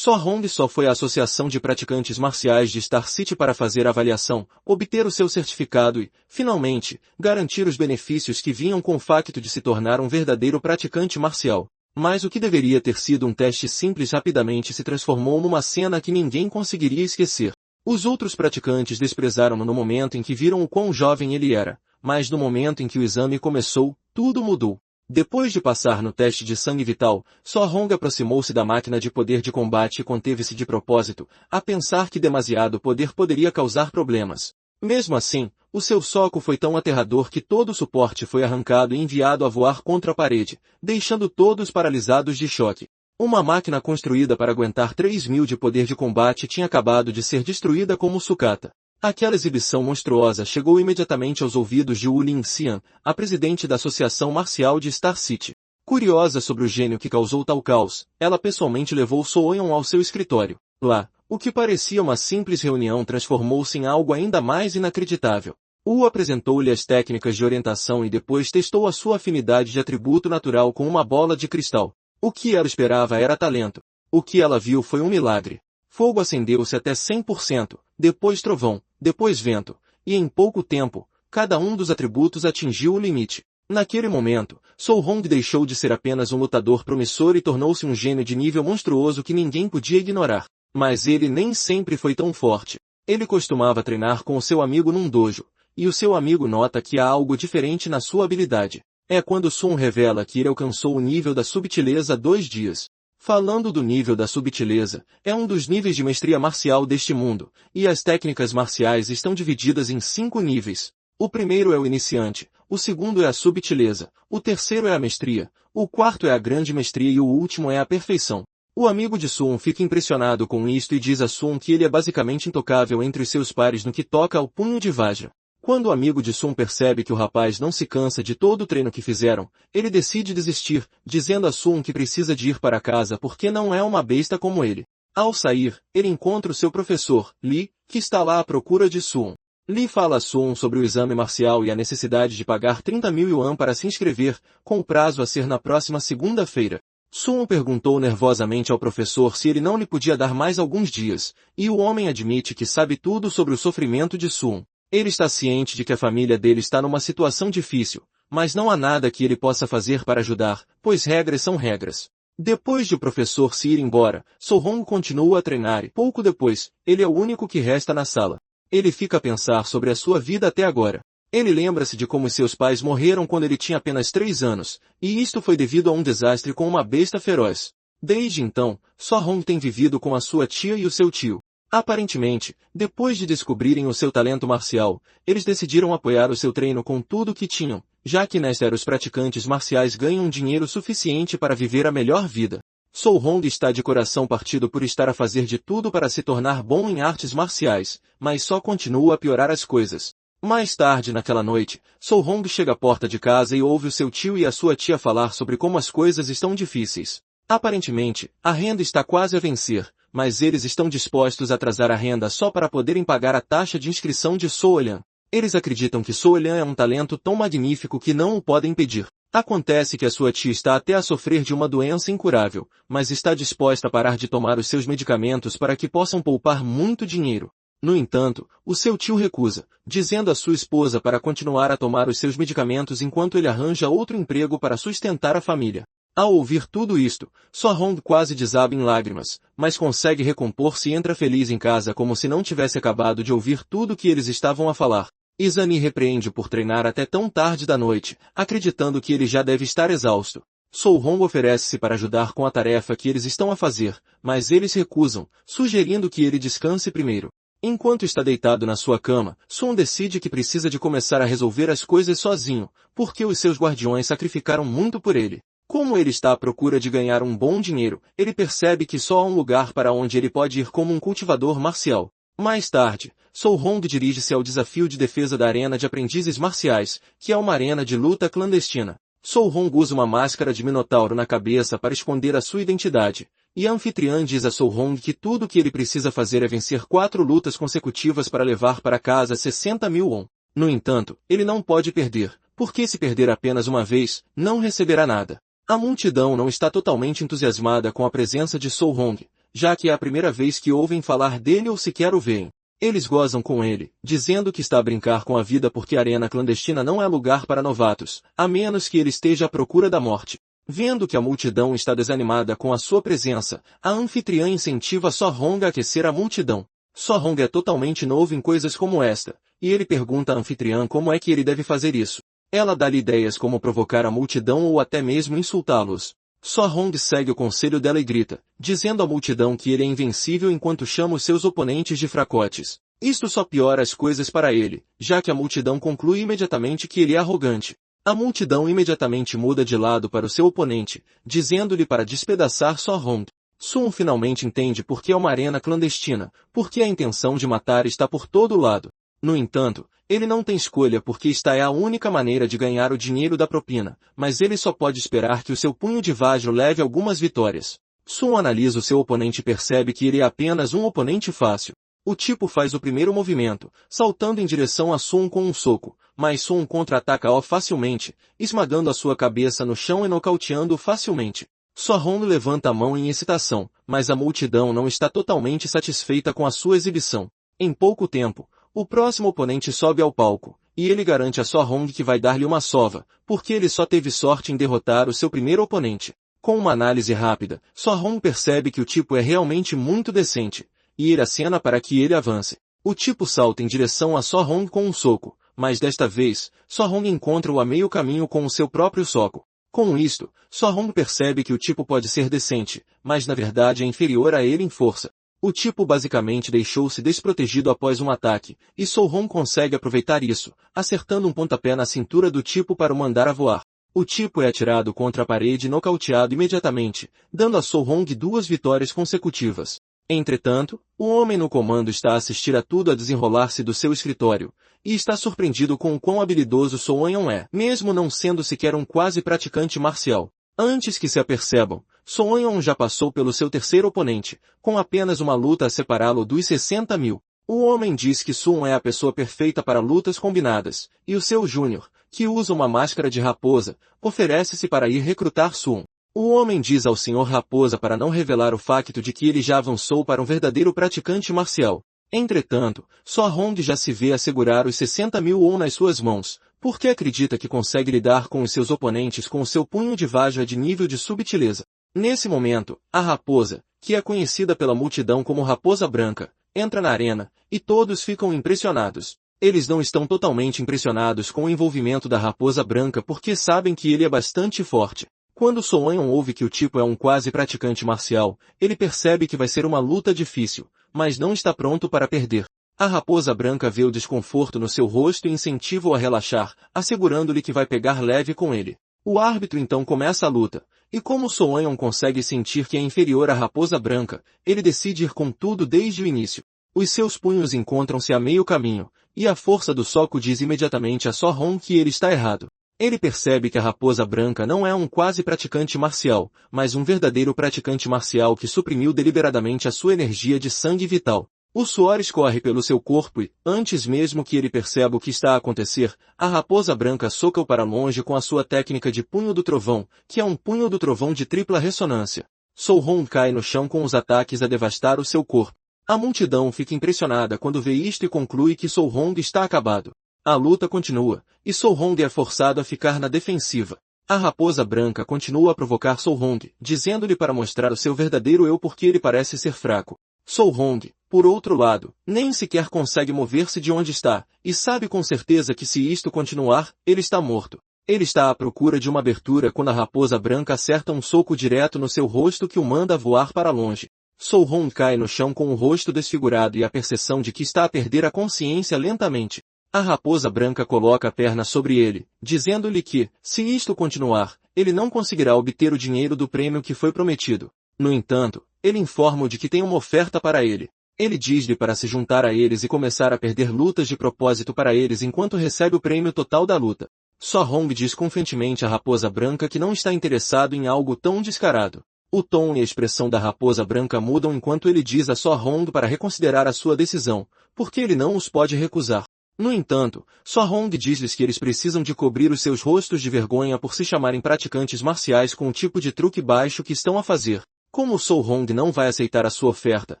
So Hong só foi à Associação de Praticantes Marciais de Star City para fazer a avaliação, obter o seu certificado e, finalmente, garantir os benefícios que vinham com o facto de se tornar um verdadeiro praticante marcial. Mas o que deveria ter sido um teste simples rapidamente se transformou numa cena que ninguém conseguiria esquecer. Os outros praticantes desprezaram-no no momento em que viram o quão jovem ele era, mas no momento em que o exame começou, tudo mudou. Depois de passar no teste de sangue vital, So Hong aproximou-se da máquina de poder de combate e conteve-se de propósito, a pensar que demasiado poder poderia causar problemas. Mesmo assim, o seu soco foi tão aterrador que todo o suporte foi arrancado e enviado a voar contra a parede, deixando todos paralisados de choque. Uma máquina construída para aguentar 3.000 de poder de combate tinha acabado de ser destruída como sucata. Aquela exibição monstruosa chegou imediatamente aos ouvidos de Wu Lingxian, a presidente da Associação Marcial de Star City. Curiosa sobre o gênio que causou tal caos, ela pessoalmente levou So Eun ao seu escritório. Lá, o que parecia uma simples reunião transformou-se em algo ainda mais inacreditável. Wu apresentou-lhe as técnicas de orientação e depois testou a sua afinidade de atributo natural com uma bola de cristal. O que ela esperava era talento. O que ela viu foi um milagre. Fogo acendeu-se até 100%, depois trovão, depois vento, e em pouco tempo, cada um dos atributos atingiu o limite. Naquele momento, So Hong deixou de ser apenas um lutador promissor e tornou-se um gênio de nível monstruoso que ninguém podia ignorar. Mas ele nem sempre foi tão forte. Ele costumava treinar com o seu amigo num dojo, e o seu amigo nota que há algo diferente na sua habilidade. É quando Sun revela que ele alcançou o nível da subtileza há 2 dias. Falando do nível da subtileza, é um dos níveis de mestria marcial deste mundo, e as técnicas marciais estão divididas em 5 níveis. O primeiro é o iniciante, o segundo é a subtileza, o terceiro é a mestria, o quarto é a grande mestria e o último é a perfeição. O amigo de Sun fica impressionado com isto e diz a Sun que ele é basicamente intocável entre os seus pares no que toca ao punho de Vajra. Quando o amigo de Sun percebe que o rapaz não se cansa de todo o treino que fizeram, ele decide desistir, dizendo a Sun que precisa de ir para casa porque não é uma besta como ele. Ao sair, ele encontra o seu professor, Li, que está lá à procura de Sun. Li fala a Sun sobre o exame marcial e a necessidade de pagar 30.000 yuan para se inscrever, com o prazo a ser na próxima segunda-feira. Sun perguntou nervosamente ao professor se ele não lhe podia dar mais alguns dias, e o homem admite que sabe tudo sobre o sofrimento de Sun. Ele está ciente de que a família dele está numa situação difícil, mas não há nada que ele possa fazer para ajudar, pois regras são regras. Depois de o professor se ir embora, So Hong continua a treinar e, pouco depois, ele é o único que resta na sala. Ele fica a pensar sobre a sua vida até agora. Ele lembra-se de como seus pais morreram quando ele tinha apenas 3 anos, e isto foi devido a um desastre com uma besta feroz. Desde então, So Hong tem vivido com a sua tia e o seu tio. Aparentemente, depois de descobrirem o seu talento marcial, eles decidiram apoiar o seu treino com tudo o que tinham, já que nesta era os praticantes marciais ganham dinheiro suficiente para viver a melhor vida. So Hong está de coração partido por estar a fazer de tudo para se tornar bom em artes marciais, mas só continua a piorar as coisas. Mais tarde naquela noite, So Hong chega à porta de casa e ouve o seu tio e a sua tia falar sobre como as coisas estão difíceis. Aparentemente, a renda está quase a vencer, mas eles estão dispostos a atrasar a renda só para poderem pagar a taxa de inscrição de So Olian. Eles acreditam que So Olian é um talento tão magnífico que não o podem impedir. Acontece que a sua tia está até a sofrer de uma doença incurável, mas está disposta a parar de tomar os seus medicamentos para que possam poupar muito dinheiro. No entanto, o seu tio recusa, dizendo à sua esposa para continuar a tomar os seus medicamentos enquanto ele arranja outro emprego para sustentar a família. Ao ouvir tudo isto, So Hong quase desaba em lágrimas, mas consegue recompor-se e entra feliz em casa como se não tivesse acabado de ouvir tudo que eles estavam a falar. Izani repreende por treinar até tão tarde da noite, acreditando que ele já deve estar exausto. So Hong oferece-se para ajudar com a tarefa que eles estão a fazer, mas eles recusam, sugerindo que ele descanse primeiro. Enquanto está deitado na sua cama, Sun decide que precisa de começar a resolver as coisas sozinho, porque os seus guardiões sacrificaram muito por ele. Como ele está à procura de ganhar um bom dinheiro, ele percebe que só há um lugar para onde ele pode ir como um cultivador marcial. Mais tarde, So Hong dirige-se ao desafio de defesa da arena de aprendizes marciais, que é uma arena de luta clandestina. So Hong usa uma máscara de minotauro na cabeça para esconder a sua identidade, e a anfitriã diz a So Hong que tudo o que ele precisa fazer é vencer 4 lutas consecutivas para levar para casa 60.000 won. No entanto, ele não pode perder, porque se perder apenas uma vez, não receberá nada. A multidão não está totalmente entusiasmada com a presença de So Hong, já que é a primeira vez que ouvem falar dele ou sequer o veem. Eles gozam com ele, dizendo que está a brincar com a vida porque a arena clandestina não é lugar para novatos, a menos que ele esteja à procura da morte. Vendo que a multidão está desanimada com a sua presença, a anfitriã incentiva Sohong a aquecer a multidão. Sohong é totalmente novo em coisas como esta, e ele pergunta à anfitriã como é que ele deve fazer isso. Ela dá-lhe ideias como provocar a multidão ou até mesmo insultá-los. Sohong segue o conselho dela e grita, dizendo à multidão que ele é invencível enquanto chama os seus oponentes de fracotes. Isto só piora as coisas para ele, já que a multidão conclui imediatamente que ele é arrogante. A multidão imediatamente muda de lado para o seu oponente, dizendo-lhe para despedaçar Sohong. Sun finalmente entende por que é uma arena clandestina, porque a intenção de matar está por todo lado. No entanto, ele não tem escolha porque esta é a única maneira de ganhar o dinheiro da propina, mas ele só pode esperar que o seu punho de vajro leve algumas vitórias. Sun analisa o seu oponente e percebe que ele é apenas um oponente fácil. O tipo faz o primeiro movimento, saltando em direção a Sun com um soco, mas Sun contra-ataca-o facilmente, esmagando a sua cabeça no chão e nocauteando-o facilmente. Sohong levanta a mão em excitação, mas a multidão não está totalmente satisfeita com a sua exibição. Em pouco tempo, o próximo oponente sobe ao palco, e ele garante a Sohong que vai dar-lhe uma sova, porque ele só teve sorte em derrotar o seu primeiro oponente. Com uma análise rápida, Sohong percebe que o tipo é realmente muito decente, e ele acena para que ele avance. O tipo salta em direção a Sohong com um soco, mas desta vez, Sohong encontra-o a meio caminho com o seu próprio soco. Com isto, Sohong percebe que o tipo pode ser decente, mas na verdade é inferior a ele em força. O tipo basicamente deixou-se desprotegido após um ataque, e Sohong consegue aproveitar isso, acertando um pontapé na cintura do tipo para o mandar a voar. O tipo é atirado contra a parede e nocauteado imediatamente, dando a Sohong 2 vitórias consecutivas. Entretanto, o homem no comando está a assistir a tudo a desenrolar-se do seu escritório, e está surpreendido com o quão habilidoso Sohong é, mesmo não sendo sequer um quase praticante marcial. Antes que se apercebam, Sohong já passou pelo seu terceiro oponente, com apenas uma luta a separá-lo dos 60 mil. O homem diz que Sun é a pessoa perfeita para lutas combinadas, e o seu júnior, que usa uma máscara de raposa, oferece-se para ir recrutar Sun. O homem diz ao Sr. Raposa para não revelar o facto de que ele já avançou para um verdadeiro praticante marcial. Entretanto, Sohong já se vê assegurar os 60 mil won nas suas mãos, porque acredita que consegue lidar com os seus oponentes com o seu punho de vajra de nível de subtileza. Nesse momento, a raposa, que é conhecida pela multidão como Raposa Branca, entra na arena, e todos ficam impressionados. Eles não estão totalmente impressionados com o envolvimento da Raposa Branca porque sabem que ele é bastante forte. Quando Sohong ouve que o tipo é um quase praticante marcial, ele percebe que vai ser uma luta difícil, mas não está pronto para perder. A Raposa Branca vê o desconforto no seu rosto e incentiva-o a relaxar, assegurando-lhe que vai pegar leve com ele. O árbitro então começa a luta, e como Sohong consegue sentir que é inferior à Raposa Branca, ele decide ir com tudo desde o início. Os seus punhos encontram-se a meio caminho, e a força do soco diz imediatamente a Sohong que ele está errado. Ele percebe que a Raposa Branca não é um quase praticante marcial, mas um verdadeiro praticante marcial que suprimiu deliberadamente a sua energia de sangue vital. O suor escorre pelo seu corpo e, antes mesmo que ele perceba o que está a acontecer, a Raposa Branca soca-o para longe com a sua técnica de punho do trovão, que é um punho do trovão de tripla ressonância. Sohong cai no chão com os ataques a devastar o seu corpo. A multidão fica impressionada quando vê isto e conclui que Sohong está acabado. A luta continua, e Sohong é forçado a ficar na defensiva. A Raposa Branca continua a provocar Sohong, dizendo-lhe para mostrar o seu verdadeiro eu porque ele parece ser fraco. Sohong, por outro lado, nem sequer consegue mover-se de onde está, e sabe com certeza que se isto continuar, ele está morto. Ele está à procura de uma abertura quando a Raposa Branca acerta um soco direto no seu rosto que o manda voar para longe. Sohong cai no chão com o rosto desfigurado e a percepção de que está a perder a consciência lentamente. A Raposa Branca coloca a perna sobre ele, dizendo-lhe que, se isto continuar, ele não conseguirá obter o dinheiro do prêmio que foi prometido. No entanto, ele informa-o de que tem uma oferta para ele. Ele diz-lhe para se juntar a eles e começar a perder lutas de propósito para eles enquanto recebe o prêmio total da luta. Sohong diz confiantemente à Raposa Branca que não está interessado em algo tão descarado. O tom e a expressão da Raposa Branca mudam enquanto ele diz a Sohong para reconsiderar a sua decisão, porque ele não os pode recusar. No entanto, Sohong diz-lhes que eles precisam de cobrir os seus rostos de vergonha por se chamarem praticantes marciais com o tipo de truque baixo que estão a fazer. Como o Sou Hong não vai aceitar a sua oferta,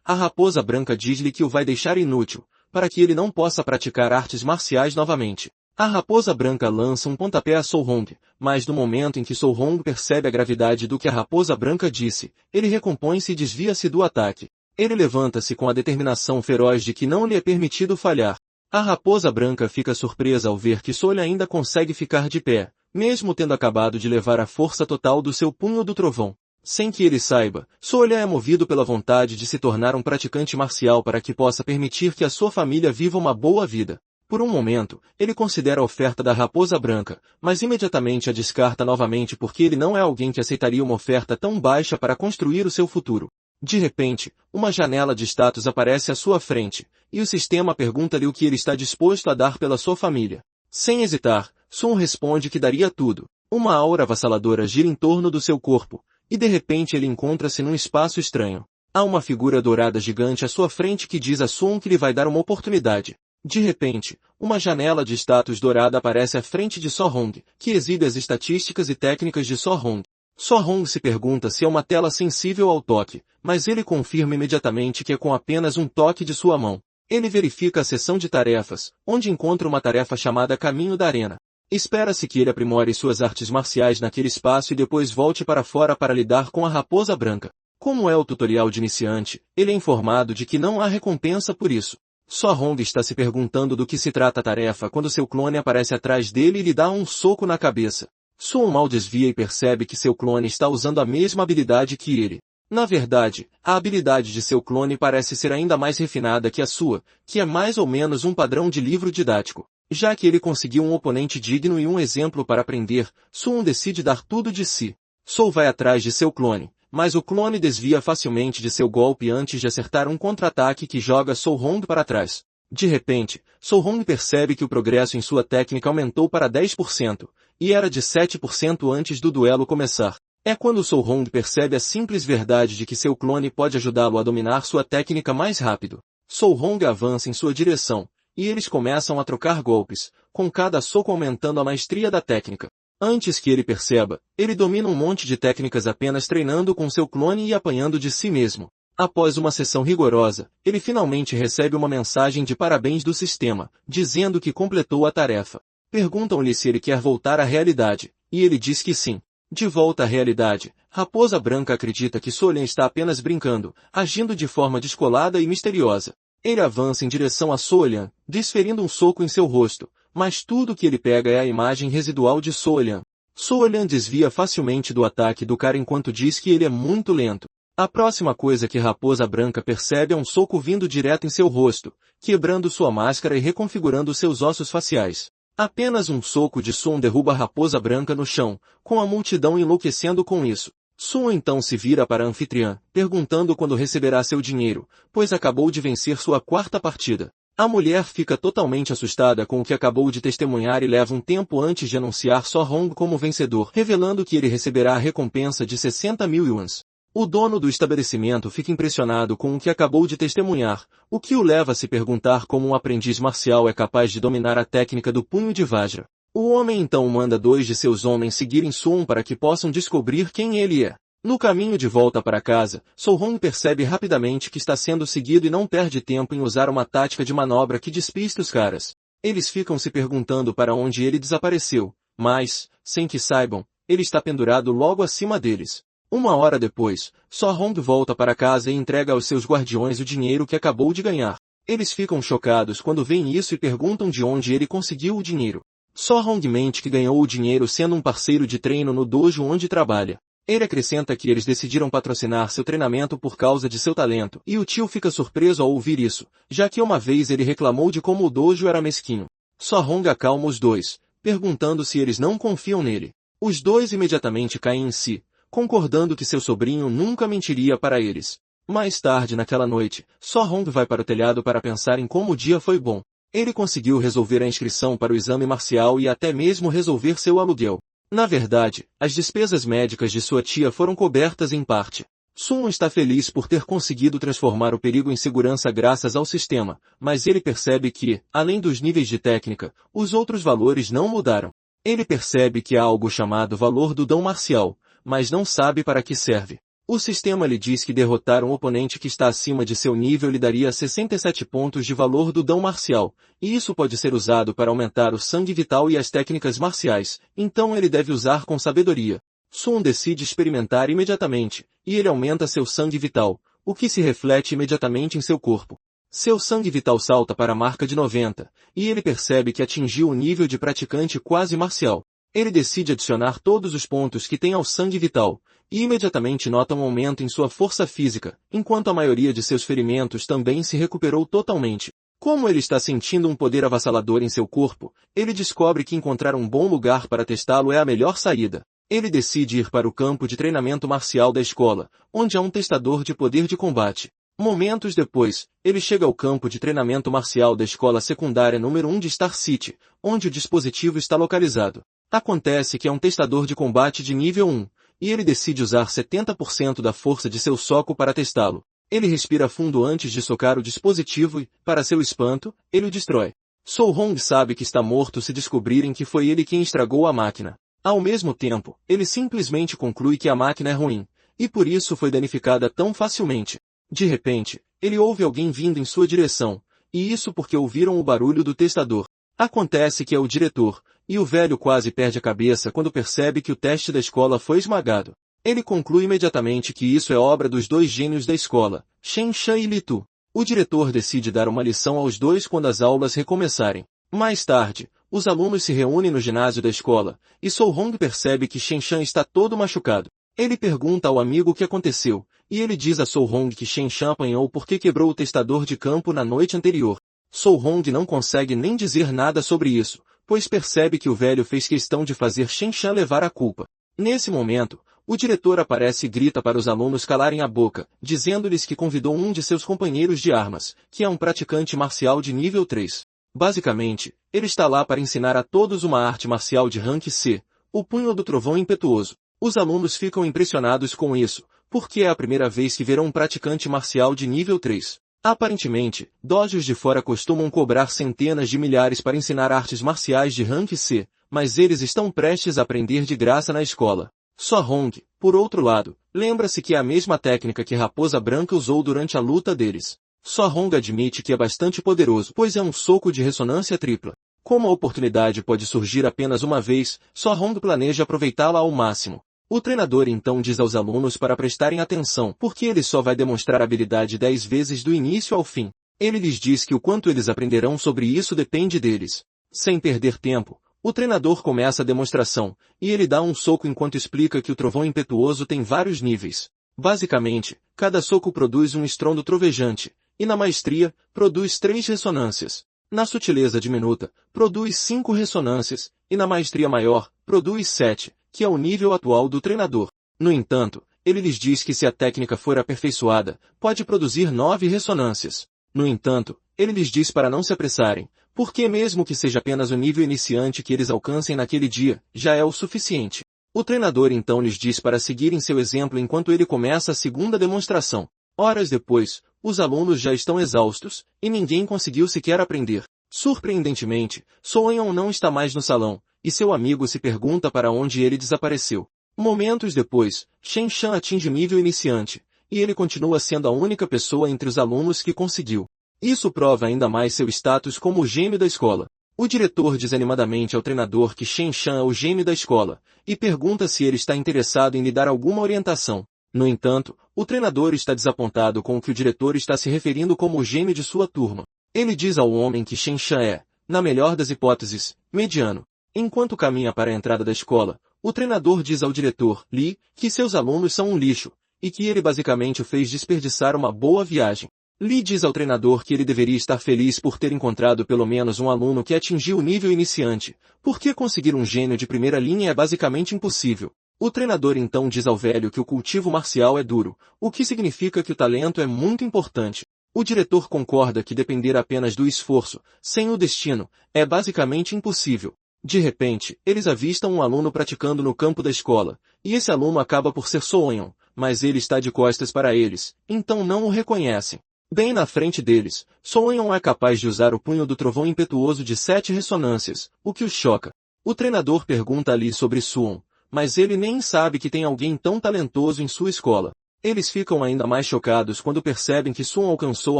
a Raposa Branca diz-lhe que o vai deixar inútil, para que ele não possa praticar artes marciais novamente. A Raposa Branca lança um pontapé a Sou Hong, mas no momento em que Sou Hong percebe a gravidade do que a Raposa Branca disse, ele recompõe-se e desvia-se do ataque. Ele levanta-se com a determinação feroz de que não lhe é permitido falhar. A Raposa Branca fica surpresa ao ver que Solha ainda consegue ficar de pé, mesmo tendo acabado de levar a força total do seu punho do trovão. Sem que ele saiba, Solha é movido pela vontade de se tornar um praticante marcial para que possa permitir que a sua família viva uma boa vida. Por um momento, ele considera a oferta da Raposa Branca, mas imediatamente a descarta novamente porque ele não é alguém que aceitaria uma oferta tão baixa para construir o seu futuro. De repente, uma janela de status aparece à sua frente, e o sistema pergunta-lhe o que ele está disposto a dar pela sua família. Sem hesitar, Sun responde que daria tudo. Uma aura avassaladora gira em torno do seu corpo, e de repente ele encontra-se num espaço estranho. Há uma figura dourada gigante à sua frente que diz a Sun que lhe vai dar uma oportunidade. De repente, uma janela de status dourada aparece à frente de So Hong, que exibe as estatísticas e técnicas de So Hong. So Hong se pergunta se é uma tela sensível ao toque, mas ele confirma imediatamente que é com apenas um toque de sua mão. Ele verifica a seção de tarefas, onde encontra uma tarefa chamada Caminho da Arena. Espera-se que ele aprimore suas artes marciais naquele espaço e depois volte para fora para lidar com a Raposa Branca. Como é o tutorial de iniciante, ele é informado de que não há recompensa por isso. So Hong está se perguntando do que se trata a tarefa quando seu clone aparece atrás dele e lhe dá um soco na cabeça. Sun mal desvia e percebe que seu clone está usando a mesma habilidade que ele. Na verdade, a habilidade de seu clone parece ser ainda mais refinada que a sua, que é mais ou menos um padrão de livro didático. Já que ele conseguiu um oponente digno e um exemplo para aprender, Sun decide dar tudo de si. Sou vai atrás de seu clone, mas o clone desvia facilmente de seu golpe antes de acertar um contra-ataque que joga Sou Hong para trás. De repente, Sou Hong percebe que o progresso em sua técnica aumentou para 10%, e era de 7% antes do duelo começar. É quando Sou Hong percebe a simples verdade de que seu clone pode ajudá-lo a dominar sua técnica mais rápido. Sou Hong avança em sua direção, e eles começam a trocar golpes, com cada soco aumentando a maestria da técnica. Antes que ele perceba, ele domina um monte de técnicas apenas treinando com seu clone e apanhando de si mesmo. Após uma sessão rigorosa, ele finalmente recebe uma mensagem de parabéns do sistema, dizendo que completou a tarefa. Perguntam-lhe se ele quer voltar à realidade, e ele diz que sim. De volta à realidade, Raposa Branca acredita que Solha está apenas brincando, agindo de forma descolada e misteriosa. Ele avança em direção a Solha, desferindo um soco em seu rosto, mas tudo que ele pega é a imagem residual de Solha. Solha desvia facilmente do ataque do cara enquanto diz que ele é muito lento. A próxima coisa que Raposa Branca percebe é um soco vindo direto em seu rosto, quebrando sua máscara e reconfigurando seus ossos faciais. Apenas um soco de Sun derruba a Raposa Branca no chão, com a multidão enlouquecendo com isso. Sun então se vira para a anfitriã, perguntando quando receberá seu dinheiro, pois acabou de vencer sua quarta partida. A mulher fica totalmente assustada com o que acabou de testemunhar e leva um tempo antes de anunciar So Hong como vencedor, revelando que ele receberá a recompensa de 60 mil yuans. O dono do estabelecimento fica impressionado com o que acabou de testemunhar, o que o leva a se perguntar como um aprendiz marcial é capaz de dominar a técnica do punho de Vajra. O homem então manda 2 de seus homens seguirem Sun para que possam descobrir quem ele é. No caminho de volta para casa, So Hong percebe rapidamente que está sendo seguido e não perde tempo em usar uma tática de manobra que despista os caras. Eles ficam se perguntando para onde ele desapareceu, mas, sem que saibam, ele está pendurado logo acima deles. Uma hora depois, So Hong volta para casa e entrega aos seus guardiões o dinheiro que acabou de ganhar. Eles ficam chocados quando veem isso e perguntam de onde ele conseguiu o dinheiro. So Hong mente que ganhou o dinheiro sendo um parceiro de treino no dojo onde trabalha. Ele acrescenta que eles decidiram patrocinar seu treinamento por causa de seu talento, e o tio fica surpreso ao ouvir isso, já que uma vez ele reclamou de como o dojo era mesquinho. So Hong acalma os dois, perguntando se eles não confiam nele. Os dois imediatamente caem em si, concordando que seu sobrinho nunca mentiria para eles. Mais tarde naquela noite, So Hong vai para o telhado para pensar em como o dia foi bom. Ele conseguiu resolver a inscrição para o exame marcial e até mesmo resolver seu aluguel. Na verdade, as despesas médicas de sua tia foram cobertas em parte. Sun está feliz por ter conseguido transformar o perigo em segurança graças ao sistema, mas ele percebe que, além dos níveis de técnica, os outros valores não mudaram. Ele percebe que há algo chamado valor do dom marcial, mas não sabe para que serve. O sistema lhe diz que derrotar um oponente que está acima de seu nível lhe daria 67 pontos de valor do dão marcial, e isso pode ser usado para aumentar o sangue vital e as técnicas marciais, então ele deve usar com sabedoria. Sun decide experimentar imediatamente, e ele aumenta seu sangue vital, o que se reflete imediatamente em seu corpo. Seu sangue vital salta para a marca de 90, e ele percebe que atingiu o nível de praticante quase marcial. Ele decide adicionar todos os pontos que tem ao sangue vital, e imediatamente nota um aumento em sua força física, enquanto a maioria de seus ferimentos também se recuperou totalmente. Como ele está sentindo um poder avassalador em seu corpo, ele descobre que encontrar um bom lugar para testá-lo é a melhor saída. Ele decide ir para o campo de treinamento marcial da escola, onde há um testador de poder de combate. Momentos depois, ele chega ao campo de treinamento marcial da escola secundária número 1 de Star City, onde o dispositivo está localizado. Acontece que é um testador de combate de nível 1, e ele decide usar 70% da força de seu soco para testá-lo. Ele respira fundo antes de socar o dispositivo e, para seu espanto, ele o destrói. Sou Hong sabe que está morto se descobrirem que foi ele quem estragou a máquina. Ao mesmo tempo, ele simplesmente conclui que a máquina é ruim, e por isso foi danificada tão facilmente. De repente, ele ouve alguém vindo em sua direção, e isso porque ouviram o barulho do testador. Acontece que é o diretor, e o velho quase perde a cabeça quando percebe que o teste da escola foi esmagado. Ele conclui imediatamente que isso é obra dos dois gênios da escola, Shen Shan e Li Tu. O diretor decide dar uma lição aos dois quando as aulas recomeçarem. Mais tarde, os alunos se reúnem no ginásio da escola, e Sou Hong percebe que Shen Shan está todo machucado. Ele pergunta ao amigo o que aconteceu, e ele diz a Sou Hong que Shen Shan apanhou porque quebrou o testador de campo na noite anterior. Sou Hong não consegue nem dizer nada sobre isso, pois percebe que o velho fez questão de fazer Shen Shan levar a culpa. Nesse momento, o diretor aparece e grita para os alunos calarem a boca, dizendo-lhes que convidou um de seus companheiros de armas, que é um praticante marcial de nível 3. Basicamente, ele está lá para ensinar a todos uma arte marcial de rank C, o punho do trovão impetuoso. Os alunos ficam impressionados com isso, porque é a primeira vez que verão um praticante marcial de nível 3. Aparentemente, dojos de fora costumam cobrar centenas de milhares para ensinar artes marciais de rank C, mas eles estão prestes a aprender de graça na escola. Só Hong, por outro lado, lembra-se que é a mesma técnica que Raposa Branca usou durante a luta deles. Só Hong admite que é bastante poderoso, pois é um soco de ressonância tripla. Como a oportunidade pode surgir apenas uma vez, Só Hong planeja aproveitá-la ao máximo. O treinador então diz aos alunos para prestarem atenção, porque ele só vai demonstrar habilidade 10 vezes do início ao fim. Ele lhes diz que o quanto eles aprenderão sobre isso depende deles. Sem perder tempo, o treinador começa a demonstração, e ele dá um soco enquanto explica que o trovão impetuoso tem vários níveis. Basicamente, cada soco produz um estrondo trovejante, e na maestria, produz 3 ressonâncias. Na sutileza diminuta, produz 5 ressonâncias, e na maestria maior, produz 7, que é o nível atual do treinador. No entanto, ele lhes diz que se a técnica for aperfeiçoada, pode produzir 9 ressonâncias. No entanto, ele lhes diz para não se apressarem, porque mesmo que seja apenas o nível iniciante que eles alcancem naquele dia, já é o suficiente. O treinador então lhes diz para seguirem seu exemplo enquanto ele começa a segunda demonstração. Horas depois, os alunos já estão exaustos, e ninguém conseguiu sequer aprender. Surpreendentemente, Soeon não está mais no salão, e seu amigo se pergunta para onde ele desapareceu. Momentos depois, Shen Shan atinge nível iniciante, e ele continua sendo a única pessoa entre os alunos que conseguiu. Isso prova ainda mais seu status como o gêmeo da escola. O diretor diz animadamente ao treinador que Shen Shan é o gêmeo da escola, e pergunta se ele está interessado em lhe dar alguma orientação. No entanto, o treinador está desapontado com o que o diretor está se referindo como o gêmeo de sua turma. Ele diz ao homem que Shen Shan é, na melhor das hipóteses, mediano. Enquanto caminha para a entrada da escola, o treinador diz ao diretor, Li, que seus alunos são um lixo, e que ele basicamente o fez desperdiçar uma boa viagem. Li diz ao treinador que ele deveria estar feliz por ter encontrado pelo menos um aluno que atingiu o nível iniciante, porque conseguir um gênio de primeira linha é basicamente impossível. O treinador então diz ao velho que o cultivo marcial é duro, o que significa que o talento é muito importante. O diretor concorda que depender apenas do esforço, sem o destino, é basicamente impossível. De repente, eles avistam um aluno praticando no campo da escola, e esse aluno acaba por ser Soeon, mas ele está de costas para eles, então não o reconhecem. Bem na frente deles, Soeon é capaz de usar o punho do trovão impetuoso de 7 ressonâncias, o que os choca. O treinador pergunta a Lee sobre Suwon, mas ele nem sabe que tem alguém tão talentoso em sua escola. Eles ficam ainda mais chocados quando percebem que Sun alcançou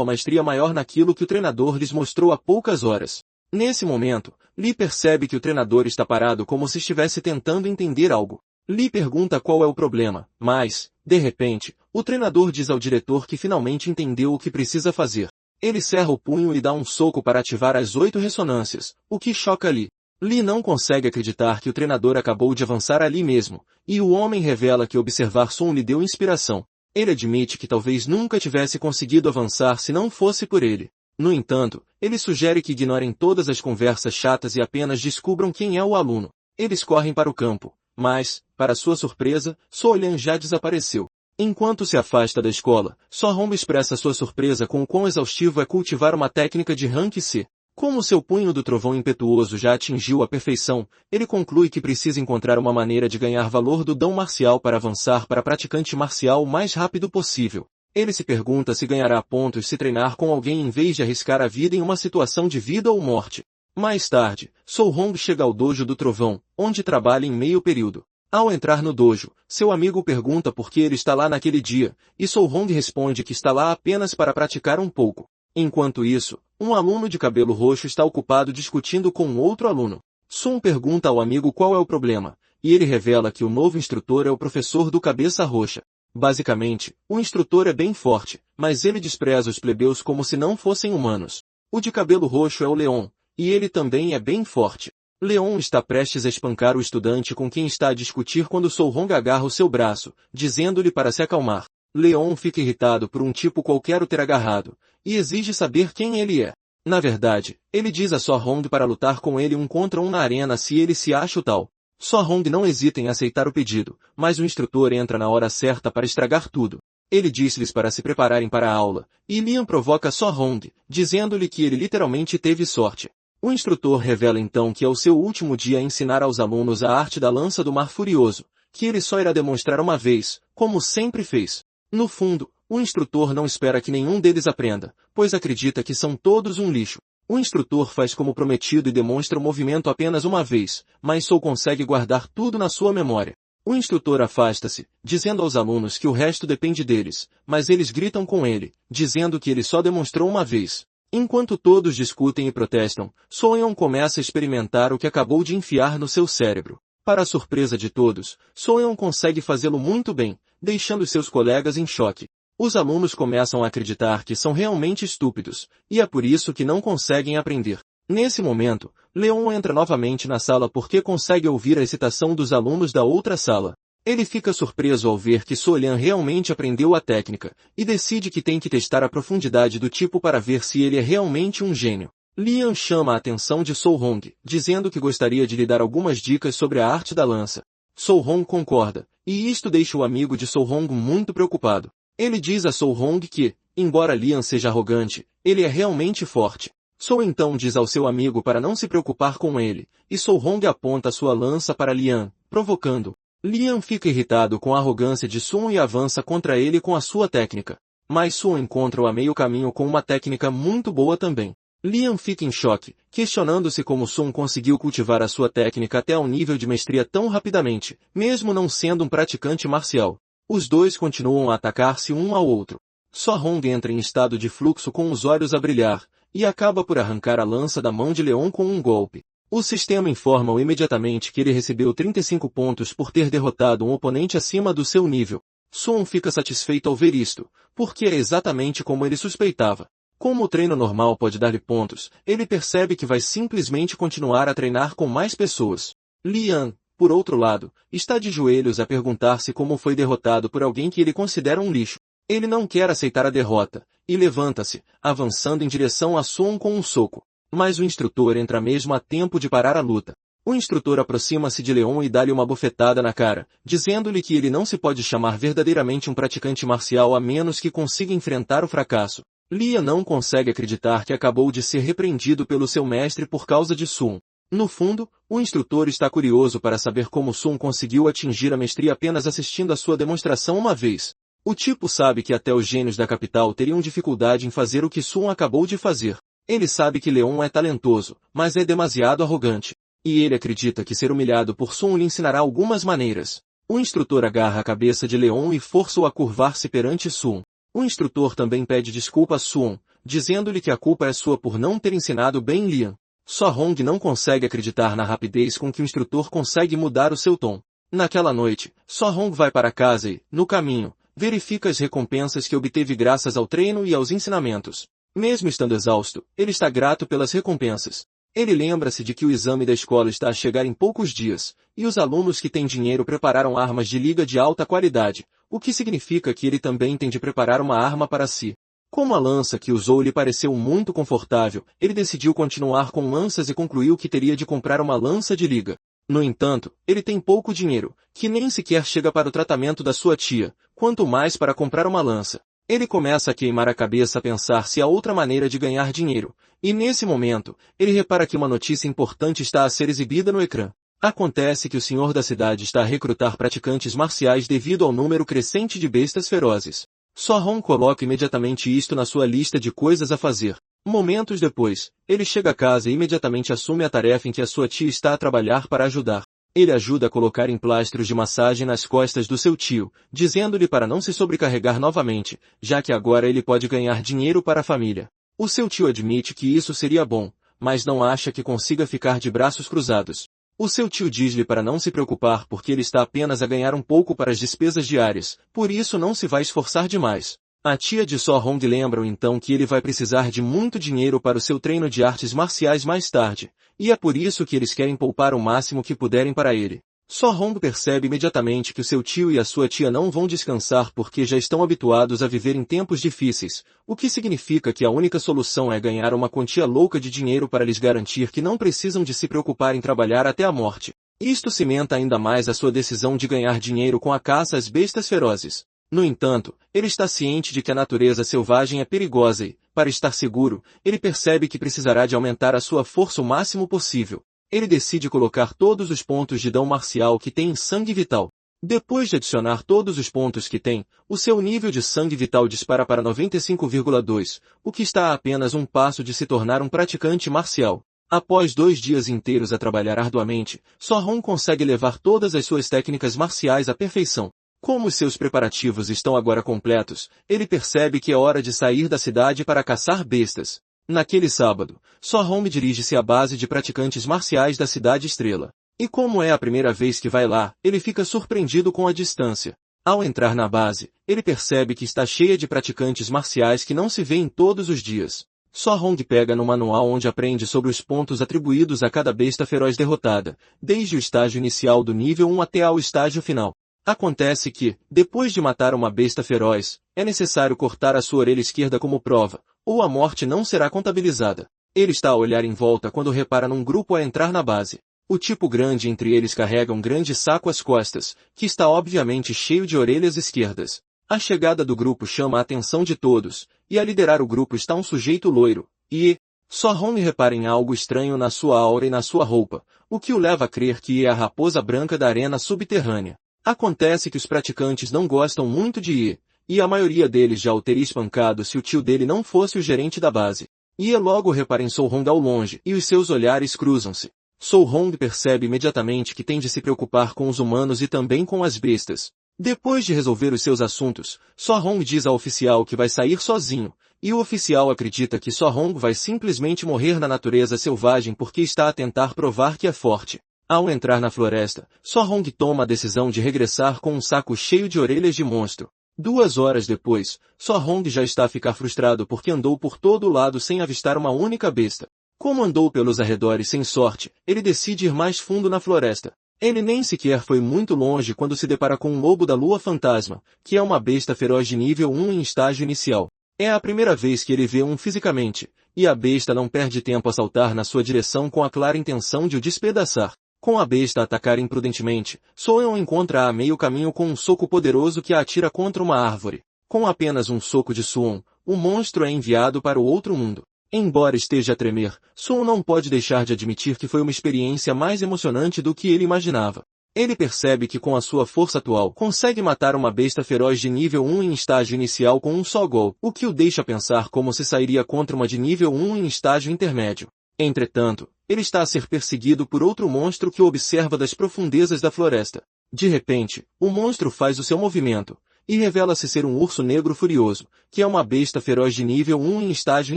a maestria maior naquilo que o treinador lhes mostrou há poucas horas. Nesse momento, Lee percebe que o treinador está parado como se estivesse tentando entender algo. Lee pergunta qual é o problema, mas, de repente, o treinador diz ao diretor que finalmente entendeu o que precisa fazer. Ele cerra o punho e dá um soco para ativar as 8 ressonâncias, o que choca Lee. Lee não consegue acreditar que o treinador acabou de avançar ali mesmo, e o homem revela que observar Sun lhe deu inspiração. Ele admite que talvez nunca tivesse conseguido avançar se não fosse por ele. No entanto, ele sugere que ignorem todas as conversas chatas e apenas descubram quem é o aluno. Eles correm para o campo, mas, para sua surpresa, So-Lhan já desapareceu. Enquanto se afasta da escola, So-Hong expressa sua surpresa com o quão exaustivo é cultivar uma técnica de Rank C. Como seu punho do trovão impetuoso já atingiu a perfeição, ele conclui que precisa encontrar uma maneira de ganhar valor do dom marcial para avançar para praticante marcial o mais rápido possível. Ele se pergunta se ganhará pontos se treinar com alguém em vez de arriscar a vida em uma situação de vida ou morte. Mais tarde, So-Hong chega ao dojo do trovão, onde trabalha em meio período. Ao entrar no dojo, seu amigo pergunta por que ele está lá naquele dia, e So-Hong responde que está lá apenas para praticar um pouco. Enquanto isso, um aluno de cabelo roxo está ocupado discutindo com outro aluno. Sun pergunta ao amigo qual é o problema, e ele revela que o novo instrutor é o professor do cabeça roxa. Basicamente, o instrutor é bem forte, mas ele despreza os plebeus como se não fossem humanos. O de cabelo roxo é o Leon, e ele também é bem forte. Leon está prestes a espancar o estudante com quem está a discutir quando So-Hong agarra o seu braço, dizendo-lhe para se acalmar. Leon fica irritado por um tipo qualquer o ter agarrado, e exige saber quem ele é. Na verdade, ele diz a So-Hong para lutar com ele 1 contra 1 na arena se ele se acha o tal. So-Hong não hesita em aceitar o pedido, mas o instrutor entra na hora certa para estragar tudo. Ele diz-lhes para se prepararem para a aula, e Liam provoca So-Hong, dizendo-lhe que ele literalmente teve sorte. O instrutor revela então que é o seu último dia a ensinar aos alunos a arte da lança do mar furioso, que ele só irá demonstrar uma vez, como sempre fez. No fundo, o instrutor não espera que nenhum deles aprenda, pois acredita que são todos um lixo. O instrutor faz como prometido e demonstra o movimento apenas uma vez, mas só consegue guardar tudo na sua memória. O instrutor afasta-se, dizendo aos alunos que o resto depende deles, mas eles gritam com ele, dizendo que ele só demonstrou uma vez. Enquanto todos discutem e protestam, So-Yeon começa a experimentar o que acabou de enfiar no seu cérebro. Para a surpresa de todos, So-Yeon consegue fazê-lo muito bem, deixando seus colegas em choque. Os alunos começam a acreditar que são realmente estúpidos, e é por isso que não conseguem aprender. Nesse momento, Leon entra novamente na sala porque consegue ouvir a excitação dos alunos da outra sala. Ele fica surpreso ao ver que So-Lhan realmente aprendeu a técnica, e decide que tem que testar a profundidade do tipo para ver se ele é realmente um gênio. Liam chama a atenção de So-Hong, dizendo que gostaria de lhe dar algumas dicas sobre a arte da lança. So-Hong concorda, e isto deixa o amigo de So-Hong muito preocupado. Ele diz a So-Hong que, embora Liam seja arrogante, ele é realmente forte. So então diz ao seu amigo para não se preocupar com ele, e So-Hong aponta sua lança para Liam, provocando. Liam fica irritado com a arrogância de Sun e avança contra ele com a sua técnica. Mas Sun encontra-o a meio caminho com uma técnica muito boa também. Liam fica em choque, questionando-se como Sun conseguiu cultivar a sua técnica até ao nível de mestria tão rapidamente, mesmo não sendo um praticante marcial. Os dois continuam a atacar-se um ao outro. So-Hong entra em estado de fluxo com os olhos a brilhar, e acaba por arrancar a lança da mão de Leon com um golpe. O sistema informa-o imediatamente que ele recebeu 35 pontos por ter derrotado um oponente acima do seu nível. Sun fica satisfeito ao ver isto, porque é exatamente como ele suspeitava. Como o treino normal pode dar-lhe pontos, ele percebe que vai simplesmente continuar a treinar com mais pessoas. Liam, por outro lado, está de joelhos a perguntar-se como foi derrotado por alguém que ele considera um lixo. Ele não quer aceitar a derrota, e levanta-se, avançando em direção a Sun com um soco. Mas o instrutor entra mesmo a tempo de parar a luta. O instrutor aproxima-se de Leon e dá-lhe uma bofetada na cara, dizendo-lhe que ele não se pode chamar verdadeiramente um praticante marcial a menos que consiga enfrentar o fracasso. Lia não consegue acreditar que acabou de ser repreendido pelo seu mestre por causa de Sun. No fundo, o instrutor está curioso para saber como Sun conseguiu atingir a mestria apenas assistindo a sua demonstração uma vez. O tipo sabe que até os gênios da capital teriam dificuldade em fazer o que Sun acabou de fazer. Ele sabe que Leon é talentoso, mas é demasiado arrogante. E ele acredita que ser humilhado por Sun lhe ensinará algumas maneiras. O instrutor agarra a cabeça de Leon e força-o a curvar-se perante Suon. O instrutor também pede desculpa a Suon, dizendo-lhe que a culpa é sua por não ter ensinado bem Lian. Só Hong não consegue acreditar na rapidez com que o instrutor consegue mudar o seu tom. Naquela noite, Só Hong vai para casa e, no caminho, verifica as recompensas que obteve graças ao treino e aos ensinamentos. Mesmo estando exausto, ele está grato pelas recompensas. Ele lembra-se de que o exame da escola está a chegar em poucos dias, e os alunos que têm dinheiro prepararam armas de liga de alta qualidade, o que significa que ele também tem de preparar uma arma para si. Como a lança que usou lhe pareceu muito confortável, ele decidiu continuar com lanças e concluiu que teria de comprar uma lança de liga. No entanto, ele tem pouco dinheiro, que nem sequer chega para o tratamento da sua tia, quanto mais para comprar uma lança. Ele começa a queimar a cabeça a pensar se há outra maneira de ganhar dinheiro, e nesse momento, ele repara que uma notícia importante está a ser exibida no ecrã. Acontece que o senhor da cidade está a recrutar praticantes marciais devido ao número crescente de bestas ferozes. Só Hong coloca imediatamente isto na sua lista de coisas a fazer. Momentos depois, ele chega a casa e imediatamente assume a tarefa em que a sua tia está a trabalhar para ajudar. Ele ajuda a colocar emplastros de massagem nas costas do seu tio, dizendo-lhe para não se sobrecarregar novamente, já que agora ele pode ganhar dinheiro para a família. O seu tio admite que isso seria bom, mas não acha que consiga ficar de braços cruzados. O seu tio diz-lhe para não se preocupar porque ele está apenas a ganhar um pouco para as despesas diárias, por isso não se vai esforçar demais. A tia de Só Hong lembra então que ele vai precisar de muito dinheiro para o seu treino de artes marciais mais tarde, e é por isso que eles querem poupar o máximo que puderem para ele. Só Hong percebe imediatamente que o seu tio e a sua tia não vão descansar porque já estão habituados a viver em tempos difíceis, o que significa que a única solução é ganhar uma quantia louca de dinheiro para lhes garantir que não precisam de se preocupar em trabalhar até a morte. Isto cimenta ainda mais a sua decisão de ganhar dinheiro com a caça às bestas ferozes. No entanto, ele está ciente de que a natureza selvagem é perigosa e, para estar seguro, ele percebe que precisará de aumentar a sua força o máximo possível. Ele decide colocar todos os pontos de dão marcial que tem em sangue vital. Depois de adicionar todos os pontos que tem, o seu nível de sangue vital dispara para 95,2, o que está a apenas um passo de se tornar um praticante marcial. Após 2 dias inteiros a trabalhar arduamente, Só Hong consegue levar todas as suas técnicas marciais à perfeição. Como os seus preparativos estão agora completos, ele percebe que é hora de sair da cidade para caçar bestas. Naquele sábado, Só Hong dirige-se à base de praticantes marciais da Cidade Estrela. E como é a primeira vez que vai lá, ele fica surpreendido com a distância. Ao entrar na base, ele percebe que está cheia de praticantes marciais que não se vêem todos os dias. Só Hong pega no manual onde aprende sobre os pontos atribuídos a cada besta feroz derrotada, desde o estágio inicial do nível 1 até ao estágio final. Acontece que, depois de matar uma besta feroz, é necessário cortar a sua orelha esquerda como prova, ou a morte não será contabilizada. Ele está a olhar em volta quando repara num grupo a entrar na base. O tipo grande entre eles carrega um grande saco às costas, que está obviamente cheio de orelhas esquerdas. A chegada do grupo chama a atenção de todos, e a liderar o grupo está um sujeito loiro, e Só Hong repara em algo estranho na sua aura e na sua roupa, o que o leva a crer que é a raposa branca da arena subterrânea. Acontece que os praticantes não gostam muito de Ye, e a maioria deles já o teria espancado se o tio dele não fosse o gerente da base. Ye logo repara em Sou Hong ao longe, e os seus olhares cruzam-se. Sou Hong percebe imediatamente que tem de se preocupar com os humanos e também com as bestas. Depois de resolver os seus assuntos, Só Hong diz ao oficial que vai sair sozinho, e o oficial acredita que Só Hong vai simplesmente morrer na natureza selvagem porque está a tentar provar que é forte. Ao entrar na floresta, Só Hong toma a decisão de regressar com um saco cheio de orelhas de monstro. 2 horas depois, Só Hong já está a ficar frustrado porque andou por todo o lado sem avistar uma única besta. Como andou pelos arredores sem sorte, ele decide ir mais fundo na floresta. Ele nem sequer foi muito longe quando se depara com um lobo da lua fantasma, que é uma besta feroz de nível 1 em estágio inicial. É a primeira vez que ele vê um fisicamente, e a besta não perde tempo a saltar na sua direção com a clara intenção de o despedaçar. Com a besta a atacar imprudentemente, Soeon encontra-a a meio caminho com um soco poderoso que a atira contra uma árvore. Com apenas um soco de Suon, o monstro é enviado para o outro mundo. Embora esteja a tremer, Suon não pode deixar de admitir que foi uma experiência mais emocionante do que ele imaginava. Ele percebe que com a sua força atual consegue matar uma besta feroz de nível 1 em estágio inicial com um só gol, o que o deixa pensar como se sairia contra uma de nível 1 em estágio intermédio. Entretanto, ele está a ser perseguido por outro monstro que o observa das profundezas da floresta. De repente, o monstro faz o seu movimento, e revela-se ser um urso negro furioso, que é uma besta feroz de nível 1 em estágio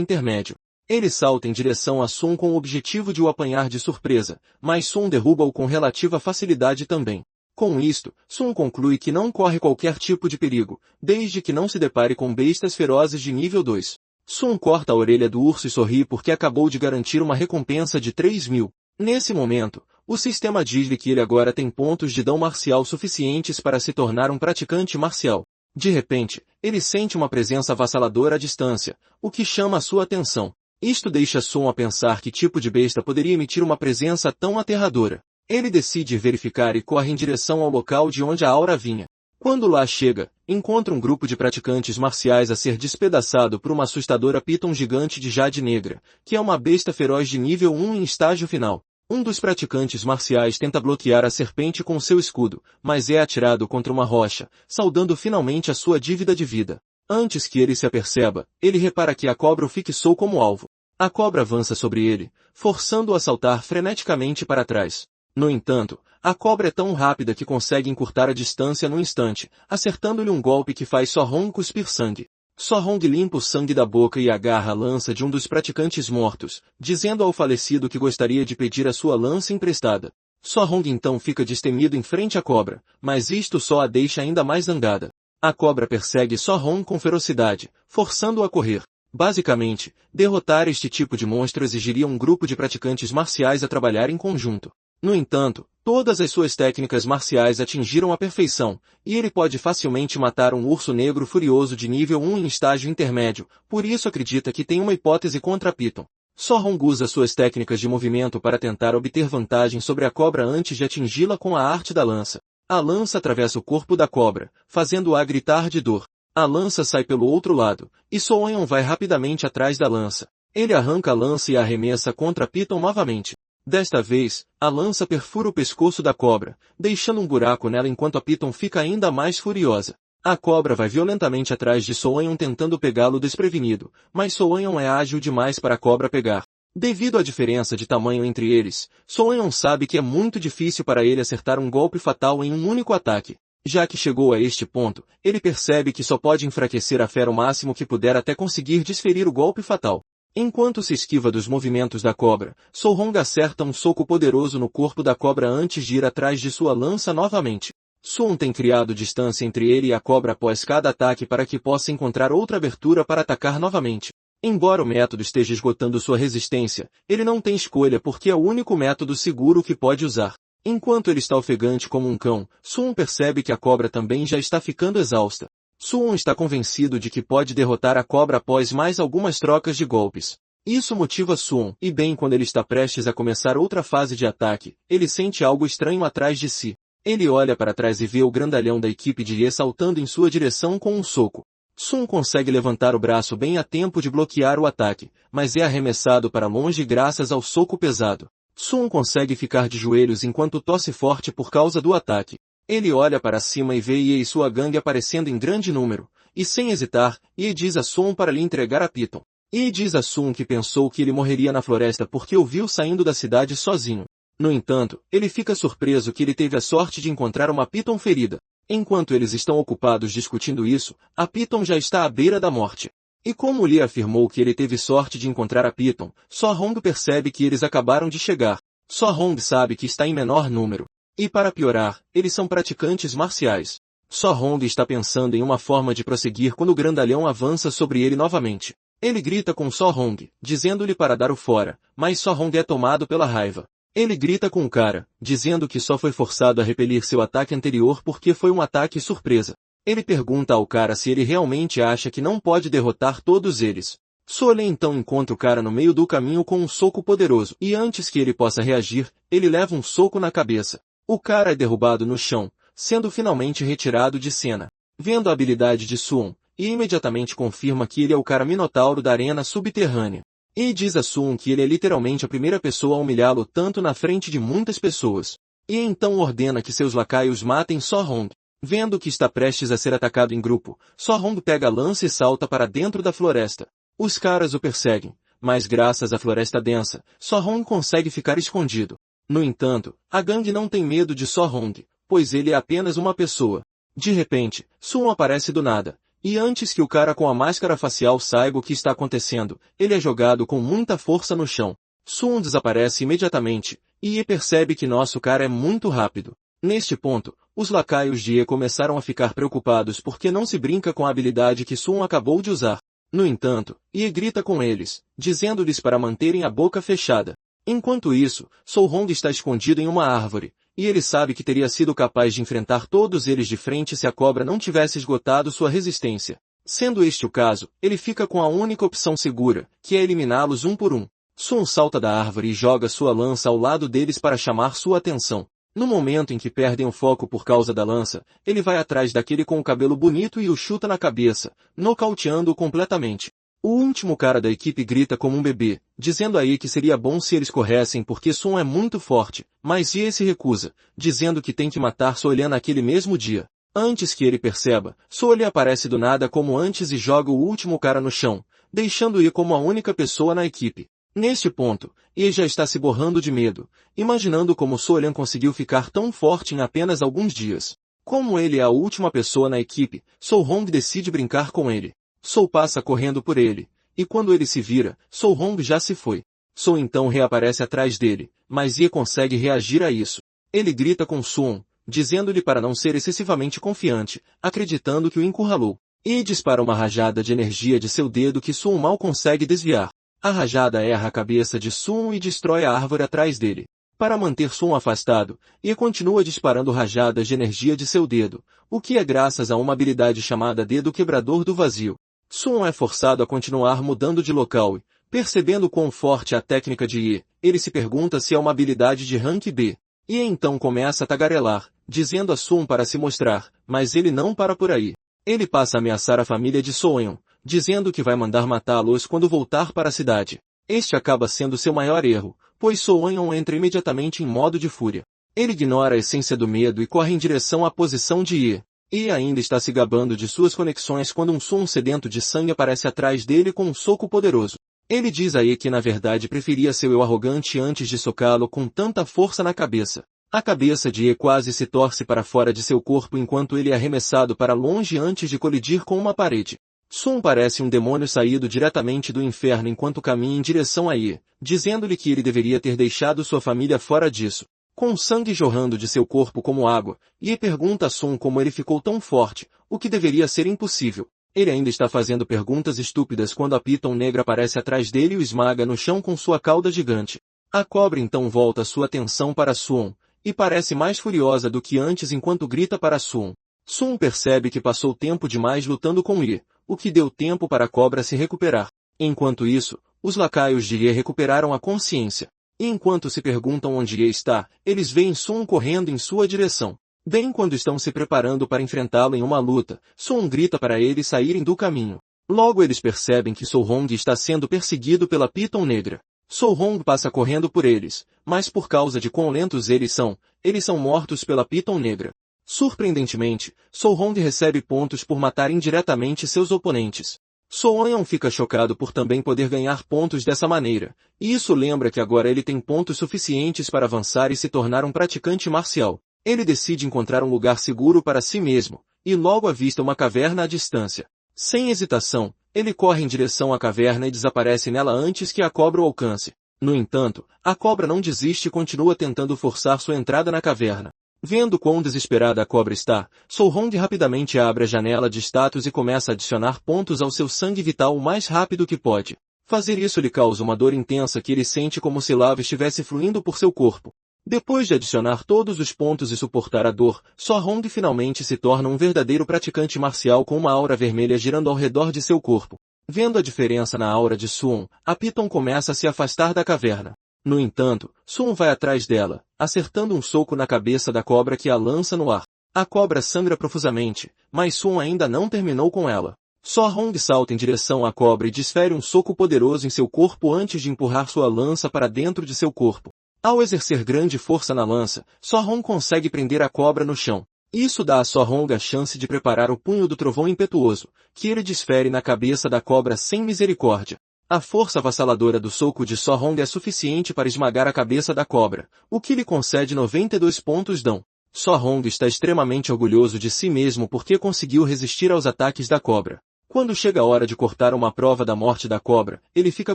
intermédio. Ele salta em direção a Sun com o objetivo de o apanhar de surpresa, mas Sun derruba-o com relativa facilidade também. Com isto, Sun conclui que não corre qualquer tipo de perigo, desde que não se depare com bestas ferozes de nível 2. Sun corta a orelha do urso e sorri porque acabou de garantir uma recompensa de 3.000. Nesse momento, o sistema diz-lhe que ele agora tem pontos de dão marcial suficientes para se tornar um praticante marcial. De repente, ele sente uma presença avassaladora à distância, o que chama a sua atenção. Isto deixa Sun a pensar que tipo de besta poderia emitir uma presença tão aterradora. Ele decide verificar e corre em direção ao local de onde a aura vinha. Quando lá chega, encontra um grupo de praticantes marciais a ser despedaçado por uma assustadora piton gigante de jade negra, que é uma besta feroz de nível 1 em estágio final. Um dos praticantes marciais tenta bloquear a serpente com seu escudo, mas é atirado contra uma rocha, saldando finalmente a sua dívida de vida. Antes que ele se aperceba, ele repara que a cobra o fixou como alvo. A cobra avança sobre ele, forçando-o a saltar freneticamente para trás. No entanto, a cobra é tão rápida que consegue encurtar a distância num instante, acertando-lhe um golpe que faz Sohong cuspir sangue. Sohong limpa o sangue da boca e agarra a lança de um dos praticantes mortos, dizendo ao falecido que gostaria de pedir a sua lança emprestada. Sohong então fica destemido em frente à cobra, mas isto só a deixa ainda mais zangada. A cobra persegue Sohong com ferocidade, forçando-o a correr. Basicamente, derrotar este tipo de monstro exigiria um grupo de praticantes marciais a trabalhar em conjunto. No entanto, todas as suas técnicas marciais atingiram a perfeição, e ele pode facilmente matar um urso negro furioso de nível 1 em estágio intermédio, por isso acredita que tem uma hipótese contra Piton. Sohong usa suas técnicas de movimento para tentar obter vantagem sobre a cobra antes de atingi-la com a arte da lança. A lança atravessa o corpo da cobra, fazendo-a gritar de dor. A lança sai pelo outro lado, e Sohong vai rapidamente atrás da lança. Ele arranca a lança e a arremessa contra Piton novamente. Desta vez, a lança perfura o pescoço da cobra, deixando um buraco nela enquanto a Piton fica ainda mais furiosa. A cobra vai violentamente atrás de Sohong tentando pegá-lo desprevenido, mas Sohong é ágil demais para a cobra pegar. Devido à diferença de tamanho entre eles, Sohong sabe que é muito difícil para ele acertar um golpe fatal em um único ataque. Já que chegou a este ponto, ele percebe que só pode enfraquecer a fera o máximo que puder até conseguir desferir o golpe fatal. Enquanto se esquiva dos movimentos da cobra, Sohong acerta um soco poderoso no corpo da cobra antes de ir atrás de sua lança novamente. Sun tem criado distância entre ele e a cobra após cada ataque para que possa encontrar outra abertura para atacar novamente. Embora o método esteja esgotando sua resistência, ele não tem escolha porque é o único método seguro que pode usar. Enquanto ele está ofegante como um cão, Sun percebe que a cobra também já está ficando exausta. Sun está convencido de que pode derrotar a cobra após mais algumas trocas de golpes. Isso motiva Sun, e bem quando ele está prestes a começar outra fase de ataque, ele sente algo estranho atrás de si. Ele olha para trás e vê o grandalhão da equipe de Ye saltando em sua direção com um soco. Sun consegue levantar o braço bem a tempo de bloquear o ataque, mas é arremessado para longe graças ao soco pesado. Sun consegue ficar de joelhos enquanto tosse forte por causa do ataque. Ele olha para cima e vê Ye e sua gangue aparecendo em grande número, e sem hesitar, Ye diz a Sun para lhe entregar a Piton. Ye diz a Sun que pensou que ele morreria na floresta porque o viu saindo da cidade sozinho. No entanto, ele fica surpreso que ele teve a sorte de encontrar uma Piton ferida. Enquanto eles estão ocupados discutindo isso, a Piton já está à beira da morte. E como Lee afirmou que ele teve sorte de encontrar a Piton, Sohong percebe que eles acabaram de chegar. Sohong sabe que está em menor número. E para piorar, eles são praticantes marciais. Sohong está pensando em uma forma de prosseguir quando o grandalhão avança sobre ele novamente. Ele grita com Sohong, dizendo-lhe para dar o fora, mas Sohong é tomado pela raiva. Ele grita com o cara, dizendo que só foi forçado a repelir seu ataque anterior porque foi um ataque surpresa. Ele pergunta ao cara se ele realmente acha que não pode derrotar todos eles. Solen então encontra o cara no meio do caminho com um soco poderoso, e antes que ele possa reagir, ele leva um soco na cabeça. O cara é derrubado no chão, sendo finalmente retirado de cena. Vendo a habilidade de Sun, e imediatamente confirma que ele é o cara minotauro da arena subterrânea. E diz a Sun que ele é literalmente a primeira pessoa a humilhá-lo tanto na frente de muitas pessoas. E então ordena que seus lacaios matem Sohong. Vendo que está prestes a ser atacado em grupo, Sohong pega a lança e salta para dentro da floresta. Os caras o perseguem, mas graças à floresta densa, Sohong consegue ficar escondido. No entanto, a gangue não tem medo de Sohong, pois ele é apenas uma pessoa. De repente, Sun aparece do nada, e antes que o cara com a máscara facial saiba o que está acontecendo, ele é jogado com muita força no chão. Sun desaparece imediatamente, e Ye percebe que nosso cara é muito rápido. Neste ponto, os lacaios de Ye começaram a ficar preocupados porque não se brinca com a habilidade que Sun acabou de usar. No entanto, Ye grita com eles, dizendo-lhes para manterem a boca fechada. Enquanto isso, Sohong está escondido em uma árvore, e ele sabe que teria sido capaz de enfrentar todos eles de frente se a cobra não tivesse esgotado sua resistência. Sendo este o caso, ele fica com a única opção segura, que é eliminá-los um por um. Sun salta da árvore e joga sua lança ao lado deles para chamar sua atenção. No momento em que perdem o foco por causa da lança, ele vai atrás daquele com o cabelo bonito e o chuta na cabeça, nocauteando-o completamente. O último cara da equipe grita como um bebê, dizendo a Ye que seria bom se eles corressem porque Sun é muito forte, mas Ye se recusa, dizendo que tem que matar Solia naquele mesmo dia. Antes que ele perceba, Solia aparece do nada como antes e joga o último cara no chão, deixando Ye como a única pessoa na equipe. Neste ponto, Ye já está se borrando de medo, imaginando como Solian conseguiu ficar tão forte em apenas alguns dias. Como ele é a última pessoa na equipe, Sohong decide brincar com ele. Soul passa correndo por ele, e quando ele se vira, Sohong já se foi. Soul então reaparece atrás dele, mas Ye consegue reagir a isso. Ele grita com Sun, dizendo-lhe para não ser excessivamente confiante, acreditando que o encurralou. E dispara uma rajada de energia de seu dedo que Sun mal consegue desviar. A rajada erra a cabeça de Sun e destrói a árvore atrás dele. Para manter Sun afastado, Ye continua disparando rajadas de energia de seu dedo, o que é graças a uma habilidade chamada Dedo Quebrador do Vazio. Sun é forçado a continuar mudando de local e, percebendo quão forte é a técnica de Ye, ele se pergunta se é uma habilidade de rank B. E então começa a tagarelar, dizendo a Sun para se mostrar, mas ele não para por aí. Ele passa a ameaçar a família de Soeon, dizendo que vai mandar matá-los quando voltar para a cidade. Este acaba sendo seu maior erro, pois Soeon entra imediatamente em modo de fúria. Ele ignora a essência do medo e corre em direção à posição de Ye. E ainda está se gabando de suas conexões quando um Sun sedento de sangue aparece atrás dele com um soco poderoso. Ele diz a Ye que na verdade preferia seu eu arrogante antes de socá-lo com tanta força na cabeça. A cabeça de Ye quase se torce para fora de seu corpo enquanto ele é arremessado para longe antes de colidir com uma parede. Sun parece um demônio saído diretamente do inferno enquanto caminha em direção a Ye, dizendo-lhe que ele deveria ter deixado sua família fora disso. Com sangue jorrando de seu corpo como água, Ye pergunta a Sun como ele ficou tão forte, o que deveria ser impossível. Ele ainda está fazendo perguntas estúpidas quando a Piton negra aparece atrás dele e o esmaga no chão com sua cauda gigante. A cobra então volta sua atenção para Sun, e parece mais furiosa do que antes enquanto grita para Sun. Sun percebe que passou tempo demais lutando com Ye, o que deu tempo para a cobra se recuperar. Enquanto isso, os lacaios de Ye recuperaram a consciência. E enquanto se perguntam onde Ye está, eles veem Sun correndo em sua direção. Bem quando estão se preparando para enfrentá-lo em uma luta, Sun grita para eles saírem do caminho. Logo eles percebem que Sohong está sendo perseguido pela Piton negra. Sohong passa correndo por eles, mas por causa de quão lentos eles são mortos pela Piton negra. Surpreendentemente, Sohong recebe pontos por matar indiretamente seus oponentes. Soeon fica chocado por também poder ganhar pontos dessa maneira, e isso lembra que agora ele tem pontos suficientes para avançar e se tornar um praticante marcial. Ele decide encontrar um lugar seguro para si mesmo, e logo avista uma caverna à distância. Sem hesitação, ele corre em direção à caverna e desaparece nela antes que a cobra o alcance. No entanto, a cobra não desiste e continua tentando forçar sua entrada na caverna. Vendo quão desesperada a cobra está, Sohong rapidamente abre a janela de status e começa a adicionar pontos ao seu sangue vital o mais rápido que pode. Fazer isso lhe causa uma dor intensa que ele sente como se lava estivesse fluindo por seu corpo. Depois de adicionar todos os pontos e suportar a dor, Sohong finalmente se torna um verdadeiro praticante marcial com uma aura vermelha girando ao redor de seu corpo. Vendo a diferença na aura de Sun, a Piton começa a se afastar da caverna. No entanto, Sun vai atrás dela, acertando um soco na cabeça da cobra que a lança no ar. A cobra sangra profusamente, mas Sun ainda não terminou com ela. Sohong salta em direção à cobra e desfere um soco poderoso em seu corpo antes de empurrar sua lança para dentro de seu corpo. Ao exercer grande força na lança, Sohong consegue prender a cobra no chão. Isso dá a Sohong a chance de preparar o punho do trovão impetuoso, que ele desfere na cabeça da cobra sem misericórdia. A força avassaladora do soco de Sohong é suficiente para esmagar a cabeça da cobra, o que lhe concede 92 pontos dão. So Hong está extremamente orgulhoso de si mesmo porque conseguiu resistir aos ataques da cobra. Quando chega a hora de cortar uma prova da morte da cobra, ele fica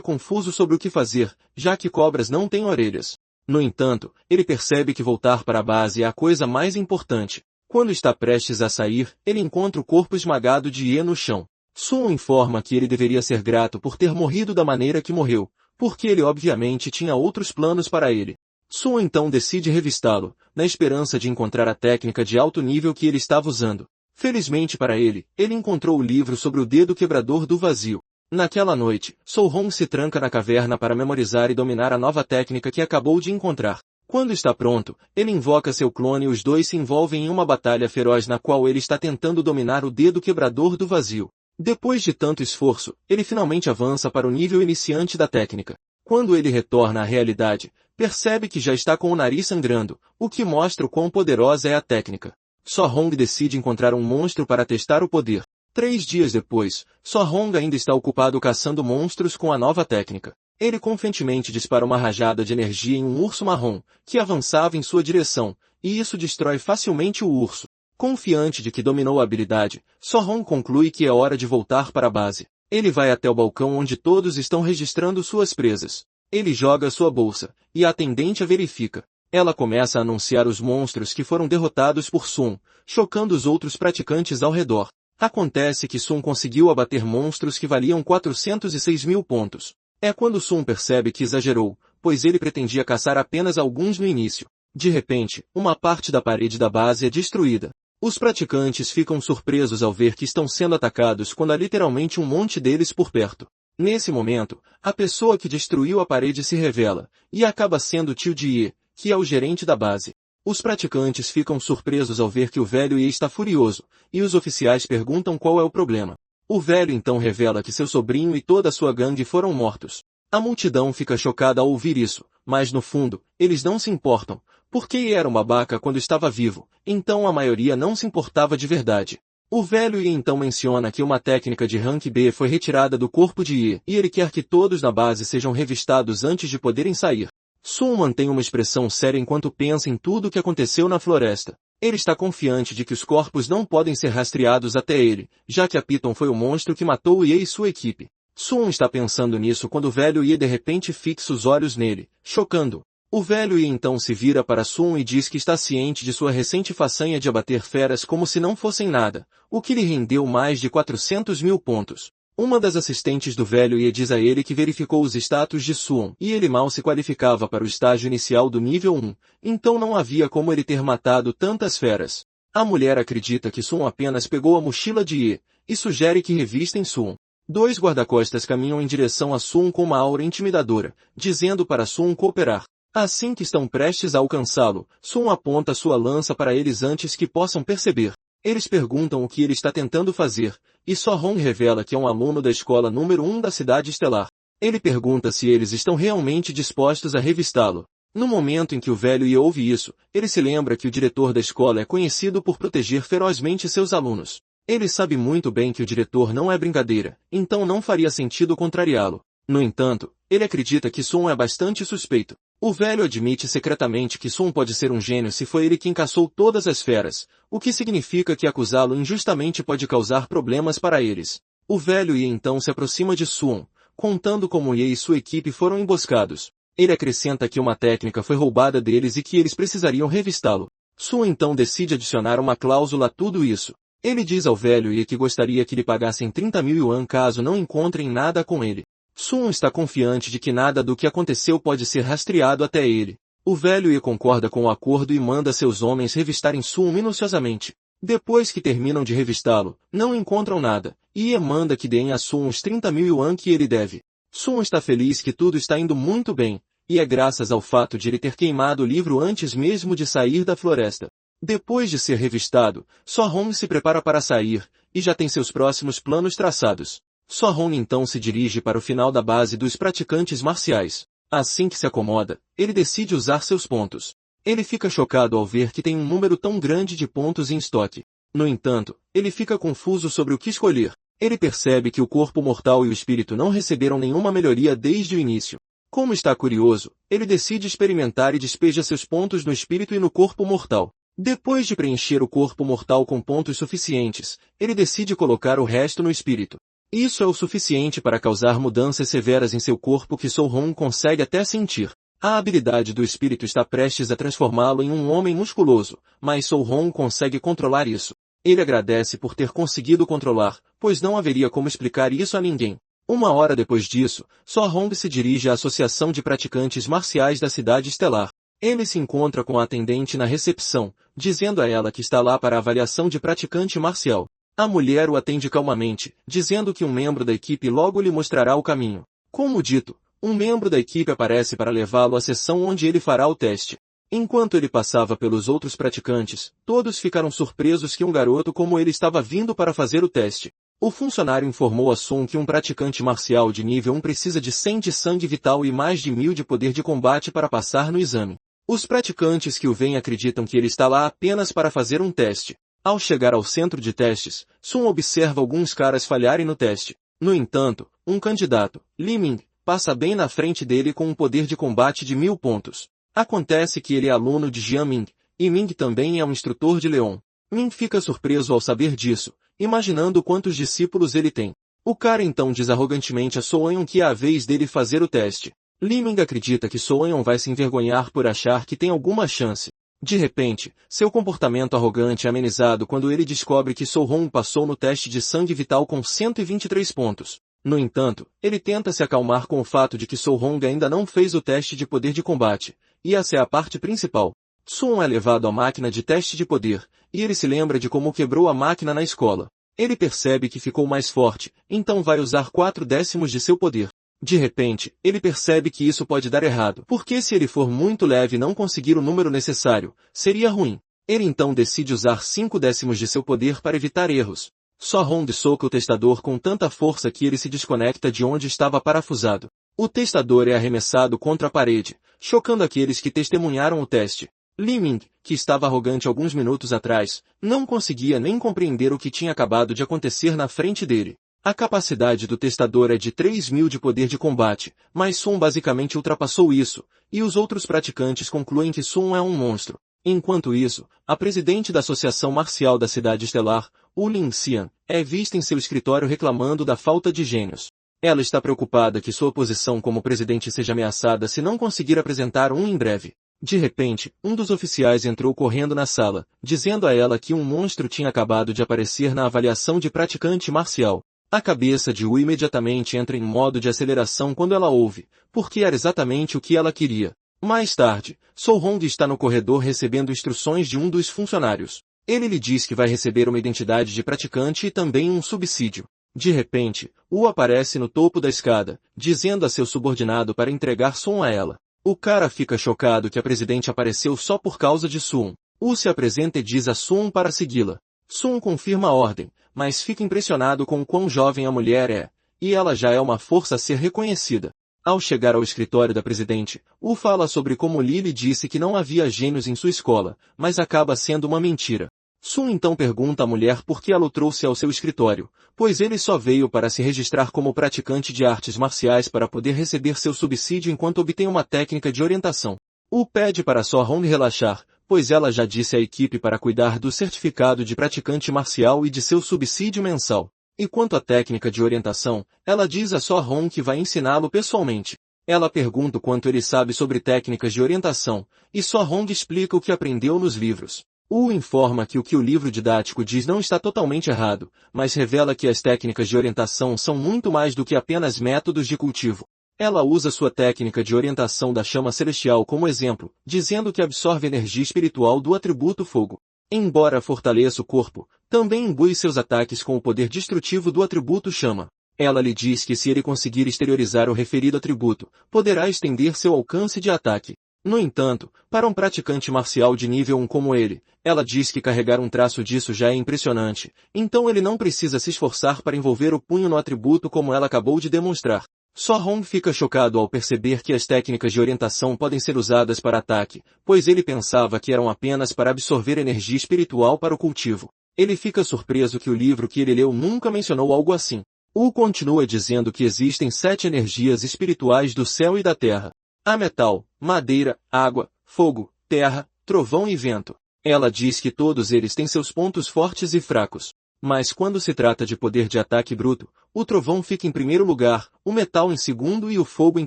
confuso sobre o que fazer, já que cobras não têm orelhas. No entanto, ele percebe que voltar para a base é a coisa mais importante. Quando está prestes a sair, ele encontra o corpo esmagado de Ye no chão. Sun informa que ele deveria ser grato por ter morrido da maneira que morreu, porque ele obviamente tinha outros planos para ele. Sun então decide revistá-lo, na esperança de encontrar a técnica de alto nível que ele estava usando. Felizmente para ele, ele encontrou o livro sobre o dedo quebrador do vazio. Naquela noite, So Hong se tranca na caverna para memorizar e dominar a nova técnica que acabou de encontrar. Quando está pronto, ele invoca seu clone e os dois se envolvem em uma batalha feroz na qual ele está tentando dominar o dedo quebrador do vazio. Depois de tanto esforço, ele finalmente avança para o nível iniciante da técnica. Quando ele retorna à realidade, percebe que já está com o nariz sangrando, o que mostra o quão poderosa é a técnica. So Hong decide encontrar um monstro para testar o poder. 3 dias depois, So Hong ainda está ocupado caçando monstros com a nova técnica. Ele confiantemente dispara uma rajada de energia em um urso marrom, que avançava em sua direção, e isso destrói facilmente o urso. Confiante de que dominou a habilidade, So Hong conclui que é hora de voltar para a base. Ele vai até o balcão onde todos estão registrando suas presas. Ele joga sua bolsa, e a atendente a verifica. Ela começa a anunciar os monstros que foram derrotados por Sun, chocando os outros praticantes ao redor. Acontece que Sun conseguiu abater monstros que valiam 406 mil pontos. É quando Sun percebe que exagerou, pois ele pretendia caçar apenas alguns no início. De repente, uma parte da parede da base é destruída. Os praticantes ficam surpresos ao ver que estão sendo atacados quando há literalmente um monte deles por perto. Nesse momento, a pessoa que destruiu a parede se revela, e acaba sendo Tio Jie, que é o gerente da base. Os praticantes ficam surpresos ao ver que o velho Ye está furioso, e os oficiais perguntam qual é o problema. O velho então revela que seu sobrinho e toda a sua gangue foram mortos. A multidão fica chocada ao ouvir isso, mas no fundo, eles não se importam, porque Ye era um babaca quando estava vivo, então a maioria não se importava de verdade. O velho Ye então menciona que uma técnica de Rank B foi retirada do corpo de Ye, e ele quer que todos na base sejam revistados antes de poderem sair. Sun mantém uma expressão séria enquanto pensa em tudo o que aconteceu na floresta. Ele está confiante de que os corpos não podem ser rastreados até ele, já que a Piton foi o monstro que matou Ye e sua equipe. Sun está pensando nisso quando o velho Ye de repente fixa os olhos nele, chocando. O velho Ye então se vira para Sun e diz que está ciente de sua recente façanha de abater feras como se não fossem nada, o que lhe rendeu mais de 400 mil pontos. Uma das assistentes do velho Ye diz a ele que verificou os status de Sun e ele mal se qualificava para o estágio inicial do nível 1, então não havia como ele ter matado tantas feras. A mulher acredita que Sun apenas pegou a mochila de Ye, e sugere que revistem Sun. 2 guarda-costas caminham em direção a Sun com uma aura intimidadora, dizendo para Sun cooperar. Assim que estão prestes a alcançá-lo, Sun aponta sua lança para eles antes que possam perceber. Eles perguntam o que ele está tentando fazer, e So Hong revela que é um aluno da escola número 1 da cidade estelar. Ele pergunta se eles estão realmente dispostos a revistá-lo. No momento em que o velho Ye ouve isso, ele se lembra que o diretor da escola é conhecido por proteger ferozmente seus alunos. Ele sabe muito bem que o diretor não é brincadeira, então não faria sentido contrariá-lo. No entanto, ele acredita que Sun é bastante suspeito. O velho admite secretamente que Sun pode ser um gênio se foi ele quem caçou todas as feras, o que significa que acusá-lo injustamente pode causar problemas para eles. O velho Ye então se aproxima de Sun, contando como Ye e sua equipe foram emboscados. Ele acrescenta que uma técnica foi roubada deles e que eles precisariam revistá-lo. Sun então decide adicionar uma cláusula a tudo isso. Ele diz ao velho Ye que gostaria que lhe pagassem 30 mil yuan caso não encontrem nada com ele. Sun está confiante de que nada do que aconteceu pode ser rastreado até ele. O velho Ye concorda com o acordo e manda seus homens revistarem Sun minuciosamente. Depois que terminam de revistá-lo, não encontram nada, e Ye manda que deem a Sun os 30 mil yuan que ele deve. Sun está feliz que tudo está indo muito bem, e é graças ao fato de ele ter queimado o livro antes mesmo de sair da floresta. Depois de ser revistado, So Hong se prepara para sair, e já tem seus próximos planos traçados. So Hong então se dirige para o final da base dos praticantes marciais. Assim que se acomoda, ele decide usar seus pontos. Ele fica chocado ao ver que tem um número tão grande de pontos em estoque. No entanto, ele fica confuso sobre o que escolher. Ele percebe que o corpo mortal e o espírito não receberam nenhuma melhoria desde o início. Como está curioso, ele decide experimentar e despeja seus pontos no espírito e no corpo mortal. Depois de preencher o corpo mortal com pontos suficientes, ele decide colocar o resto no espírito. Isso é o suficiente para causar mudanças severas em seu corpo que Sohon consegue até sentir. A habilidade do espírito está prestes a transformá-lo em um homem musculoso, mas Sohon consegue controlar isso. Ele agradece por ter conseguido controlar, pois não haveria como explicar isso a ninguém. Uma hora depois disso, Sohon se dirige à Associação de Praticantes Marciais da Cidade Estelar. Ele se encontra com a atendente na recepção, dizendo a ela que está lá para a avaliação de praticante marcial. A mulher o atende calmamente, dizendo que um membro da equipe logo lhe mostrará o caminho. Como dito, um membro da equipe aparece para levá-lo à sessão onde ele fará o teste. Enquanto ele passava pelos outros praticantes, todos ficaram surpresos que um garoto como ele estava vindo para fazer o teste. O funcionário informou a Sun que um praticante marcial de nível 1 precisa de 100 de sangue vital e mais de 1000 de poder de combate para passar no exame. Os praticantes que o veem acreditam que ele está lá apenas para fazer um teste. Ao chegar ao centro de testes, Sun observa alguns caras falharem no teste. No entanto, um candidato, Li Ming, passa bem na frente dele com um poder de combate de 1000 pontos. Acontece que ele é aluno de Jian Ming, e Ming também é um instrutor de Leon. Ming fica surpreso ao saber disso, imaginando quantos discípulos ele tem. O cara então diz arrogantemente a Sohon que é a vez dele fazer o teste. Li Ming acredita que Sohon vai se envergonhar por achar que tem alguma chance. De repente, seu comportamento arrogante é amenizado quando ele descobre que Sohon passou no teste de sangue vital com 123 pontos. No entanto, ele tenta se acalmar com o fato de que Sohon ainda não fez o teste de poder de combate, e essa é a parte principal. Sun é levado à máquina de teste de poder, e ele se lembra de como quebrou a máquina na escola. Ele percebe que ficou mais forte, então vai usar 4/10 de seu poder. De repente, ele percebe que isso pode dar errado, porque se ele for muito leve e não conseguir o número necessário, seria ruim. Ele então decide usar 5/10 de seu poder para evitar erros. Sohon soca o testador com tanta força que ele se desconecta de onde estava parafusado. O testador é arremessado contra a parede, chocando aqueles que testemunharam o teste. Li Ming, que estava arrogante alguns minutos atrás, não conseguia nem compreender o que tinha acabado de acontecer na frente dele. A capacidade do testador é de 3000 de poder de combate, mas Sun basicamente ultrapassou isso, e os outros praticantes concluem que Sun é um monstro. Enquanto isso, a presidente da Associação Marcial da Cidade Estelar, Wu Lingxian, é vista em seu escritório reclamando da falta de gênios. Ela está preocupada que sua posição como presidente seja ameaçada se não conseguir apresentar um em breve. De repente, um dos oficiais entrou correndo na sala, dizendo a ela que um monstro tinha acabado de aparecer na avaliação de praticante marcial. A cabeça de Wu imediatamente entra em modo de aceleração quando ela ouve, porque era exatamente o que ela queria. Mais tarde, Sohon está no corredor recebendo instruções de um dos funcionários. Ele lhe diz que vai receber uma identidade de praticante e também um subsídio. De repente, Wu aparece no topo da escada, dizendo a seu subordinado para entregar Sun a ela. O cara fica chocado que a presidente apareceu só por causa de Sun. Wu se apresenta e diz a Sun para segui-la. Sun confirma a ordem, mas fica impressionado com o quão jovem a mulher é, e ela já é uma força a ser reconhecida. Ao chegar ao escritório da presidente, Wu fala sobre como Lily disse que não havia gênios em sua escola, mas acaba sendo uma mentira. Sun então pergunta à mulher por que ela o trouxe ao seu escritório, pois ele só veio para se registrar como praticante de artes marciais para poder receber seu subsídio enquanto obtém uma técnica de orientação. Wu pede para Sohon relaxar, pois ela já disse à equipe para cuidar do certificado de praticante marcial e de seu subsídio mensal. E quanto à técnica de orientação, ela diz a Sohon que vai ensiná-lo pessoalmente. Ela pergunta o quanto ele sabe sobre técnicas de orientação, e Sohon explica o que aprendeu nos livros. Wu informa que o que o livro didático diz não está totalmente errado, mas revela que as técnicas de orientação são muito mais do que apenas métodos de cultivo. Ela usa sua técnica de orientação da chama celestial como exemplo, dizendo que absorve energia espiritual do atributo fogo. Embora fortaleça o corpo, também imbui seus ataques com o poder destrutivo do atributo chama. Ela lhe diz que se ele conseguir exteriorizar o referido atributo, poderá estender seu alcance de ataque. No entanto, para um praticante marcial de nível 1 como ele, ela diz que carregar um traço disso já é impressionante, então ele não precisa se esforçar para envolver o punho no atributo como ela acabou de demonstrar. Sohon fica chocado ao perceber que as técnicas de orientação podem ser usadas para ataque, pois ele pensava que eram apenas para absorver energia espiritual para o cultivo. Ele fica surpreso que o livro que ele leu nunca mencionou algo assim. Wu continua dizendo que existem 7 energias espirituais do céu e da terra. Há metal, madeira, água, fogo, terra, trovão e vento. Ela diz que todos eles têm seus pontos fortes e fracos. Mas quando se trata de poder de ataque bruto, o trovão fica em primeiro lugar, o metal em segundo e o fogo em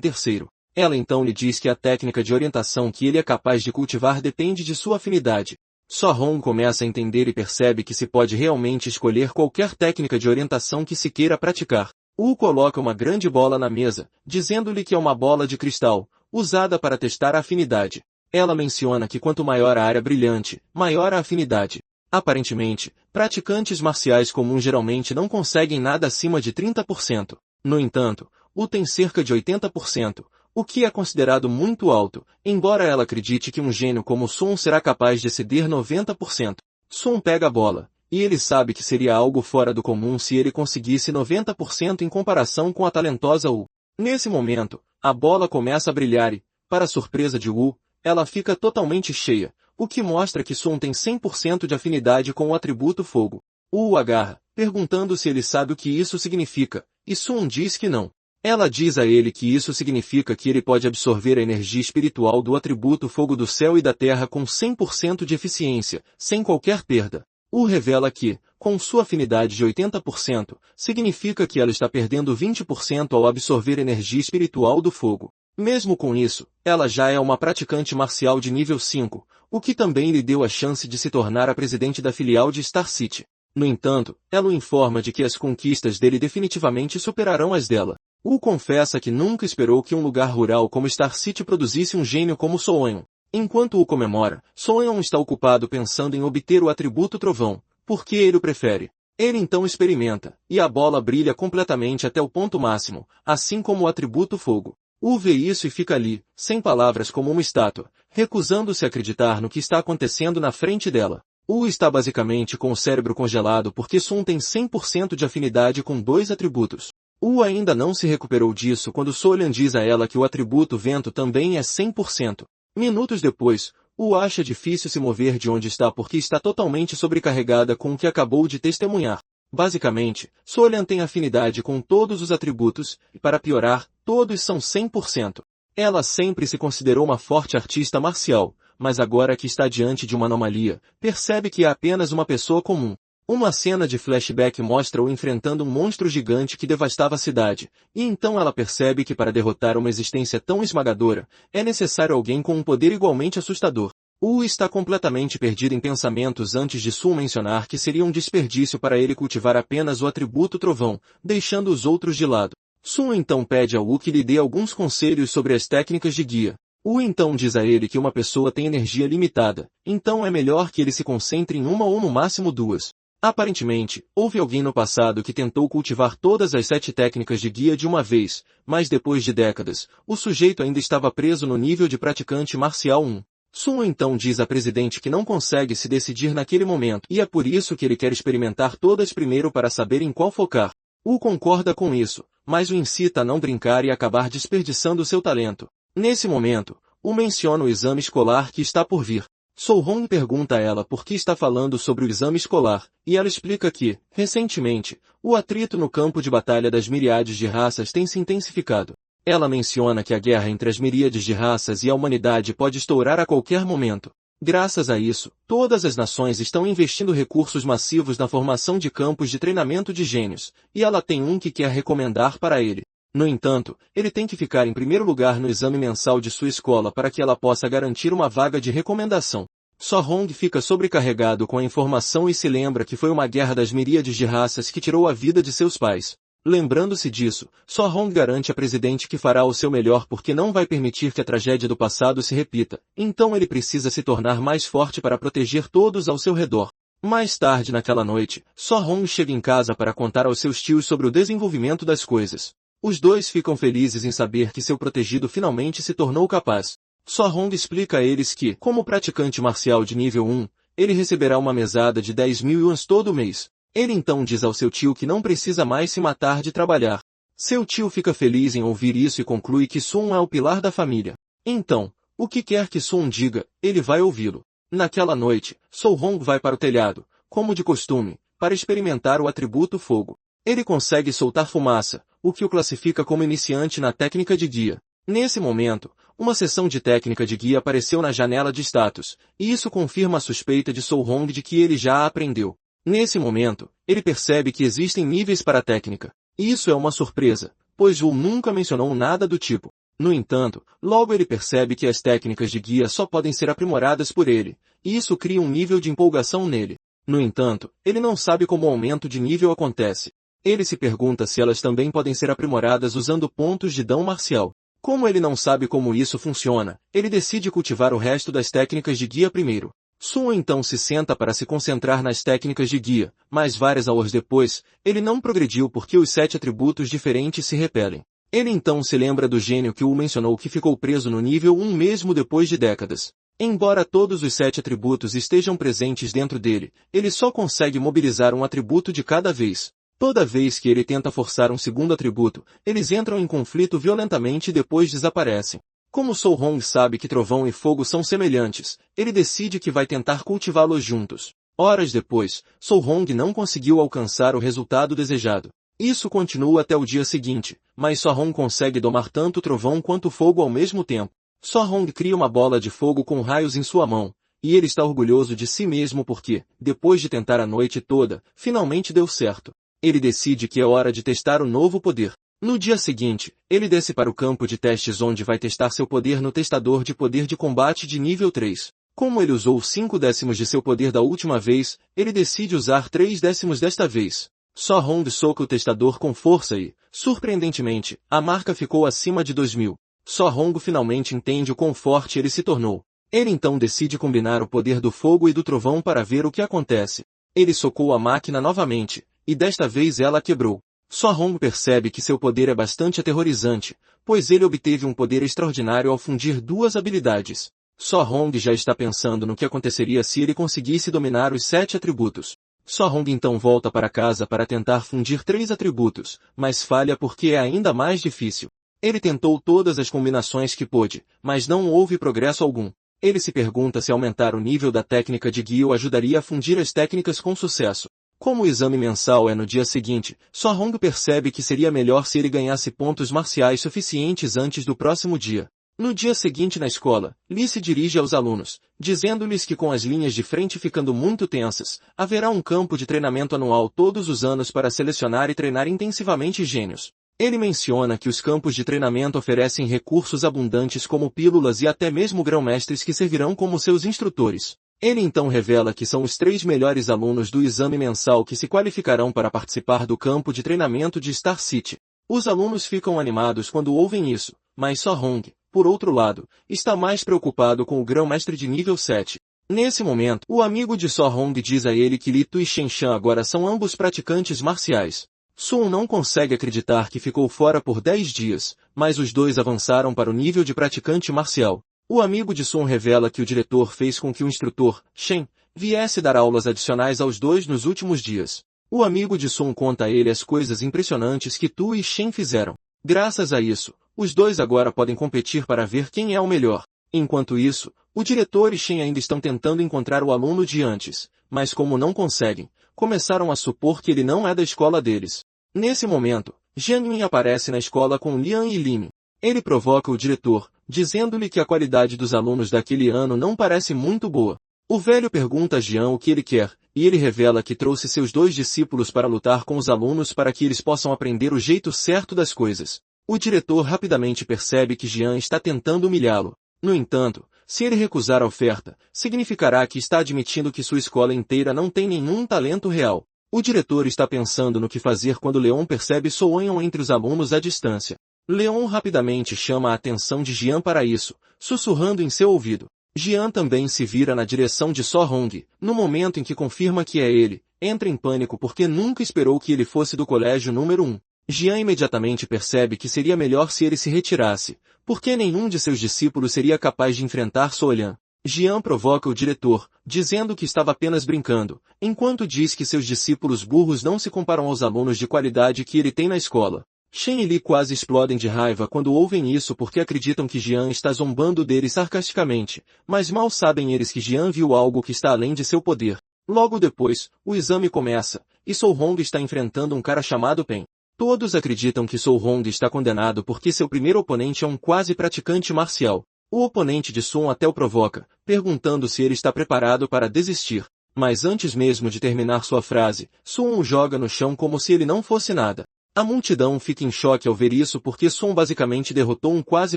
terceiro. Ela então lhe diz que a técnica de orientação que ele é capaz de cultivar depende de sua afinidade. So-Hong começa a entender e percebe que se pode realmente escolher qualquer técnica de orientação que se queira praticar. Wu coloca uma grande bola na mesa, dizendo-lhe que é uma bola de cristal, usada para testar a afinidade. Ela menciona que quanto maior a área brilhante, maior a afinidade. Aparentemente, praticantes marciais comuns geralmente não conseguem nada acima de 30%. No entanto, Wu tem cerca de 80%, o que é considerado muito alto, embora ela acredite que um gênio como Sun será capaz de exceder 90%. Sun pega a bola, e ele sabe que seria algo fora do comum se ele conseguisse 90% em comparação com a talentosa Wu. Nesse momento, a bola começa a brilhar e, para a surpresa de Wu, ela fica totalmente cheia, o que mostra que Sun tem 100% de afinidade com o atributo fogo. Wu agarra, perguntando se ele sabe o que isso significa, e Sun diz que não. Ela diz a ele que isso significa que ele pode absorver a energia espiritual do atributo fogo do céu e da terra com 100% de eficiência, sem qualquer perda. Wu revela que, com sua afinidade de 80%, significa que ela está perdendo 20% ao absorver energia espiritual do fogo. Mesmo com isso, ela já é uma praticante marcial de nível 5, o que também lhe deu a chance de se tornar a presidente da filial de Star City. No entanto, ela o informa de que as conquistas dele definitivamente superarão as dela. Wu confessa que nunca esperou que um lugar rural como Star City produzisse um gênio como So-Eun. Enquanto o comemora, So-Eun está ocupado pensando em obter o atributo trovão, porque ele o prefere. Ele então experimenta, e a bola brilha completamente até o ponto máximo, assim como o atributo fogo. Wu vê isso e fica ali, sem palavras como uma estátua, recusando-se a acreditar no que está acontecendo na frente dela. Wu está basicamente com o cérebro congelado porque Sun tem 100% de afinidade com dois atributos. Wu ainda não se recuperou disso quando So-Eun diz a ela que o atributo vento também é 100%. Minutos depois, Wu acha difícil se mover de onde está porque está totalmente sobrecarregada com o que acabou de testemunhar. Basicamente, So-Eun tem afinidade com todos os atributos, e para piorar, todos são 100%. Ela sempre se considerou uma forte artista marcial, mas agora que está diante de uma anomalia, percebe que é apenas uma pessoa comum. Uma cena de flashback mostra-o enfrentando um monstro gigante que devastava a cidade, e então ela percebe que para derrotar uma existência tão esmagadora, é necessário alguém com um poder igualmente assustador. Wu está completamente perdido em pensamentos antes de Sun mencionar que seria um desperdício para ele cultivar apenas o atributo trovão, deixando os outros de lado. Sun então pede a Wu que lhe dê alguns conselhos sobre as técnicas de guia. Wu então diz a ele que uma pessoa tem energia limitada, então é melhor que ele se concentre em uma ou no máximo duas. Aparentemente, houve alguém no passado que tentou cultivar todas as 7 técnicas de guia de uma vez, mas depois de décadas, o sujeito ainda estava preso no nível de praticante marcial 1. Sun então diz à presidente que não consegue se decidir naquele momento e é por isso que ele quer experimentar todas primeiro para saber em qual focar. Wu concorda com isso, mas o incita a não brincar e acabar desperdiçando seu talento. Nesse momento, Wu menciona o exame escolar que está por vir. So-Hong pergunta a ela por que está falando sobre o exame escolar, e ela explica que, recentemente, o atrito no campo de batalha das miríades de raças tem se intensificado. Ela menciona que a guerra entre as miríades de raças e a humanidade pode estourar a qualquer momento. Graças a isso, todas as nações estão investindo recursos massivos na formação de campos de treinamento de gênios, e ela tem um que quer recomendar para ele. No entanto, ele tem que ficar em primeiro lugar no exame mensal de sua escola para que ela possa garantir uma vaga de recomendação. So-Hong fica sobrecarregado com a informação e se lembra que foi uma guerra das miríades de raças que tirou a vida de seus pais. Lembrando-se disso, So-Hong garante à presidente que fará o seu melhor porque não vai permitir que a tragédia do passado se repita, então ele precisa se tornar mais forte para proteger todos ao seu redor. Mais tarde naquela noite, So-Hong chega em casa para contar aos seus tios sobre o desenvolvimento das coisas. Os dois ficam felizes em saber que seu protegido finalmente se tornou capaz. So-Hong explica a eles que, como praticante marcial de nível 1, ele receberá uma mesada de 10.000 yuans todo mês. Ele então diz ao seu tio que não precisa mais se matar de trabalhar. Seu tio fica feliz em ouvir isso e conclui que Sun é o pilar da família. Então, o que quer que Sun diga, ele vai ouvi-lo. Naquela noite, So-Hong vai para o telhado, como de costume, para experimentar o atributo fogo. Ele consegue soltar fumaça, o que o classifica como iniciante na técnica de guia. Nesse momento, Uma seção de técnica de guia apareceu na janela de status, e isso confirma a suspeita de Soul-Hong de que ele já a aprendeu. Nesse momento, ele percebe que existem níveis para a técnica. E isso é uma surpresa, pois Wu nunca mencionou nada do tipo. No entanto, logo ele percebe que as técnicas de guia só podem ser aprimoradas por ele, e isso cria um nível de empolgação nele. No entanto, ele não sabe como o aumento de nível acontece. Ele se pergunta se elas também podem ser aprimoradas usando pontos de dão marcial. Como ele não sabe como isso funciona, ele decide cultivar o resto das técnicas de guia primeiro. Sun então se senta para se concentrar nas técnicas de guia, mas várias horas depois, ele não progrediu porque os 7 atributos diferentes se repelem. Ele então se lembra do gênio que o mencionou que ficou preso no nível 1 mesmo depois de décadas. Embora todos os 7 atributos estejam presentes dentro dele, ele só consegue mobilizar um atributo de cada vez. Toda vez que ele tenta forçar um segundo atributo, eles entram em conflito violentamente e depois desaparecem. Como Soul-Hong sabe que trovão e fogo são semelhantes, ele decide que vai tentar cultivá-los juntos. Horas depois, Soul-Hong não conseguiu alcançar o resultado desejado. Isso continua até o dia seguinte, mas So-Hong consegue domar tanto o trovão quanto o fogo ao mesmo tempo. So-Hong cria uma bola de fogo com raios em sua mão, e ele está orgulhoso de si mesmo porque, depois de tentar a noite toda, finalmente deu certo. Ele decide que é hora de testar o novo poder. No dia seguinte, ele desce para o campo de testes onde vai testar seu poder no testador de poder de combate de nível 3. Como ele usou 5 décimos de seu poder da última vez, ele decide usar 3 décimos desta vez. So-Hong soca o testador com força e, surpreendentemente, a marca ficou acima de 2000. So-Hong finalmente entende o quão forte ele se tornou. Ele então decide combinar o poder do fogo e do trovão para ver o que acontece. Ele socou a máquina novamente, e desta vez ela quebrou. So-Hong percebe que seu poder é bastante aterrorizante, pois ele obteve um poder extraordinário ao fundir 2 habilidades. So-Hong já está pensando no que aconteceria se ele conseguisse dominar os 7 atributos. So-Hong então volta para casa para tentar fundir 3 atributos, mas falha porque é ainda mais difícil. Ele tentou todas as combinações que pôde, mas não houve progresso algum. Ele se pergunta se aumentar o nível da técnica de guia o ajudaria a fundir as técnicas com sucesso. Como o exame mensal é no dia seguinte, So-Hong percebe que seria melhor se ele ganhasse pontos marciais suficientes antes do próximo dia. No dia seguinte na escola, Lee se dirige aos alunos, dizendo-lhes que com as linhas de frente ficando muito tensas, haverá um campo de treinamento anual todos os anos para selecionar e treinar intensivamente gênios. Ele menciona que os campos de treinamento oferecem recursos abundantes como pílulas e até mesmo grão-mestres que servirão como seus instrutores. Ele então revela que são os 3 melhores alunos do exame mensal que se qualificarão para participar do campo de treinamento de Star City. Os alunos ficam animados quando ouvem isso, mas So-Hong, por outro lado, está mais preocupado com o grão-mestre de nível 7. Nesse momento, o amigo de So-Hong diz a ele que Lito e Shen-Shan agora são ambos praticantes marciais. Sun não consegue acreditar que ficou fora por 10 dias, mas os dois avançaram para o nível de praticante marcial. O amigo de Sun revela que o diretor fez com que o instrutor, Shen, viesse dar aulas adicionais aos dois nos últimos dias. O amigo de Sun conta a ele as coisas impressionantes que Tu e Shen fizeram. Graças a isso, os dois agora podem competir para ver quem é o melhor. Enquanto isso, o diretor e Shen ainda estão tentando encontrar o aluno de antes, mas como não conseguem, começaram a supor que ele não é da escola deles. Nesse momento, Jiang Min aparece na escola com Lian e Lin. Ele provoca o diretor, dizendo-lhe que a qualidade dos alunos daquele ano não parece muito boa. O velho pergunta a Jian o que ele quer, e ele revela que trouxe seus 2 discípulos para lutar com os alunos para que eles possam aprender o jeito certo das coisas. O diretor rapidamente percebe que Jian está tentando humilhá-lo. No entanto, se ele recusar a oferta, significará que está admitindo que sua escola inteira não tem nenhum talento real. O diretor está pensando no que fazer quando Leon percebe Soonhon entre os alunos à distância. Leon rapidamente chama a atenção de Jian para isso, sussurrando em seu ouvido. Jian também se vira na direção de So-Hong, no momento em que confirma que é ele, entra em pânico porque nunca esperou que ele fosse do colégio número 1. Jian imediatamente percebe que seria melhor se ele se retirasse, porque nenhum de seus discípulos seria capaz de enfrentar Soolhan. Jian provoca o diretor, dizendo que estava apenas brincando, enquanto diz que seus discípulos burros não se comparam aos alunos de qualidade que ele tem na escola. Shen e Li quase explodem de raiva quando ouvem isso porque acreditam que Jian está zombando deles sarcasticamente, mas mal sabem eles que Jian viu algo que está além de seu poder. Logo depois, o exame começa, e Soul-Hong está enfrentando um cara chamado Pen. Todos acreditam que Soul-Hong está condenado porque seu primeiro oponente é um quase praticante marcial. O oponente de Suwon até o provoca, perguntando se ele está preparado para desistir. Mas antes mesmo de terminar sua frase, Suwon o joga no chão como se ele não fosse nada. A multidão fica em choque ao ver isso porque Suwon basicamente derrotou um quase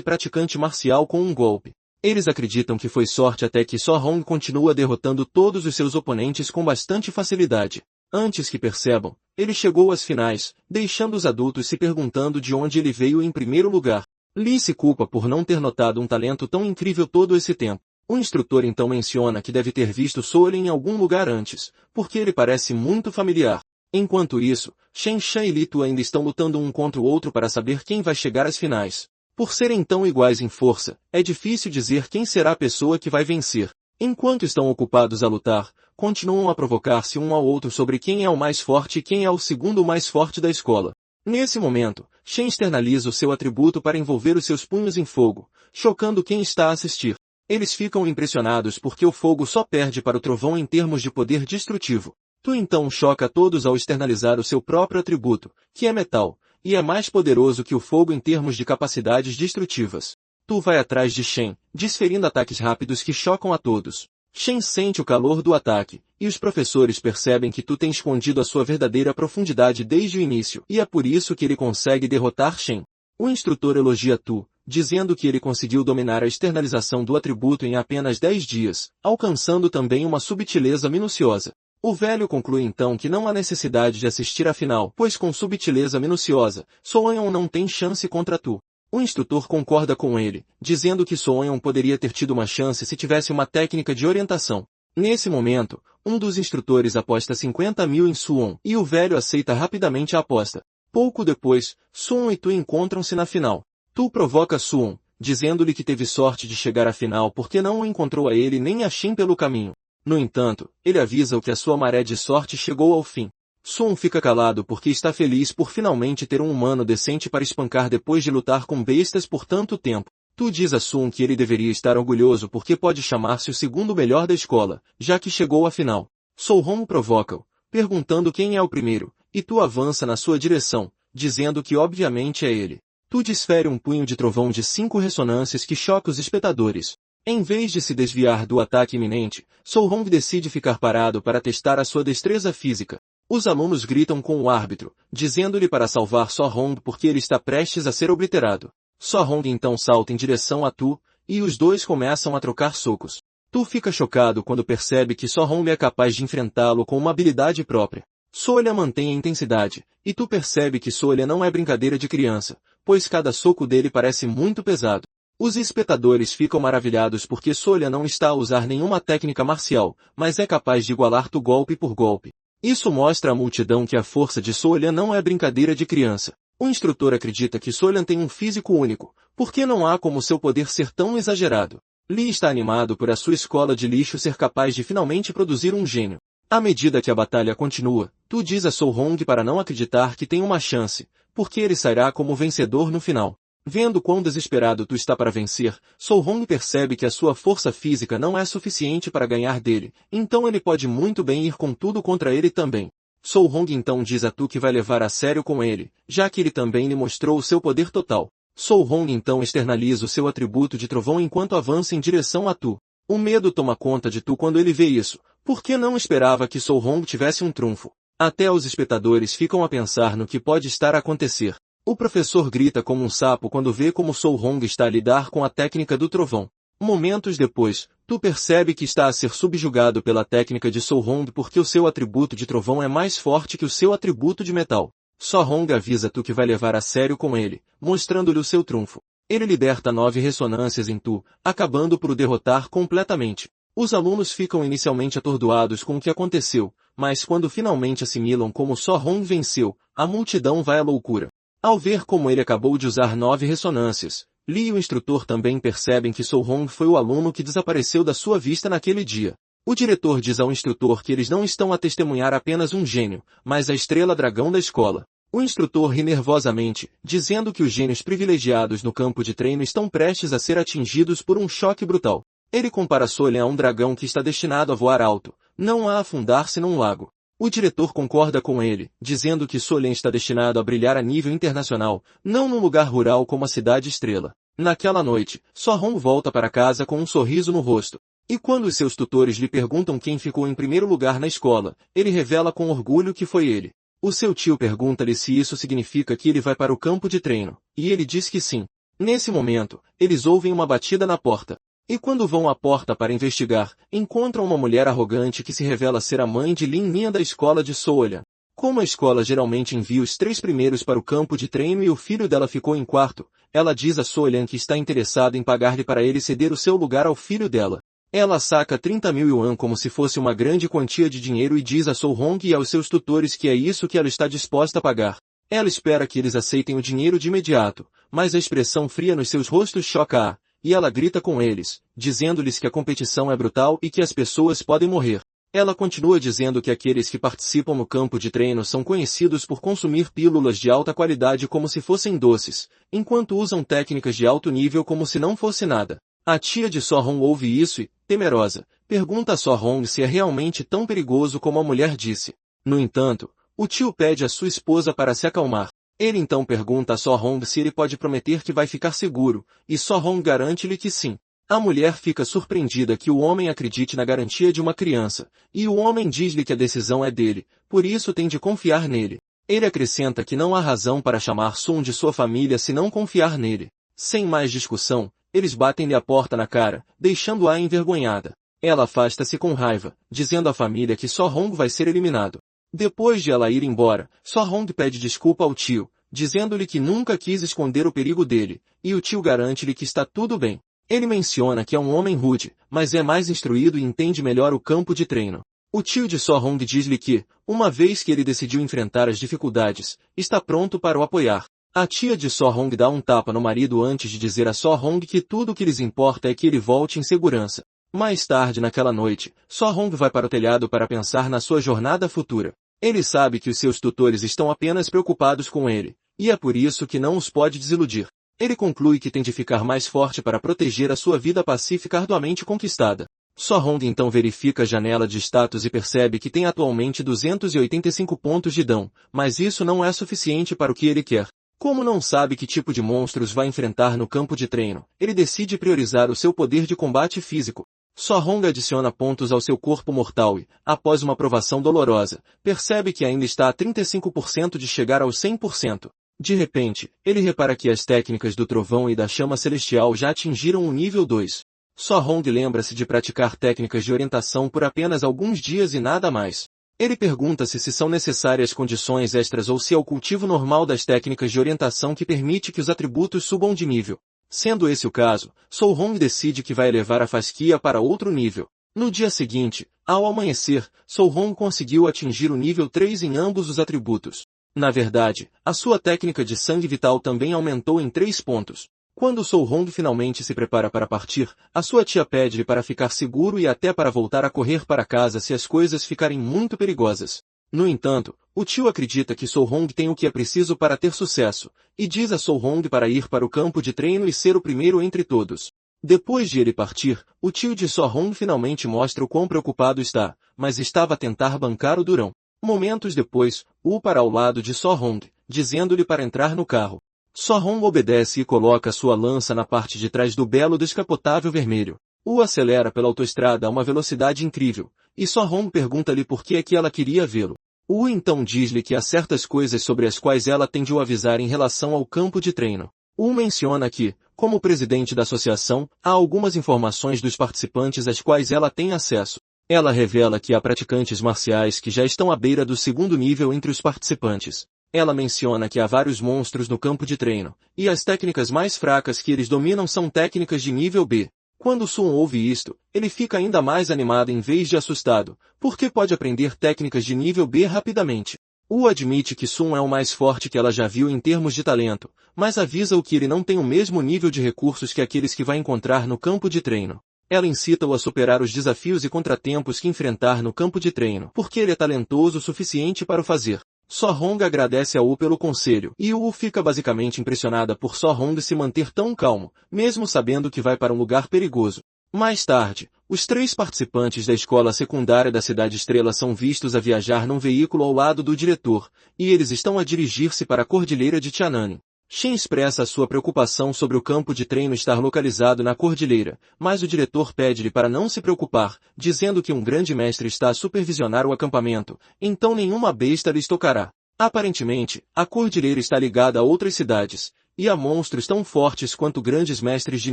praticante marcial com um golpe. Eles acreditam que foi sorte até que So-Hong continua derrotando todos os seus oponentes com bastante facilidade. Antes que percebam, ele chegou às finais, deixando os adultos se perguntando de onde ele veio em primeiro lugar. Lee se culpa por não ter notado um talento tão incrível todo esse tempo. O instrutor então menciona que deve ter visto Solen em algum lugar antes, porque ele parece muito familiar. Enquanto isso, Shen Shan e Li Tu ainda estão lutando um contra o outro para saber quem vai chegar às finais. Por serem tão iguais em força, é difícil dizer quem será a pessoa que vai vencer. Enquanto estão ocupados a lutar, continuam a provocar-se um ao outro sobre quem é o mais forte e quem é o segundo mais forte da escola. Nesse momento, Shen externaliza o seu atributo para envolver os seus punhos em fogo, chocando quem está a assistir. Eles ficam impressionados porque o fogo só perde para o trovão em termos de poder destrutivo. Tu então choca todos ao externalizar o seu próprio atributo, que é metal, e é mais poderoso que o fogo em termos de capacidades destrutivas. Tu vai atrás de Shen, desferindo ataques rápidos que chocam a todos. Shen sente o calor do ataque, e os professores percebem que Tu tem escondido a sua verdadeira profundidade desde o início, e é por isso que ele consegue derrotar Shen. O instrutor elogia Tu, dizendo que ele conseguiu dominar a externalização do atributo em apenas 10 dias, alcançando também uma subtileza minuciosa. O velho conclui então que não há necessidade de assistir à final, pois com subtileza minuciosa, Soeon não tem chance contra Tu. O instrutor concorda com ele, dizendo que Soeon poderia ter tido uma chance se tivesse uma técnica de orientação. Nesse momento, um dos instrutores aposta 50 mil em Suwon, e o velho aceita rapidamente a aposta. Pouco depois, Suwon e Tu encontram-se na final. Tu provoca Suwon, dizendo-lhe que teve sorte de chegar à final porque não o encontrou a ele nem a Shin pelo caminho. No entanto, ele avisa-o que a sua maré de sorte chegou ao fim. Suwon fica calado porque está feliz por finalmente ter um humano decente para espancar depois de lutar com bestas por tanto tempo. Tu diz a Suwon que ele deveria estar orgulhoso porque pode chamar-se o segundo melhor da escola, já que chegou à final. So-Hong provoca-o, perguntando quem é o primeiro, e Tu avança na sua direção, dizendo que obviamente é ele. Tu desfere um punho de trovão de 5 ressonâncias que choca os espectadores. Em vez de se desviar do ataque iminente, So-Hong decide ficar parado para testar a sua destreza física. Os alunos gritam com o árbitro, dizendo-lhe para salvar So-Hong porque ele está prestes a ser obliterado. So-Hong então salta em direção a Tu, e os dois começam a trocar socos. Tu fica chocado quando percebe que So-Hong é capaz de enfrentá-lo com uma habilidade própria. Solia mantém a intensidade, e Tu percebe que Solia não é brincadeira de criança, pois cada soco dele parece muito pesado. Os espectadores ficam maravilhados porque Solia não está a usar nenhuma técnica marcial, mas é capaz de igualar Tu golpe por golpe. Isso mostra à multidão que a força de Solia não é brincadeira de criança. O instrutor acredita que Solia tem um físico único, porque não há como seu poder ser tão exagerado. Lee está animado por a sua escola de lixo ser capaz de finalmente produzir um gênio. À medida que a batalha continua, Tu diz a So-Hong para não acreditar que tem uma chance, porque ele sairá como vencedor no final. Vendo quão desesperado Tu está para vencer, So-Hong percebe que a sua força física não é suficiente para ganhar dele, então ele pode muito bem ir com tudo contra ele também. So-Hong então diz a Tu que vai levar a sério com ele, já que ele também lhe mostrou o seu poder total. So-Hong então externaliza o seu atributo de trovão enquanto avança em direção a Tu. O medo toma conta de Tu quando ele vê isso, porque não esperava que So-Hong tivesse um trunfo. Até os espectadores ficam a pensar no que pode estar a acontecer. O professor grita como um sapo quando vê como So-Hong está a lidar com a técnica do trovão. Momentos depois, Tu percebe que está a ser subjugado pela técnica de So-Hong porque o seu atributo de trovão é mais forte que o seu atributo de metal. So-Hong avisa Tu que vai levar a sério com ele, mostrando-lhe o seu trunfo. Ele liberta 9 ressonâncias em Tu, acabando por o derrotar completamente. Os alunos ficam inicialmente atordoados com o que aconteceu, mas quando finalmente assimilam como So-Hong venceu, a multidão vai à loucura. Ao ver como ele acabou de usar 9 ressonâncias, Lee e o instrutor também percebem que So-Hong foi o aluno que desapareceu da sua vista naquele dia. O diretor diz ao instrutor que eles não estão a testemunhar apenas um gênio, mas a estrela dragão da escola. O instrutor ri nervosamente, dizendo que os gênios privilegiados no campo de treino estão prestes a ser atingidos por um choque brutal. Ele compara Solen a um dragão que está destinado a voar alto, não a afundar-se num lago. O diretor concorda com ele, dizendo que Solen está destinado a brilhar a nível internacional, não num lugar rural como a Cidade Estrela. Naquela noite, So-Hong volta para casa com um sorriso no rosto. E quando os seus tutores lhe perguntam quem ficou em primeiro lugar na escola, ele revela com orgulho que foi ele. O seu tio pergunta-lhe se isso significa que ele vai para o campo de treino, e ele diz que sim. Nesse momento, eles ouvem uma batida na porta. E quando vão à porta para investigar, encontram uma mulher arrogante que se revela ser a mãe de Lin Mian da escola de Soolian. Como a escola geralmente envia os 3 primeiros para o campo de treino e o filho dela ficou em quarto, ela diz a Soolian que está interessada em pagar-lhe para ele ceder o seu lugar ao filho dela. Ela saca 30 mil yuan como se fosse uma grande quantia de dinheiro e diz a So-Hong e aos seus tutores que é isso que ela está disposta a pagar. Ela espera que eles aceitem o dinheiro de imediato, mas a expressão fria nos seus rostos choca-a, e ela grita com eles, dizendo-lhes que a competição é brutal e que as pessoas podem morrer. Ela continua dizendo que aqueles que participam no campo de treino são conhecidos por consumir pílulas de alta qualidade como se fossem doces, enquanto usam técnicas de alto nível como se não fosse nada. A tia de So-Hong ouve isso e, temerosa, pergunta a So-Hong se é realmente tão perigoso como a mulher disse. No entanto, o tio pede a sua esposa para se acalmar. Ele então pergunta a So-Hong se ele pode prometer que vai ficar seguro, e So-Hong garante-lhe que sim. A mulher fica surpreendida que o homem acredite na garantia de uma criança, e o homem diz-lhe que a decisão é dele, por isso tem de confiar nele. Ele acrescenta que não há razão para chamar Sun de sua família se não confiar nele. Sem mais discussão, eles batem-lhe a porta na cara, deixando-a envergonhada. Ela afasta-se com raiva, dizendo à família que So-Hong vai ser eliminado. Depois de ela ir embora, So-Hong pede desculpa ao tio, dizendo-lhe que nunca quis esconder o perigo dele, e o tio garante-lhe que está tudo bem. Ele menciona que é um homem rude, mas é mais instruído e entende melhor o campo de treino. O tio de So-Hong diz-lhe que, uma vez que ele decidiu enfrentar as dificuldades, está pronto para o apoiar. A tia de So-Hong dá um tapa no marido antes de dizer a So-Hong que tudo o que lhes importa é que ele volte em segurança. Mais tarde naquela noite, So-Hong vai para o telhado para pensar na sua jornada futura. Ele sabe que os seus tutores estão apenas preocupados com ele, e é por isso que não os pode desiludir. Ele conclui que tem de ficar mais forte para proteger a sua vida pacífica arduamente conquistada. So-Hong então verifica a janela de status e percebe que tem atualmente 285 pontos de dão, mas isso não é suficiente para o que ele quer. Como não sabe que tipo de monstros vai enfrentar no campo de treino, ele decide priorizar o seu poder de combate físico. So-Hong adiciona pontos ao seu corpo mortal e, após uma provação dolorosa, percebe que ainda está a 35% de chegar aos 100%. De repente, ele repara que as técnicas do trovão e da chama celestial já atingiram o nível 2. So-Hong lembra-se de praticar técnicas de orientação por apenas alguns dias e nada mais. Ele pergunta-se se são necessárias condições extras ou se é o cultivo normal das técnicas de orientação que permite que os atributos subam de nível. Sendo esse o caso, So-Hong decide que vai elevar a fasquia para outro nível. No dia seguinte, ao amanhecer, So-Hong conseguiu atingir o nível 3 em ambos os atributos. Na verdade, a sua técnica de sangue vital também aumentou em 3 pontos. Quando So-Hong finalmente se prepara para partir, a sua tia pede-lhe para ficar seguro e até para voltar a correr para casa se as coisas ficarem muito perigosas. No entanto, o tio acredita que So-Hong tem o que é preciso para ter sucesso, e diz a So-Hong para ir para o campo de treino e ser o primeiro entre todos. Depois de ele partir, o tio de So-Hong finalmente mostra o quão preocupado está, mas estava a tentar bancar o durão. Momentos depois, Wu para ao lado de So-Hong, dizendo-lhe para entrar no carro. So-Hong obedece e coloca sua lança na parte de trás do belo descapotável vermelho. Wu acelera pela autoestrada a uma velocidade incrível, e So-Hong pergunta-lhe por que é que ela queria vê-lo. Wu então diz-lhe que há certas coisas sobre as quais ela tem de o avisar em relação ao campo de treino. Wu menciona que, como presidente da associação, há algumas informações dos participantes às quais ela tem acesso. Ela revela que há praticantes marciais que já estão à beira do 2º nível entre os participantes. Ela menciona que há vários monstros no campo de treino, e as técnicas mais fracas que eles dominam são técnicas de nível B. Quando Sun ouve isto, ele fica ainda mais animado em vez de assustado, porque pode aprender técnicas de nível B rapidamente. Wu admite que Sun é o mais forte que ela já viu em termos de talento, mas avisa-o que ele não tem o mesmo nível de recursos que aqueles que vai encontrar no campo de treino. Ela incita-o a superar os desafios e contratempos que enfrentar no campo de treino, porque ele é talentoso o suficiente para o fazer. So-Hong agradece a Wu pelo conselho, e Wu fica basicamente impressionada por So-Hong se manter tão calmo, mesmo sabendo que vai para um lugar perigoso. Mais tarde, os 3 participantes da escola secundária da Cidade Estrela são vistos a viajar num veículo ao lado do diretor, e eles estão a dirigir-se para a Cordilheira de Tiananmen. Shin expressa a sua preocupação sobre o campo de treino estar localizado na cordilheira, mas o diretor pede-lhe para não se preocupar, dizendo que um grande mestre está a supervisionar o acampamento, então nenhuma besta lhes tocará. Aparentemente, a cordilheira está ligada a outras cidades, e há monstros tão fortes quanto grandes mestres de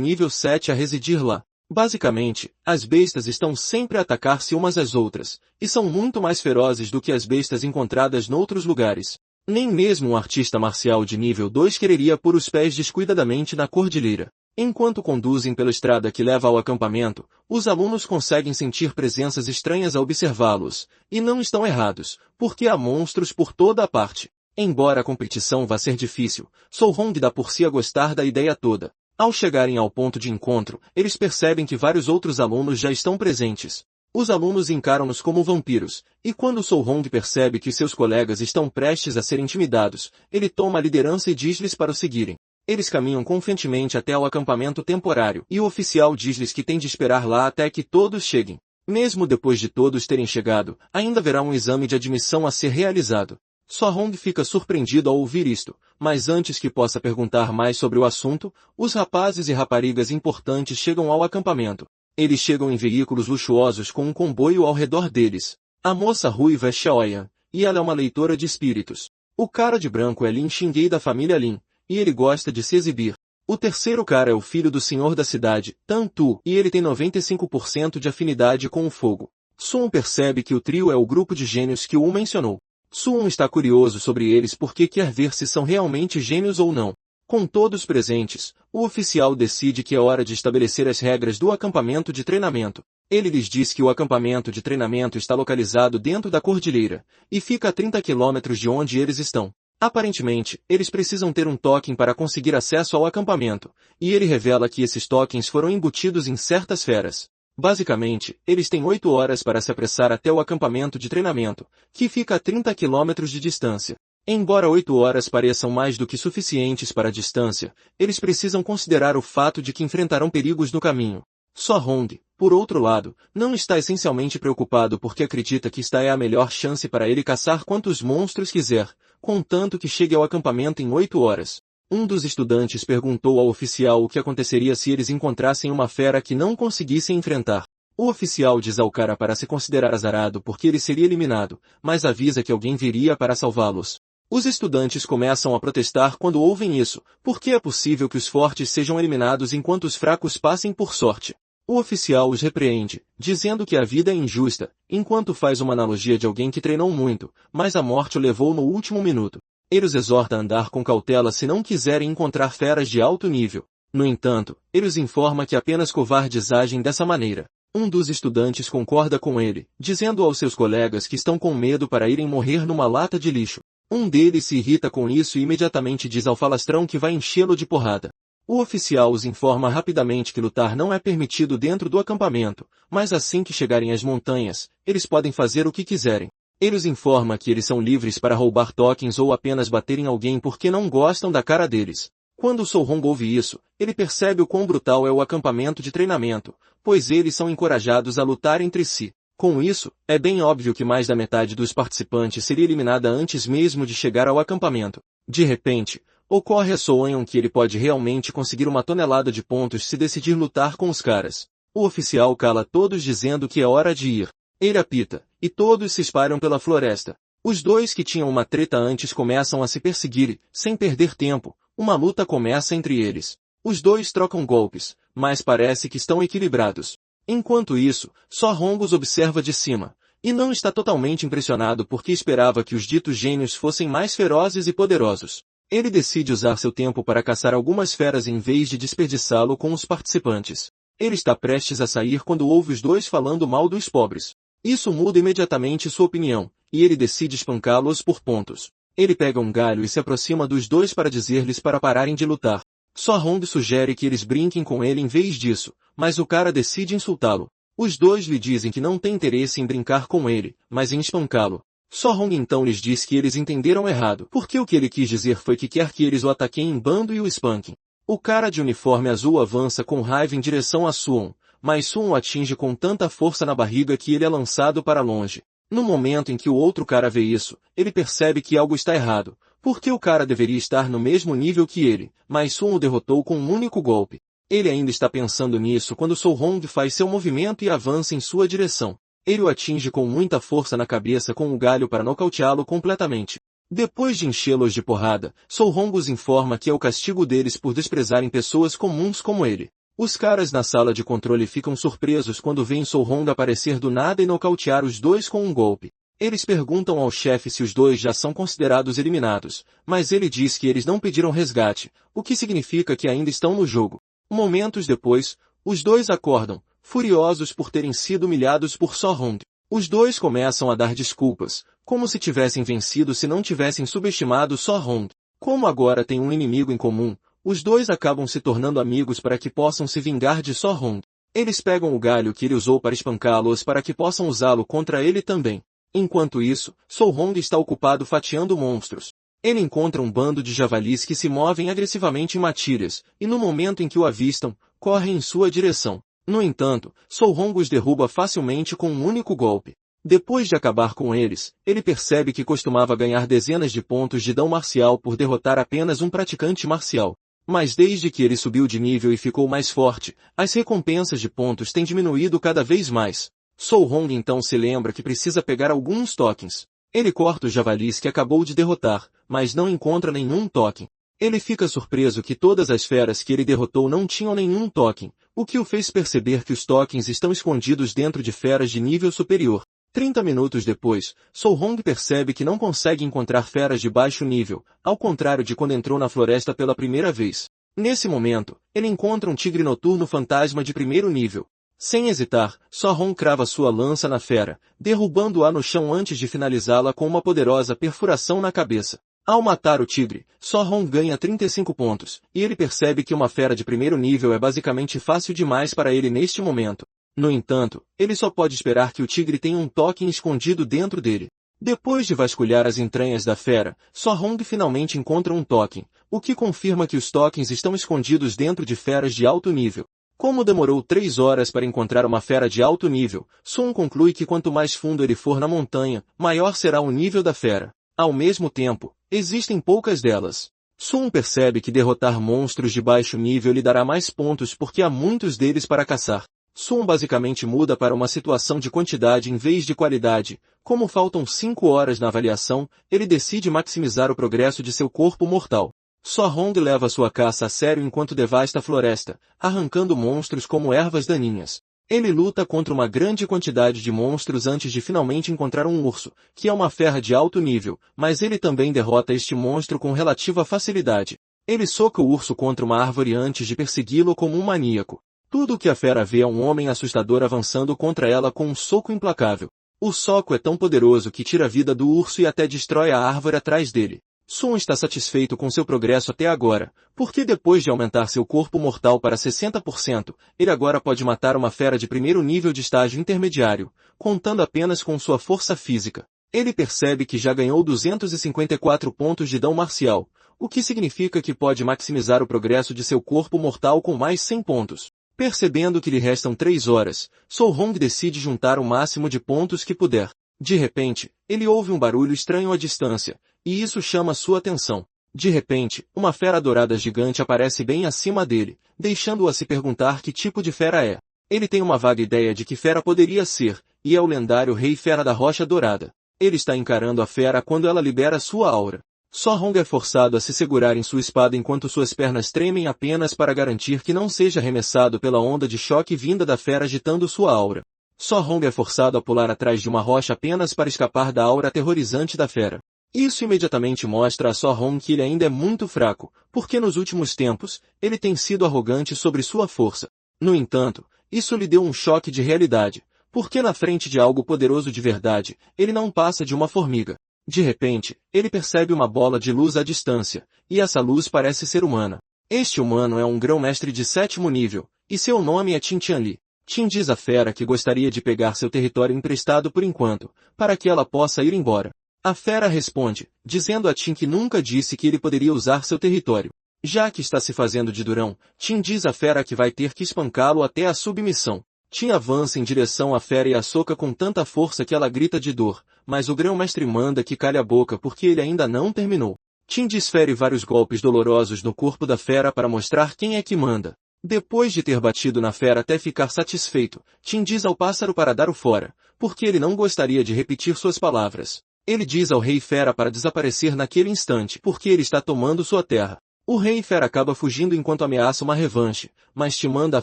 nível 7 a residir lá. Basicamente, as bestas estão sempre a atacar-se umas às outras, e são muito mais ferozes do que as bestas encontradas noutros lugares. Nem mesmo um artista marcial de nível 2 quereria pôr os pés descuidadamente na cordilheira. Enquanto conduzem pela estrada que leva ao acampamento, os alunos conseguem sentir presenças estranhas a observá-los, e não estão errados, porque há monstros por toda a parte. Embora a competição vá ser difícil, Sohong dá por si a gostar da ideia toda. Ao chegarem ao ponto de encontro, eles percebem que vários outros alunos já estão presentes. Os alunos encaram-nos como vampiros, e quando Sohong percebe que seus colegas estão prestes a ser intimidados, ele toma a liderança e diz-lhes para o seguirem. Eles caminham confiantemente até ao acampamento temporário, e o oficial diz-lhes que tem de esperar lá até que todos cheguem. Mesmo depois de todos terem chegado, ainda haverá um exame de admissão a ser realizado. Sohong fica surpreendido ao ouvir isto, mas antes que possa perguntar mais sobre o assunto, os rapazes e raparigas importantes chegam ao acampamento. Eles chegam em veículos luxuosos com um comboio ao redor deles. A moça ruiva é Xiaoyan, e ela é uma leitora de espíritos. O cara de branco é Lin Xinguei da família Lin, e ele gosta de se exibir. O terceiro cara é o filho do senhor da cidade, Tan Tu, e ele tem 95% de afinidade com o fogo. Sun percebe que o trio é o grupo de gênios que o mencionou. Sun está curioso sobre eles porque quer ver se são realmente gênios ou não. Com todos presentes, o oficial decide que é hora de estabelecer as regras do acampamento de treinamento. Ele lhes diz que o acampamento de treinamento está localizado dentro da cordilheira, e fica a 30 quilômetros de onde eles estão. Aparentemente, eles precisam ter um token para conseguir acesso ao acampamento, e ele revela que esses tokens foram embutidos em certas feras. Basicamente, eles têm 8 horas para se apressar até o acampamento de treinamento, que fica a 30 quilômetros de distância. Embora 8 horas pareçam mais do que suficientes para a distância, eles precisam considerar o fato de que enfrentarão perigos no caminho. Sohong, por outro lado, não está essencialmente preocupado porque acredita que esta é a melhor chance para ele caçar quantos monstros quiser, contanto que chegue ao acampamento em 8 horas. Um dos estudantes perguntou ao oficial o que aconteceria se eles encontrassem uma fera que não conseguissem enfrentar. O oficial diz ao cara para se considerar azarado porque ele seria eliminado, mas avisa que alguém viria para salvá-los. Os estudantes começam a protestar quando ouvem isso, porque é possível que os fortes sejam eliminados enquanto os fracos passem por sorte. O oficial os repreende, dizendo que a vida é injusta, enquanto faz uma analogia de alguém que treinou muito, mas a morte o levou no último minuto. Ele os exorta a andar com cautela se não quiserem encontrar feras de alto nível. No entanto, ele os informa que apenas covardes agem dessa maneira. Um dos estudantes concorda com ele, dizendo aos seus colegas que estão com medo para irem morrer numa lata de lixo. Um deles se irrita com isso e imediatamente diz ao falastrão que vai enchê-lo de porrada. O oficial os informa rapidamente que lutar não é permitido dentro do acampamento, mas assim que chegarem às montanhas, eles podem fazer o que quiserem. Ele os informa que eles são livres para roubar tokens ou apenas bater em alguém porque não gostam da cara deles. Quando Sohong ouve isso, ele percebe o quão brutal é o acampamento de treinamento, pois eles são encorajados a lutar entre si. Com isso, é bem óbvio que mais da metade dos participantes seria eliminada antes mesmo de chegar ao acampamento. De repente, ocorre a Sohong que ele pode realmente conseguir uma tonelada de pontos se decidir lutar com os caras. O oficial cala todos dizendo que é hora de ir. Ele apita, e todos se espalham pela floresta. Os dois que tinham uma treta antes começam a se perseguir e, sem perder tempo, uma luta começa entre eles. Os dois trocam golpes, mas parece que estão equilibrados. Enquanto isso, Sohong os observa de cima, e não está totalmente impressionado porque esperava que os ditos gênios fossem mais ferozes e poderosos. Ele decide usar seu tempo para caçar algumas feras em vez de desperdiçá-lo com os participantes. Ele está prestes a sair quando ouve os dois falando mal dos pobres. Isso muda imediatamente sua opinião, e ele decide espancá-los por pontos. Ele pega um galho e se aproxima dos dois para dizer-lhes para pararem de lutar. Sohong sugere que eles brinquem com ele em vez disso, mas o cara decide insultá-lo. Os dois lhe dizem que não tem interesse em brincar com ele, mas em espancá-lo. Sohong então lhes diz que eles entenderam errado, porque o que ele quis dizer foi que quer que eles o ataquem em bando e o espanquem. O cara de uniforme azul avança com raiva em direção a Suon, mas Suon o atinge com tanta força na barriga que ele é lançado para longe. No momento em que o outro cara vê isso, ele percebe que algo está errado, Porque o cara deveria estar no mesmo nível que ele, mas Sun o derrotou com um único golpe. Ele ainda está pensando nisso quando Sou Hong faz seu movimento e avança em sua direção. Ele o atinge com muita força na cabeça com um galho para nocauteá-lo completamente. Depois de enchê-los de porrada, Sou Hong os informa que é o castigo deles por desprezarem pessoas comuns como ele. Os caras na sala de controle ficam surpresos quando veem Sou Hong aparecer do nada e nocautear os dois com um golpe. Eles perguntam ao chefe se os dois já são considerados eliminados, mas ele diz que eles não pediram resgate, o que significa que ainda estão no jogo. Momentos depois, os dois acordam, furiosos por terem sido humilhados por So Hong. Os dois começam a dar desculpas, como se tivessem vencido se não tivessem subestimado So Hong. Como agora têm um inimigo em comum, os dois acabam se tornando amigos para que possam se vingar de So Hong. Eles pegam o galho que ele usou para espancá-los para que possam usá-lo contra ele também. Enquanto isso, Sou Hong está ocupado fatiando monstros. Ele encontra um bando de javalis que se movem agressivamente em matilhas, e no momento em que o avistam, correm em sua direção. No entanto, Sou Hong os derruba facilmente com um único golpe. Depois de acabar com eles, ele percebe que costumava ganhar dezenas de pontos de dão marcial por derrotar apenas um praticante marcial. Mas desde que ele subiu de nível e ficou mais forte, as recompensas de pontos têm diminuído cada vez mais. Sou Hong então se lembra que precisa pegar alguns tokens. Ele corta os javalis que acabou de derrotar, mas não encontra nenhum token. Ele fica surpreso que todas as feras que ele derrotou não tinham nenhum token, o que o fez perceber que os tokens estão escondidos dentro de feras de nível superior. 30 minutos depois, Sou Hong percebe que não consegue encontrar feras de baixo nível, ao contrário de quando entrou na floresta pela primeira vez. Nesse momento, ele encontra um tigre noturno fantasma de primeiro nível. Sem hesitar, So Hong crava sua lança na fera, derrubando-a no chão antes de finalizá-la com uma poderosa perfuração na cabeça. Ao matar o tigre, So Hong ganha 35 pontos, e ele percebe que uma fera de primeiro nível é basicamente fácil demais para ele neste momento. No entanto, ele só pode esperar que o tigre tenha um token escondido dentro dele. Depois de vasculhar as entranhas da fera, So Hong finalmente encontra um token, o que confirma que os tokens estão escondidos dentro de feras de alto nível. Como demorou 3 horas para encontrar uma fera de alto nível, Sun conclui que quanto mais fundo ele for na montanha, maior será o nível da fera. Ao mesmo tempo, existem poucas delas. Sun percebe que derrotar monstros de baixo nível lhe dará mais pontos porque há muitos deles para caçar. Sun basicamente muda para uma situação de quantidade em vez de qualidade. Como faltam 5 horas na avaliação, ele decide maximizar o progresso de seu corpo mortal. So Hong leva sua caça a sério enquanto devasta a floresta, arrancando monstros como ervas daninhas. Ele luta contra uma grande quantidade de monstros antes de finalmente encontrar um urso, que é uma fera de alto nível, mas ele também derrota este monstro com relativa facilidade. Ele soca o urso contra uma árvore antes de persegui-lo como um maníaco. Tudo o que a fera vê é um homem assustador avançando contra ela com um soco implacável. O soco é tão poderoso que tira a vida do urso e até destrói a árvore atrás dele. Sun está satisfeito com seu progresso até agora, porque depois de aumentar seu corpo mortal para 60%, ele agora pode matar uma fera de primeiro nível de estágio intermediário, contando apenas com sua força física. Ele percebe que já ganhou 254 pontos de dão marcial, o que significa que pode maximizar o progresso de seu corpo mortal com mais 100 pontos. Percebendo que lhe restam 3 horas, Sou Hong decide juntar o máximo de pontos que puder. De repente, ele ouve um barulho estranho à distância, e isso chama sua atenção. De repente, uma fera dourada gigante aparece bem acima dele, deixando-o a se perguntar que tipo de fera é. Ele tem uma vaga ideia de que fera poderia ser, e é o lendário Rei Fera da Rocha Dourada. Ele está encarando a fera quando ela libera sua aura. So Hong é forçado a se segurar em sua espada enquanto suas pernas tremem apenas para garantir que não seja arremessado pela onda de choque vinda da fera agitando sua aura. So Hong é forçado a pular atrás de uma rocha apenas para escapar da aura aterrorizante da fera. Isso imediatamente mostra a So Hong que ele ainda é muito fraco, porque nos últimos tempos, ele tem sido arrogante sobre sua força. No entanto, isso lhe deu um choque de realidade, porque na frente de algo poderoso de verdade, ele não passa de uma formiga. De repente, ele percebe uma bola de luz à distância, e essa luz parece ser humana. Este humano é um grão-mestre de 7º nível, e seu nome é Tin Tianli. Tin diz à fera que gostaria de pegar seu território emprestado por enquanto, para que ela possa ir embora. A fera responde, dizendo a Tin que nunca disse que ele poderia usar seu território. Já que está se fazendo de durão, Tin diz à fera que vai ter que espancá-lo até a submissão. Tin avança em direção à fera e a soca com tanta força que ela grita de dor, mas o grão-mestre manda que calhe a boca porque ele ainda não terminou. Tim desfere vários golpes dolorosos no corpo da fera para mostrar quem é que manda. Depois de ter batido na fera até ficar satisfeito, Tim diz ao pássaro para dar o fora, porque ele não gostaria de repetir suas palavras. Ele diz ao rei fera para desaparecer naquele instante, porque ele está tomando sua terra. O rei fera acaba fugindo enquanto ameaça uma revanche, mas Tim manda a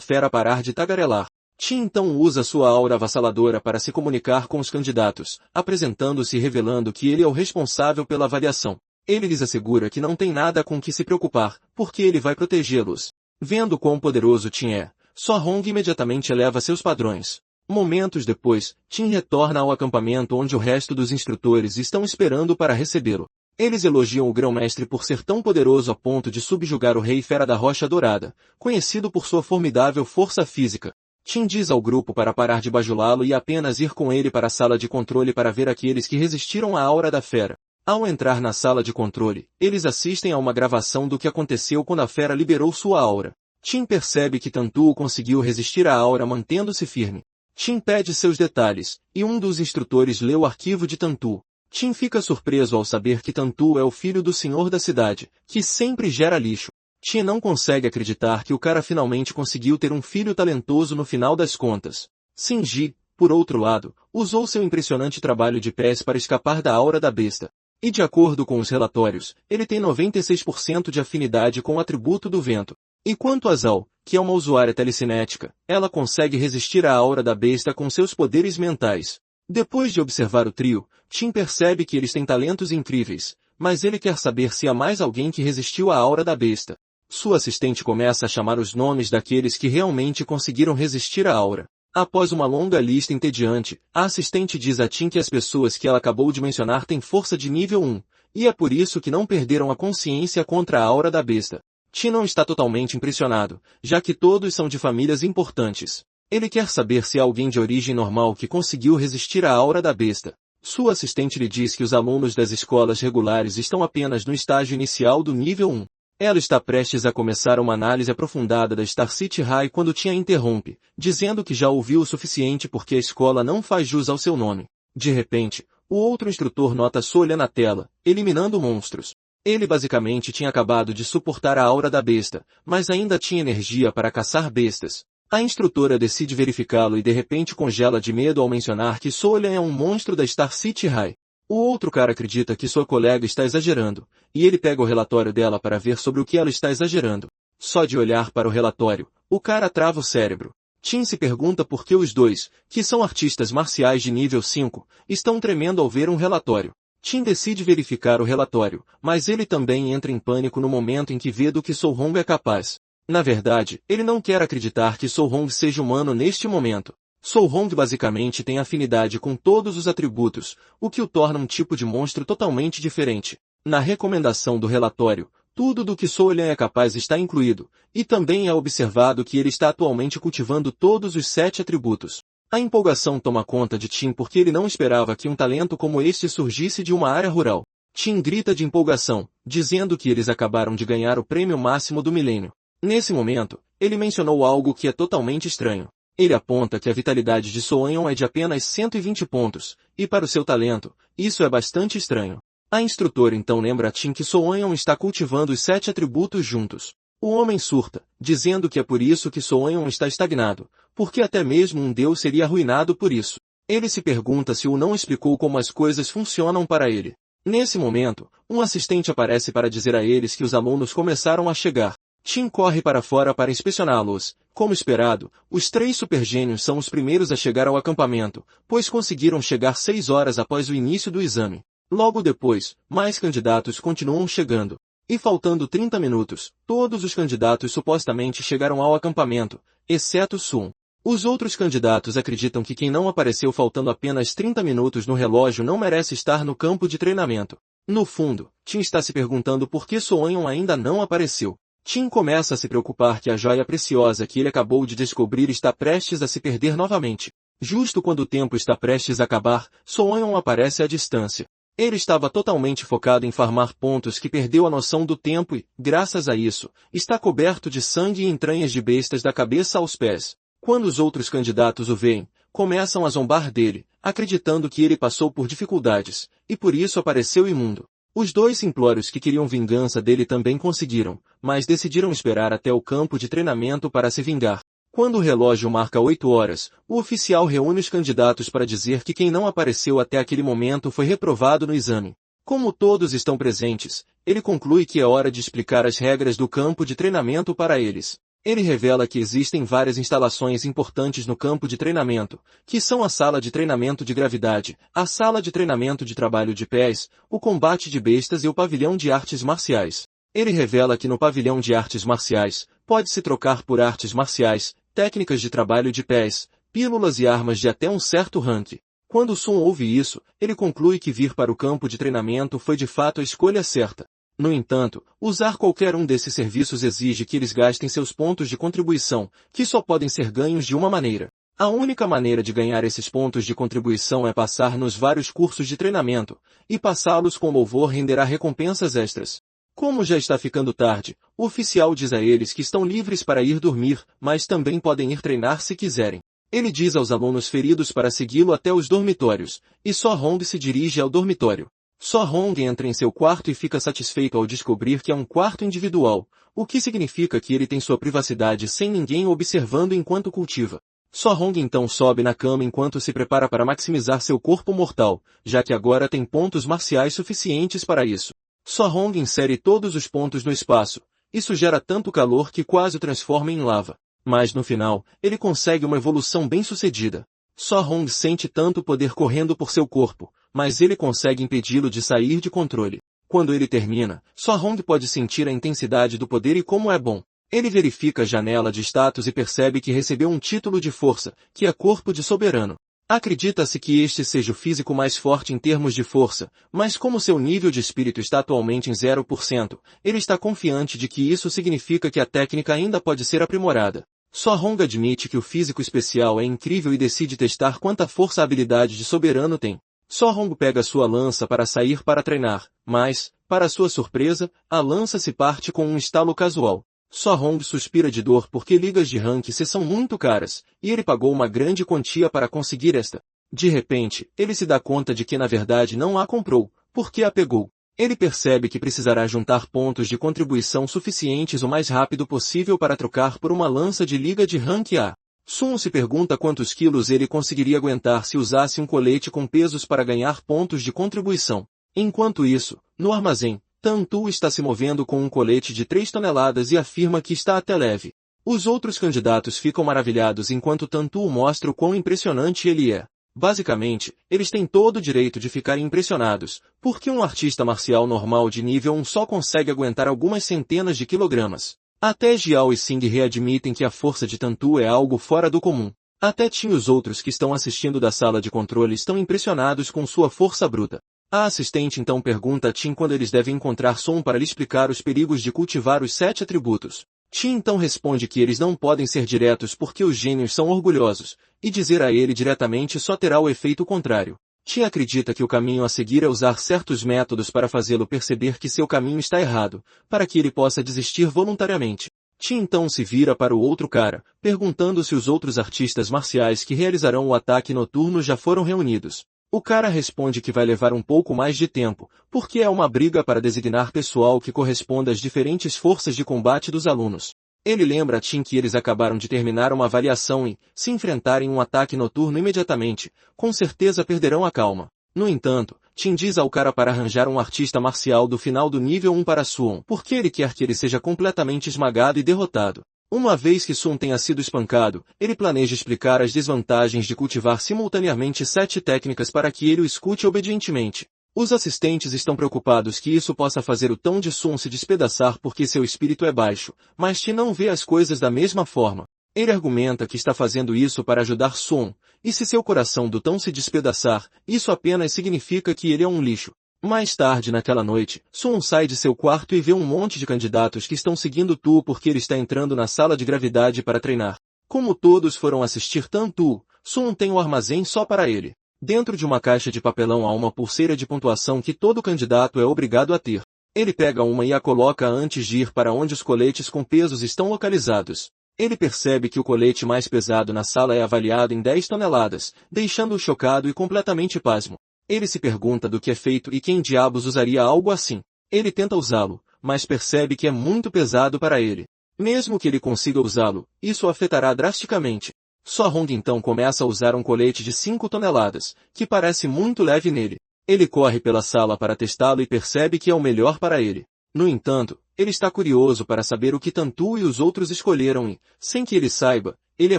fera parar de tagarelar. Tim então usa sua aura avassaladora para se comunicar com os candidatos, apresentando-se e revelando que ele é o responsável pela avaliação. Ele lhes assegura que não tem nada com que se preocupar, porque ele vai protegê-los. Vendo quão poderoso Tim é, So Hong imediatamente eleva seus padrões. Momentos depois, Tim retorna ao acampamento onde o resto dos instrutores estão esperando para recebê-lo. Eles elogiam o grão-mestre por ser tão poderoso a ponto de subjugar o rei fera da Rocha Dourada, conhecido por sua formidável força física. Tim diz ao grupo para parar de bajulá-lo e apenas ir com ele para a sala de controle para ver aqueles que resistiram à aura da fera. Ao entrar na sala de controle, eles assistem a uma gravação do que aconteceu quando a fera liberou sua aura. Tim percebe que Tantu conseguiu resistir à aura mantendo-se firme. Tim pede seus detalhes, e um dos instrutores lê o arquivo de Tantu. Tim fica surpreso ao saber que Tantu é o filho do senhor da cidade, que sempre gera lixo. Tim não consegue acreditar que o cara finalmente conseguiu ter um filho talentoso no final das contas. Shinji, por outro lado, usou seu impressionante trabalho de pés para escapar da aura da besta. E de acordo com os relatórios, ele tem 96% de afinidade com o atributo do vento. E quanto a Zhao, que é uma usuária telecinética, ela consegue resistir à aura da besta com seus poderes mentais. Depois de observar o trio, Tim percebe que eles têm talentos incríveis, mas ele quer saber se há mais alguém que resistiu à aura da besta. Sua assistente começa a chamar os nomes daqueles que realmente conseguiram resistir à aura. Após uma longa lista entediante, a assistente diz a Tim que as pessoas que ela acabou de mencionar têm força de nível 1, e é por isso que não perderam a consciência contra a aura da besta. Tim não está totalmente impressionado, já que todos são de famílias importantes. Ele quer saber se há alguém de origem normal que conseguiu resistir à aura da besta. Sua assistente lhe diz que os alunos das escolas regulares estão apenas no estágio inicial do nível 1. Ela está prestes a começar uma análise aprofundada da Star City High quando Tim a interrompe, dizendo que já ouviu o suficiente porque a escola não faz jus ao seu nome. De repente, o outro instrutor nota Solha na tela, eliminando monstros. Ele basicamente tinha acabado de suportar a aura da besta, mas ainda tinha energia para caçar bestas. A instrutora decide verificá-lo e de repente congela de medo ao mencionar que Solha é um monstro da Star City High. O outro cara acredita que sua colega está exagerando, e ele pega o relatório dela para ver sobre o que ela está exagerando. Só de olhar para o relatório, o cara trava o cérebro. Tim se pergunta por que os dois, que são artistas marciais de nível 5, estão tremendo ao ver um relatório. Tim decide verificar o relatório, mas ele também entra em pânico no momento em que vê do que So Hong é capaz. Na verdade, ele não quer acreditar que So Hong seja humano neste momento. So Hong basicamente tem afinidade com todos os atributos, o que o torna um tipo de monstro totalmente diferente. Na recomendação do relatório, tudo do que Solha é capaz está incluído, e também é observado que ele está atualmente cultivando todos os 7 atributos. A empolgação toma conta de Tim porque ele não esperava que um talento como este surgisse de uma área rural. Tim grita de empolgação, dizendo que eles acabaram de ganhar o prêmio máximo do milênio. Nesse momento, ele mencionou algo que é totalmente estranho. Ele aponta que a vitalidade de Soanhon é de apenas 120 pontos, e para o seu talento, isso é bastante estranho. A instrutora então lembra a Tim que Soanhon está cultivando os 7 atributos juntos. O homem surta, dizendo que é por isso que Soanhon está estagnado, porque até mesmo um deus seria arruinado por isso. Ele se pergunta se o não explicou como as coisas funcionam para ele. Nesse momento, um assistente aparece para dizer a eles que os alunos começaram a chegar. Tim corre para fora para inspecioná-los. Como esperado, os 3 supergênios são os primeiros a chegar ao acampamento, pois conseguiram chegar 6 horas após o início do exame. Logo depois, mais candidatos continuam chegando. E faltando 30 minutos, todos os candidatos supostamente chegaram ao acampamento, exceto Sun. Os outros candidatos acreditam que quem não apareceu faltando apenas 30 minutos no relógio não merece estar no campo de treinamento. No fundo, Tim está se perguntando por que Soanhon ainda não apareceu. Tim começa a se preocupar que a joia preciosa que ele acabou de descobrir está prestes a se perder novamente. Justo quando o tempo está prestes a acabar, Soanhon aparece à distância. Ele estava totalmente focado em farmar pontos que perdeu a noção do tempo e, graças a isso, está coberto de sangue e entranhas de bestas da cabeça aos pés. Quando os outros candidatos o veem, começam a zombar dele, acreditando que ele passou por dificuldades, e por isso apareceu imundo. Os dois simplórios que queriam vingança dele também conseguiram, mas decidiram esperar até o campo de treinamento para se vingar. Quando o relógio marca 8 horas, o oficial reúne os candidatos para dizer que quem não apareceu até aquele momento foi reprovado no exame. Como todos estão presentes, ele conclui que é hora de explicar as regras do campo de treinamento para eles. Ele revela que existem várias instalações importantes no campo de treinamento, que são a sala de treinamento de gravidade, a sala de treinamento de trabalho de pés, o combate de bestas e o pavilhão de artes marciais. Ele revela que no pavilhão de artes marciais, pode-se trocar por artes marciais, técnicas de trabalho de pés, pílulas e armas de até um certo rank. Quando Sun ouve isso, ele conclui que vir para o campo de treinamento foi de fato a escolha certa. No entanto, usar qualquer um desses serviços exige que eles gastem seus pontos de contribuição, que só podem ser ganhos de uma maneira. A única maneira de ganhar esses pontos de contribuição é passar nos vários cursos de treinamento, e passá-los com louvor renderá recompensas extras. Como já está ficando tarde, o oficial diz a eles que estão livres para ir dormir, mas também podem ir treinar se quiserem. Ele diz aos alunos feridos para segui-lo até os dormitórios, e só Hong se dirige ao dormitório. Só Hong entra em seu quarto e fica satisfeito ao descobrir que é um quarto individual, o que significa que ele tem sua privacidade sem ninguém observando enquanto cultiva. Só Hong então sobe na cama enquanto se prepara para maximizar seu corpo mortal, já que agora tem pontos marciais suficientes para isso. Só Hong insere todos os pontos no espaço. Isso gera tanto calor que quase o transforma em lava. Mas no final, ele consegue uma evolução bem-sucedida. Só Hong sente tanto poder correndo por seu corpo, mas ele consegue impedi-lo de sair de controle. Quando ele termina, só Hong pode sentir a intensidade do poder e como é bom. Ele verifica a janela de status e percebe que recebeu um título de força, que é corpo de soberano. Acredita-se que este seja o físico mais forte em termos de força, mas como seu nível de espírito está atualmente em 0%, ele está confiante de que isso significa que a técnica ainda pode ser aprimorada. Só Hong admite que o físico especial é incrível e decide testar quanta força a habilidade de soberano tem. Só Hong pega sua lança para sair para treinar, mas, para sua surpresa, a lança se parte com um estalo casual. Só Hong suspira de dor porque ligas de rank C são muito caras, e ele pagou uma grande quantia para conseguir esta. De repente, ele se dá conta de que na verdade não a comprou, porque a pegou. Ele percebe que precisará juntar pontos de contribuição suficientes o mais rápido possível para trocar por uma lança de liga de rank A. Sun se pergunta quantos quilos ele conseguiria aguentar se usasse um colete com pesos para ganhar pontos de contribuição. Enquanto isso, no armazém, Tantu está se movendo com um colete de 3 toneladas e afirma que está até leve. Os outros candidatos ficam maravilhados enquanto Tantu mostra o quão impressionante ele é. Basicamente, eles têm todo o direito de ficarem impressionados, porque um artista marcial normal de nível 1 só consegue aguentar algumas centenas de quilogramas. Até Jiao e Sing readmitem que a força de Tantu é algo fora do comum. Até Tim e os outros que estão assistindo da sala de controle estão impressionados com sua força bruta. A assistente então pergunta a Tim quando eles devem encontrar Sun para lhe explicar os perigos de cultivar os 7 atributos. Tim então responde que eles não podem ser diretos porque os gênios são orgulhosos, e dizer a ele diretamente só terá o efeito contrário. Tim acredita que o caminho a seguir é usar certos métodos para fazê-lo perceber que seu caminho está errado, para que ele possa desistir voluntariamente. Tim então se vira para o outro cara, perguntando se os outros artistas marciais que realizarão o ataque noturno já foram reunidos. O cara responde que vai levar um pouco mais de tempo, porque é uma briga para designar pessoal que corresponda às diferentes forças de combate dos alunos. Ele lembra a Tim que eles acabaram de terminar uma avaliação e, se enfrentarem um ataque noturno imediatamente, com certeza perderão a calma. No entanto, Tim diz ao cara para arranjar um artista marcial do final do nível 1 para Suon, porque ele quer que ele seja completamente esmagado e derrotado. Uma vez que Sun tenha sido espancado, ele planeja explicar as desvantagens de cultivar simultaneamente 7 técnicas para que ele o escute obedientemente. Os assistentes estão preocupados que isso possa fazer o tom de Sun se despedaçar porque seu espírito é baixo, mas Ti não vê as coisas da mesma forma. Ele argumenta que está fazendo isso para ajudar Sun, e se seu coração do tão se despedaçar, isso apenas significa que ele é um lixo. Mais tarde naquela noite, Sun sai de seu quarto e vê um monte de candidatos que estão seguindo Tu porque ele está entrando na sala de gravidade para treinar. Como todos foram assistir Tantu, Sun tem um armazém só para ele. Dentro de uma caixa de papelão há uma pulseira de pontuação que todo candidato é obrigado a ter. Ele pega uma e a coloca antes de ir para onde os coletes com pesos estão localizados. Ele percebe que o colete mais pesado na sala é avaliado em 10 toneladas, deixando-o chocado e completamente pasmo. Ele se pergunta do que é feito e quem diabos usaria algo assim. Ele tenta usá-lo, mas percebe que é muito pesado para ele. Mesmo que ele consiga usá-lo, isso o afetará drasticamente. So Hong então começa a usar um colete de 5 toneladas, que parece muito leve nele. Ele corre pela sala para testá-lo e percebe que é o melhor para ele. No entanto, ele está curioso para saber o que Tantu e os outros escolheram e, sem que ele saiba, ele é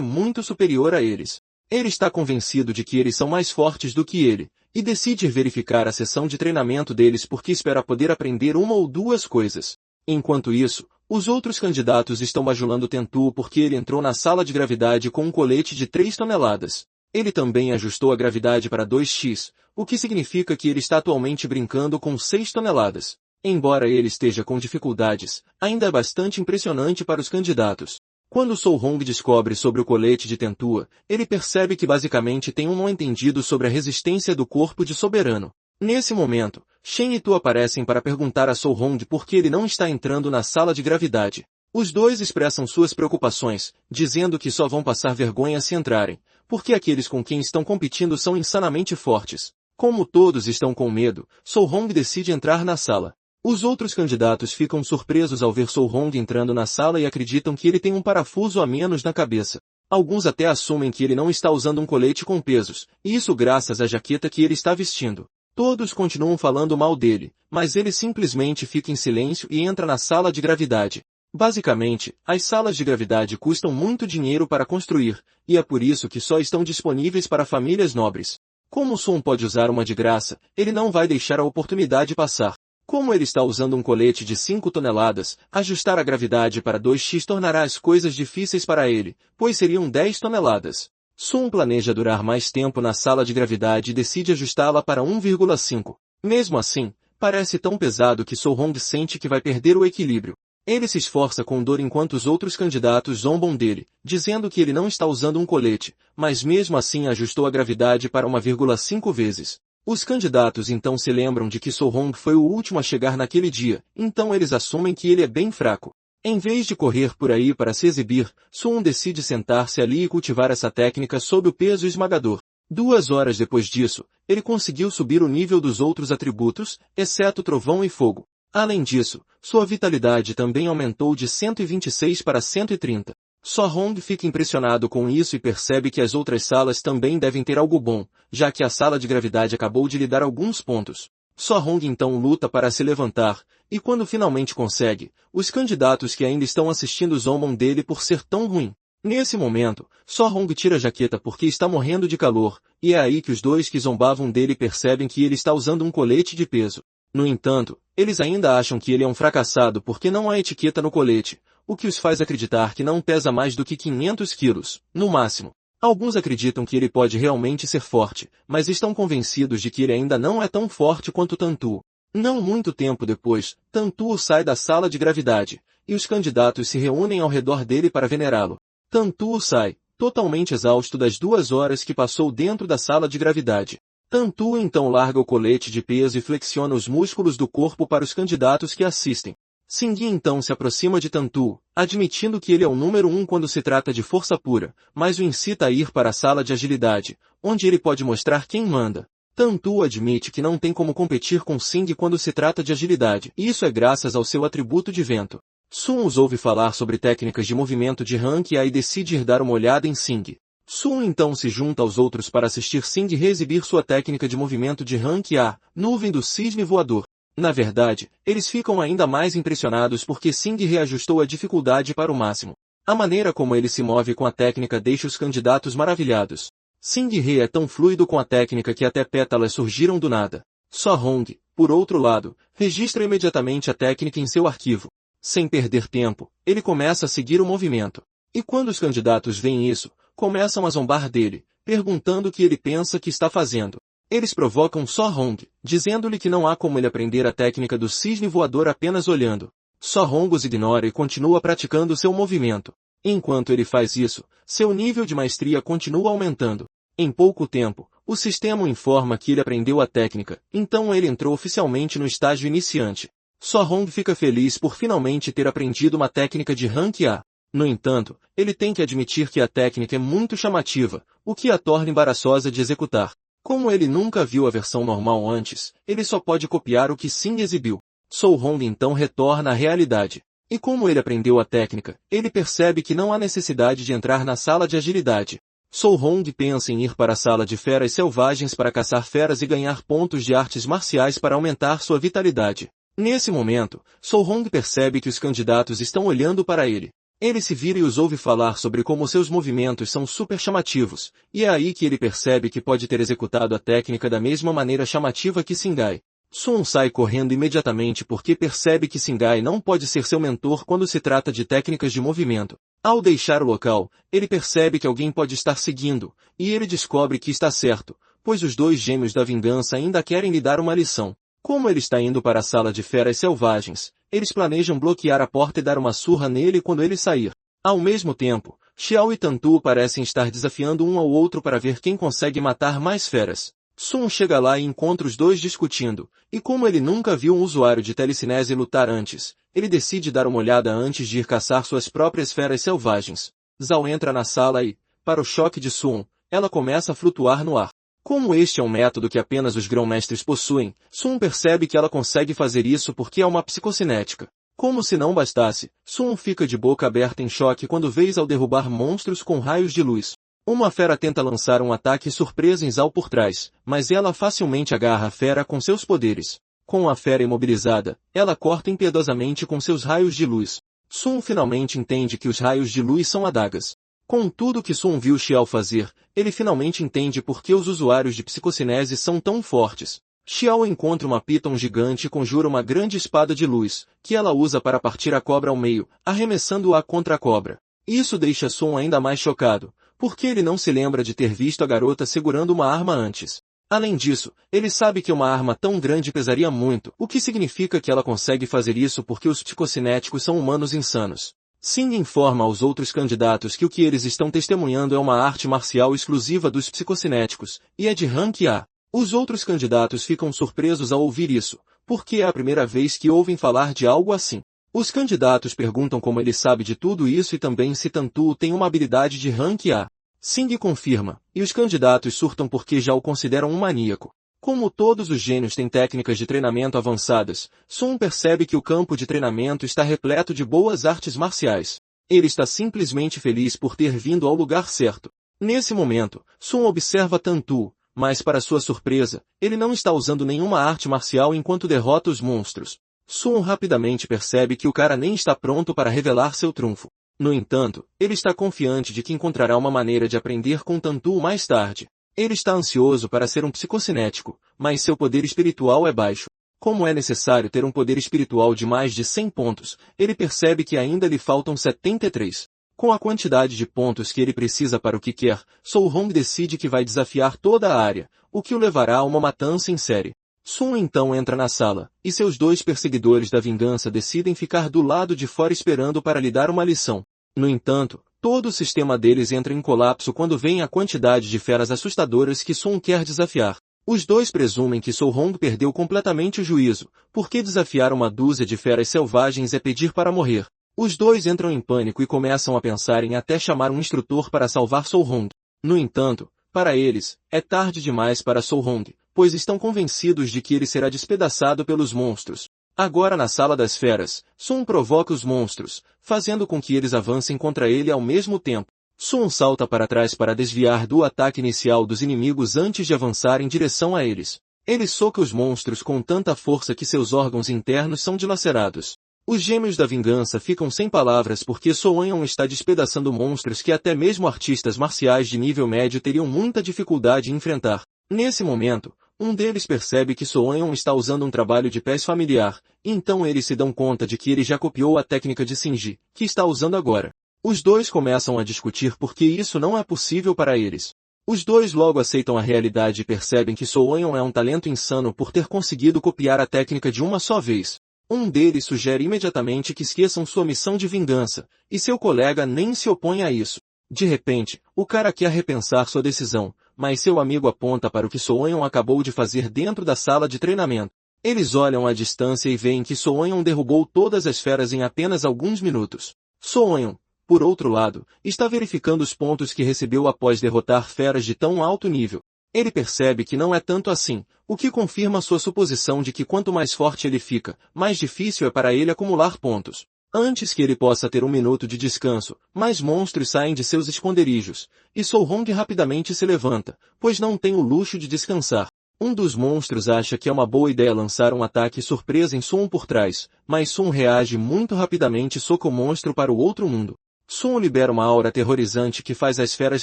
muito superior a eles. Ele está convencido de que eles são mais fortes do que ele, e decide verificar a sessão de treinamento deles porque espera poder aprender uma ou duas coisas. Enquanto isso, os outros candidatos estão bajulando Tantu porque ele entrou na sala de gravidade com um colete de 3 toneladas. Ele também ajustou a gravidade para 2x, o que significa que ele está atualmente brincando com 6 toneladas. Embora ele esteja com dificuldades, ainda é bastante impressionante para os candidatos. Quando So Hong descobre sobre o colete de Tentua, ele percebe que basicamente tem um mal-entendido sobre a resistência do corpo de Soberano. Nesse momento, Shen e Tu aparecem para perguntar a So Hong por que ele não está entrando na sala de gravidade. Os dois expressam suas preocupações, dizendo que só vão passar vergonha se entrarem, porque aqueles com quem estão competindo são insanamente fortes. Como todos estão com medo, So Hong decide entrar na sala. Os outros candidatos ficam surpresos ao ver So Hong entrando na sala e acreditam que ele tem um parafuso a menos na cabeça. Alguns até assumem que ele não está usando um colete com pesos, e isso graças à jaqueta que ele está vestindo. Todos continuam falando mal dele, mas ele simplesmente fica em silêncio e entra na sala de gravidade. Basicamente, as salas de gravidade custam muito dinheiro para construir, e é por isso que só estão disponíveis para famílias nobres. Como Sun pode usar uma de graça, ele não vai deixar a oportunidade passar. Como ele está usando um colete de 5 toneladas, ajustar a gravidade para 2x tornará as coisas difíceis para ele, pois seriam 10 toneladas. Sun planeja durar mais tempo na sala de gravidade e decide ajustá-la para 1,5. Mesmo assim, parece tão pesado que So Hong sente que vai perder o equilíbrio. Ele se esforça com dor enquanto os outros candidatos zombam dele, dizendo que ele não está usando um colete, mas mesmo assim ajustou a gravidade para 1,5 vezes. Os candidatos então se lembram de que So Hong foi o último a chegar naquele dia, então eles assumem que ele é bem fraco. Em vez de correr por aí para se exibir, Sun decide sentar-se ali e cultivar essa técnica sob o peso esmagador. 2 horas depois disso, ele conseguiu subir o nível dos outros atributos, exceto trovão e fogo. Além disso, sua vitalidade também aumentou de 126 para 130. So Hong fica impressionado com isso e percebe que as outras salas também devem ter algo bom, já que a sala de gravidade acabou de lhe dar alguns pontos. So Hong então luta para se levantar, e quando finalmente consegue, os candidatos que ainda estão assistindo zombam dele por ser tão ruim. Nesse momento, So Hong tira a jaqueta porque está morrendo de calor, e é aí que os dois que zombavam dele percebem que ele está usando um colete de peso. No entanto, eles ainda acham que ele é um fracassado porque não há etiqueta no colete, o que os faz acreditar que não pesa mais do que 500 quilos, no máximo. Alguns acreditam que ele pode realmente ser forte, mas estão convencidos de que ele ainda não é tão forte quanto Tantu. Não muito tempo depois, Tantu sai da sala de gravidade, e os candidatos se reúnem ao redor dele para venerá-lo. Tantu sai, totalmente exausto das 2 horas que passou dentro da sala de gravidade. Tantu então larga o colete de peso e flexiona os músculos do corpo para os candidatos que assistem. Singyi então se aproxima de Tantu, admitindo que ele é o número 1 quando se trata de força pura, mas o incita a ir para a sala de agilidade, onde ele pode mostrar quem manda. Tantu admite que não tem como competir com Singyi quando se trata de agilidade, e isso é graças ao seu atributo de vento. Sun os ouve falar sobre técnicas de movimento de Rank A e decide ir dar uma olhada em Singyi. Sun então se junta aos outros para assistir Singyi reexibir sua técnica de movimento de Rank A, nuvem do cisne voador. Na verdade, eles ficam ainda mais impressionados porque Singyi reajustou a dificuldade para o máximo. A maneira como ele se move com a técnica deixa os candidatos maravilhados. Singyi He é tão fluido com a técnica que até pétalas surgiram do nada. So Hong, por outro lado, registra imediatamente a técnica em seu arquivo. Sem perder tempo, ele começa a seguir o movimento. E quando os candidatos veem isso, começam a zombar dele, perguntando o que ele pensa que está fazendo. Eles provocam So Hong, dizendo-lhe que não há como ele aprender a técnica do cisne voador apenas olhando. So Hong os ignora e continua praticando seu movimento. Enquanto ele faz isso, seu nível de maestria continua aumentando. Em pouco tempo, o sistema o informa que ele aprendeu a técnica, então ele entrou oficialmente no estágio iniciante. So Hong fica feliz por finalmente ter aprendido uma técnica de Rank A. No entanto, ele tem que admitir que a técnica é muito chamativa, o que a torna embaraçosa de executar. Como ele nunca viu a versão normal antes, ele só pode copiar o que Sing exibiu. Soo-Hong então retorna à realidade. E como ele aprendeu a técnica, ele percebe que não há necessidade de entrar na sala de agilidade. Soo-Hong pensa em ir para a sala de feras selvagens para caçar feras e ganhar pontos de artes marciais para aumentar sua vitalidade. Nesse momento, Soo-Hong percebe que os candidatos estão olhando para ele. Ele se vira e os ouve falar sobre como seus movimentos são super chamativos, e é aí que ele percebe que pode ter executado a técnica da mesma maneira chamativa que Singai. Sun sai correndo imediatamente porque percebe que Singai não pode ser seu mentor quando se trata de técnicas de movimento. Ao deixar o local, ele percebe que alguém pode estar seguindo, e ele descobre que está certo, pois os dois gêmeos da vingança ainda querem lhe dar uma lição. Como ele está indo para a sala de feras selvagens, eles planejam bloquear a porta e dar uma surra nele quando ele sair. Ao mesmo tempo, Xiao e Tantu parecem estar desafiando um ao outro para ver quem consegue matar mais feras. Sun chega lá e encontra os dois discutindo, e como ele nunca viu um usuário de telecinese lutar antes, ele decide dar uma olhada antes de ir caçar suas próprias feras selvagens. Zhao entra na sala e, para o choque de Sun, ela começa a flutuar no ar. Como este é um método que apenas os grão-mestres possuem, Sun percebe que ela consegue fazer isso porque é uma psicocinética. Como se não bastasse, Sun fica de boca aberta em choque quando vê Zhao derrubar monstros com raios de luz. Uma fera tenta lançar um ataque surpresa em Zhao por trás, mas ela facilmente agarra a fera com seus poderes. Com a fera imobilizada, ela corta impiedosamente com seus raios de luz. Sun finalmente entende que os raios de luz são adagas. Com tudo que Sun viu Xiao fazer, ele finalmente entende por que os usuários de psicocinese são tão fortes. Xiao encontra uma piton gigante e conjura uma grande espada de luz, que ela usa para partir a cobra ao meio, arremessando-a contra a cobra. Isso deixa Sun ainda mais chocado, porque ele não se lembra de ter visto a garota segurando uma arma antes. Além disso, ele sabe que uma arma tão grande pesaria muito, o que significa que ela consegue fazer isso porque os psicocinéticos são humanos insanos. Sing informa aos outros candidatos que o que eles estão testemunhando é uma arte marcial exclusiva dos psicocinéticos, e é de rank A. Os outros candidatos ficam surpresos ao ouvir isso, porque é a primeira vez que ouvem falar de algo assim. Os candidatos perguntam como ele sabe de tudo isso e também se Tantu tem uma habilidade de rank A. Sing confirma, e os candidatos surtam porque já o consideram um maníaco. Como todos os gênios têm técnicas de treinamento avançadas, Sun percebe que o campo de treinamento está repleto de boas artes marciais. Ele está simplesmente feliz por ter vindo ao lugar certo. Nesse momento, Sun observa Tantu, mas para sua surpresa, ele não está usando nenhuma arte marcial enquanto derrota os monstros. Sun rapidamente percebe que o cara nem está pronto para revelar seu trunfo. No entanto, ele está confiante de que encontrará uma maneira de aprender com Tantu mais tarde. Ele está ansioso para ser um psicocinético, mas seu poder espiritual é baixo. Como é necessário ter um poder espiritual de mais de 100 pontos, ele percebe que ainda lhe faltam 73. Com a quantidade de pontos que ele precisa para o que quer, Soo-Hong decide que vai desafiar toda a área, o que o levará a uma matança em série. Sun então entra na sala, e seus dois perseguidores da vingança decidem ficar do lado de fora esperando para lhe dar uma lição. No entanto, todo o sistema deles entra em colapso quando veem a quantidade de feras assustadoras que Sun quer desafiar. Os dois presumem que Soo-Hong perdeu completamente o juízo, porque desafiar uma dúzia de feras selvagens é pedir para morrer. Os dois entram em pânico e começam a pensar em até chamar um instrutor para salvar Soo-Hong. No entanto, para eles, é tarde demais para Soo-Hong, pois estão convencidos de que ele será despedaçado pelos monstros. Agora na sala das feras, Sun provoca os monstros, fazendo com que eles avancem contra ele ao mesmo tempo. Sun salta para trás para desviar do ataque inicial dos inimigos antes de avançar em direção a eles. Ele soca os monstros com tanta força que seus órgãos internos são dilacerados. Os gêmeos da vingança ficam sem palavras porque Soo-Eon está despedaçando monstros que até mesmo artistas marciais de nível médio teriam muita dificuldade em enfrentar. Nesse momento, um deles percebe que Soo-Eon está usando um trabalho de pés familiar, e então eles se dão conta de que ele já copiou a técnica de Shinji, que está usando agora. Os dois começam a discutir porque isso não é possível para eles. Os dois logo aceitam a realidade e percebem que Soo-Eon é um talento insano por ter conseguido copiar a técnica de uma só vez. Um deles sugere imediatamente que esqueçam sua missão de vingança, e seu colega nem se opõe a isso. De repente, o cara quer repensar sua decisão, mas seu amigo aponta para o que Soo-Eon acabou de fazer dentro da sala de treinamento. Eles olham à distância e veem que Soo-Eon derrubou todas as feras em apenas alguns minutos. Soo-Eon, por outro lado, está verificando os pontos que recebeu após derrotar feras de tão alto nível. Ele percebe que não é tanto assim, o que confirma sua suposição de que quanto mais forte ele fica, mais difícil é para ele acumular pontos. Antes que ele possa ter um minuto de descanso, mais monstros saem de seus esconderijos, e Soulhong rapidamente se levanta, pois não tem o luxo de descansar. Um dos monstros acha que é uma boa ideia lançar um ataque surpresa em Sun por trás, mas Sun reage muito rapidamente e soca o monstro para o outro mundo. Sun libera uma aura aterrorizante que faz as feras